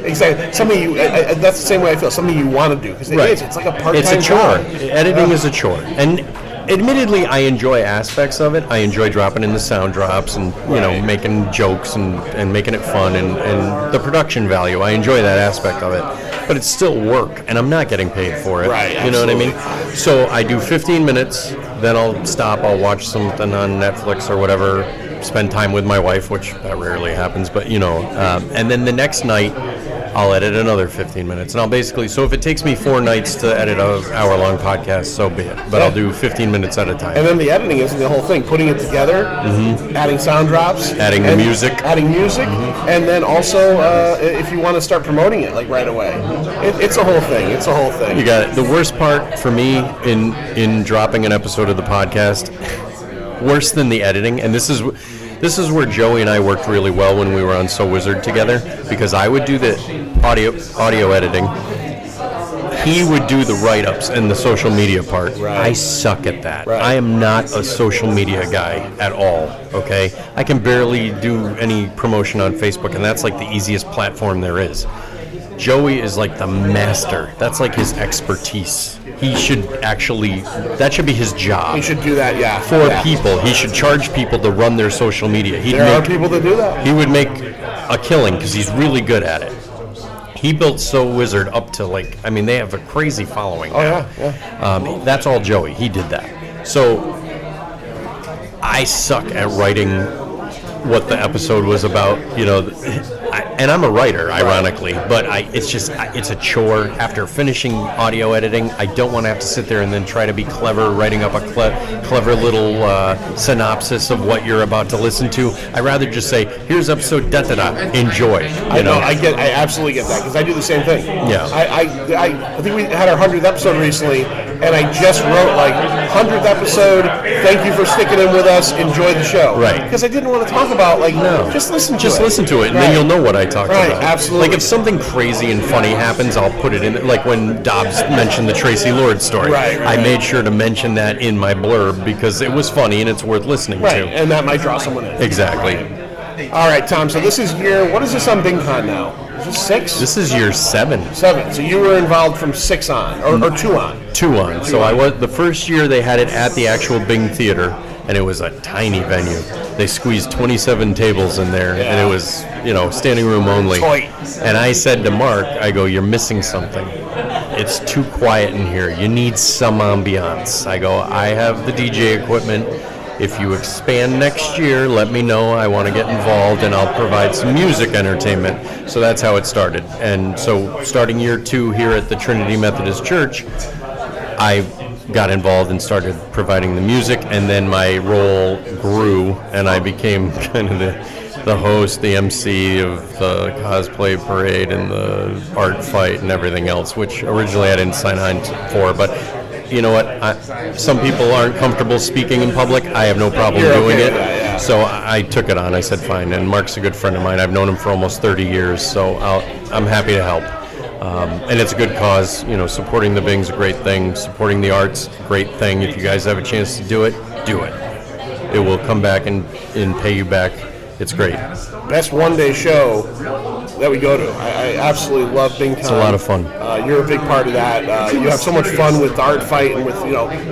Exactly. Something you, that's the same way I feel. Something you want to do because it's like a part-time It's a chore. job. Editing is a chore. And admittedly, I enjoy aspects of it. I enjoy dropping in the sound drops and, making jokes and making it fun and the production value. I enjoy that aspect of it. But it's still work, and I'm not getting paid for it. Right, You know what I mean? absolutely. So I do 15 minutes, then I'll stop, I'll watch something on Netflix or whatever, spend time with my wife, which that rarely happens, but and then the next night I'll edit another 15 minutes. And I'll basically, so if it takes me 4 nights to edit an hour-long podcast, so be it. But I'll do 15 minutes at a time. And then the editing isn't the whole thing. Putting it together, adding sound drops. Adding the music. Adding music. And then also, if you want to start promoting it, like right away. It's a whole thing. It's a whole thing. You got it. The worst part for me in dropping an episode of the podcast, worse than the editing, and this is where Joey and I worked really well when we were on So Wizard together, because I would do the audio editing. He would do the write-ups and the social media part. Right. I suck at that. Right. I am not a social media guy at all, okay? I can barely do any promotion on Facebook, and that's like the easiest platform there is. Joey is like the master. That's like his expertise. He should actually, that should be his job. He should do that, yeah. For people. He should charge people to run their social media. There are people that do that. He would make a killing because he's really good at it. He built So Wizard up to like, I mean, they have a crazy following now. Yeah. That's all Joey. He did that. So I suck at writing what the episode was about, you know, and I'm a writer, ironically, but it's a chore. After finishing audio editing, I don't want to have to sit there and then try to be clever, writing up a clever little synopsis of what you're about to listen to. I'd rather just say, here's episode da-da-da, enjoy. I absolutely get that, because I do the same thing. Yeah. I think we had our 100th episode recently, and I just wrote, like, 100th episode, thank you for sticking in with us, enjoy the show. Right. Because I didn't want to talk about, like, just listen to it. Just listen to it, and then you'll know what I talked about. Absolutely. Like, if something crazy and funny happens, I'll put it in. Like when Dobbs mentioned the Tracy Lord story. I made sure to mention that in my blurb because it was funny and it's worth listening to. And that might draw someone in. Exactly. All right, Tom, so this is what is this on BingCon now? Is this 6? This is year 7. 7. So you were involved from 6 on, or 2 on? 2 on. So I was, the first year they had it at the actual Bing Theater, and it was a tiny venue. They squeezed 27 tables in there, and it was, standing room only. And I said to Mark, I go, you're missing something. It's too quiet in here. You need some ambiance. I go, I have the DJ equipment. If you expand next year, let me know. I want to get involved, and I'll provide some music entertainment. So that's how it started. And so starting year 2 here at the Trinity Methodist Church, I got involved and started providing the music, and then my role grew, and I became kind of the host, the MC of the cosplay parade and the art fight and everything else, which originally I didn't sign on for, but you know what? Some people aren't comfortable speaking in public. I have no problem doing it. So I took it on. I said, fine. And Mark's a good friend of mine. I've known him for almost 30 years, so I'm happy to help. And it's a good cause. Supporting the Bing's a great thing. Supporting the arts, great thing. If you guys have a chance to do it, do it. It will come back and pay you back. It's great. Best one-day show that we go to. I absolutely love BingCon. It's a lot of fun. You're a big part of that. You have so much fun with the art fight and with,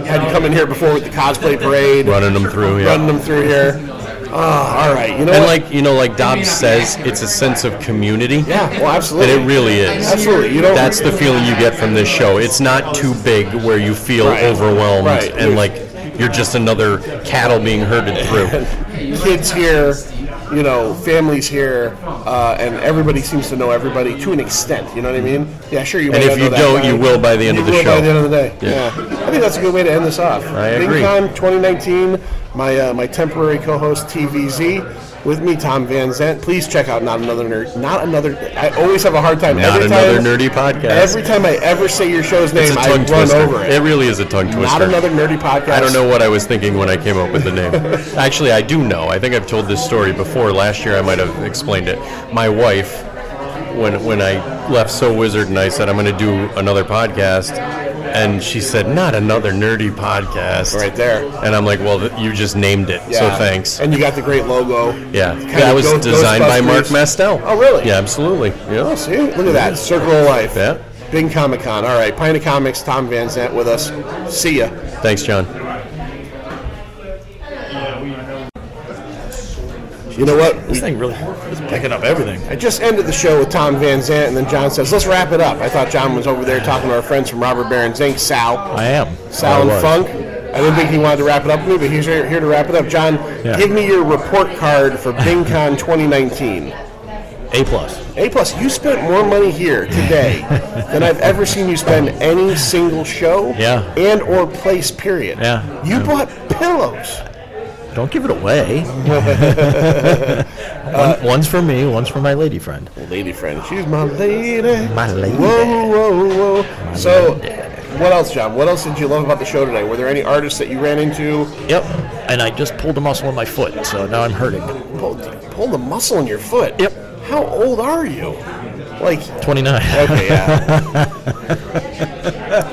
had you come in here before with the cosplay parade. Running them through here. Oh, all right. Like Dobbs says, it's a sense of community. Yeah, well, absolutely. And it really is. Absolutely. That's the feeling you get from this show. It's not too big where you feel overwhelmed and like you're just another cattle being herded through. Kids here, families here, and everybody seems to know everybody to an extent. You know what I mean? Yeah, sure. You. And if you don't, you will by the end of the show. By the end of the day. Yeah. I think that's a good way to end this off. I agree. BingCon 2019. My temporary co-host TVZ. With me, Tom Van Zandt. Please check out Not Another Nerd. I always have a hard time. Not Another Nerdy Podcast. Every time I ever say your show's name, I run over it. It really is a tongue twister. Not Another Nerdy Podcast. I don't know what I was thinking when I came up with the name. Actually, I do know. I think I've told this story before. Last year, I might have explained it. My wife, when I left So Wizard and I said, I'm going to do another podcast, and she said, Not Another Nerdy Podcast. Right there. And I'm like, well, you just named it, so thanks. And you got the great logo. Yeah. That was designed by Mark Mastel. Oh, really? Yeah, absolutely. Yeah. Oh, see? Look at that. Circle of Life. Yeah. Bing Comic Con. All right. Pint of Comics, Tom Van Zandt with us. See ya. Thanks, John. You know what? This thing really is picking up everything. I just ended the show with Tom Van Zandt, and then John says, let's wrap it up. I thought John was over there talking to our friends from Robert Baron's Inc., Sal. I am. Sal and Funk. I didn't think he wanted to wrap it up with me, but he's here to wrap it up. John, give me your report card for BingCon 2019. A+. A+. You spent more money here today than I've ever seen you spend any single show and or place, period. Yeah. You bought pillows. Don't give it away. One's for me, one's for my lady friend. Lady friend. She's my lady. My lady. Whoa, whoa, whoa. So, what else, John? What else did you love about the show today? Were there any artists that you ran into? Yep. And I just pulled a muscle in my foot, so now I'm hurting. Pulled a muscle in your foot? Yep. How old are you? Like 29. Okay, yeah.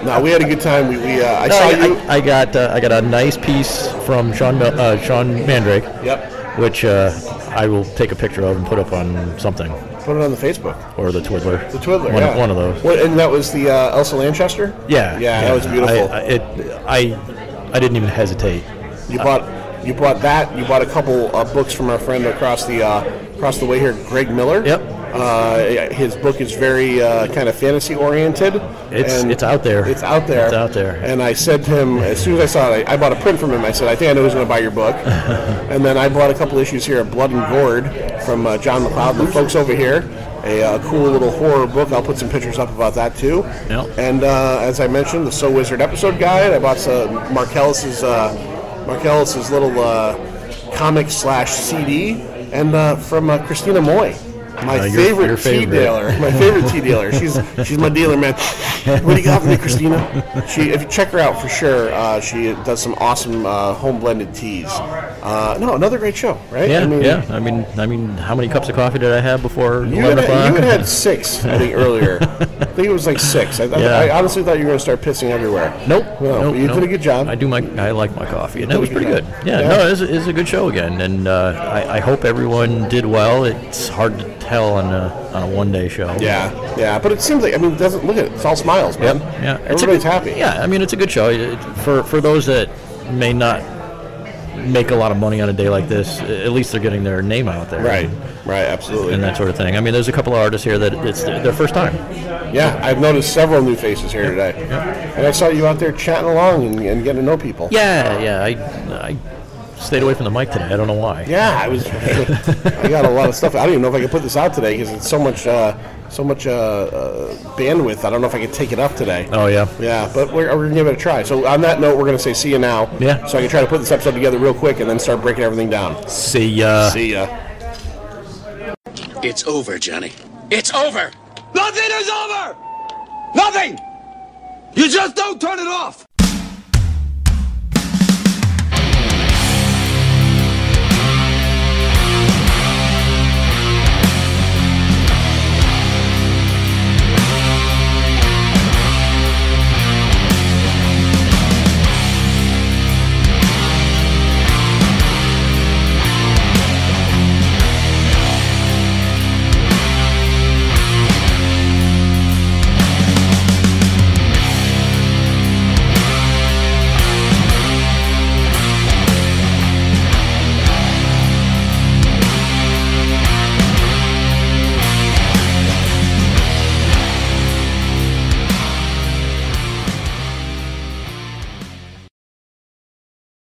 No, we had a good time. I saw you. I got a nice piece from Sean Mandrake. Yep. Which I will take a picture of and put up on something. Put it on the Facebook. Or the Twiddler. The Twiddler, one of those. What, and that was the Elsa Lanchester? Yeah. Yeah, that was beautiful. I didn't even hesitate. You bought that. You bought a couple books from our friend across the way here, Greg Miller. Yep. His book is very kind of fantasy oriented. It's out there. It's out there. It's out there. And I said to him, as soon as I saw it, I bought a print from him. I said, I think I know who's going to buy your book. And then I bought a couple issues here of Blood and Gourd from John McLeod and the folks over here. A cool little horror book. I'll put some pictures up about that too. Yep. And as I mentioned, the So Wizard episode guide. I bought Markellus's little comic / CD, and from Christina Moy. My favorite tea dealer. My favorite tea dealer. She's my dealer, man. What do you got for me, Christina? If you check her out for sure, she does some awesome home blended teas. No, another great show, right? Yeah, I mean, how many cups of coffee did I have before 11 o'clock? You had 6, I think, earlier. I think it was like 6. I honestly thought you were going to start pissing everywhere. Nope. You did a good job. I like my coffee, and that was pretty good. Yeah. No, it was a good show again, and I hope everyone did well. It's hard to tell on a one-day show. Yeah, but it seems like, doesn't look at it. It's all smiles, man. Yeah. Everybody's happy. Yeah, it's a good show. For those that may not make a lot of money on a day like this, at least they're getting their name out there. Right, absolutely. And that sort of thing. There's a couple of artists here that it's their first time. Yeah, I've noticed several new faces here today. Yeah. And I saw you out there chatting along and getting to know people. Yeah, I stayed away from the mic today. I don't know why. Yeah, I got a lot of stuff. I don't even know if I can put this out today because it's so much bandwidth. I don't know if I can take it up today. Oh, yeah. Yeah, but we're going to give it a try. So on that note, we're going to say see you now. Yeah. So I can try to put this episode together real quick and then start breaking everything down. See ya. See ya. It's over, Johnny. It's over! Nothing is over! Nothing! You just don't turn it off!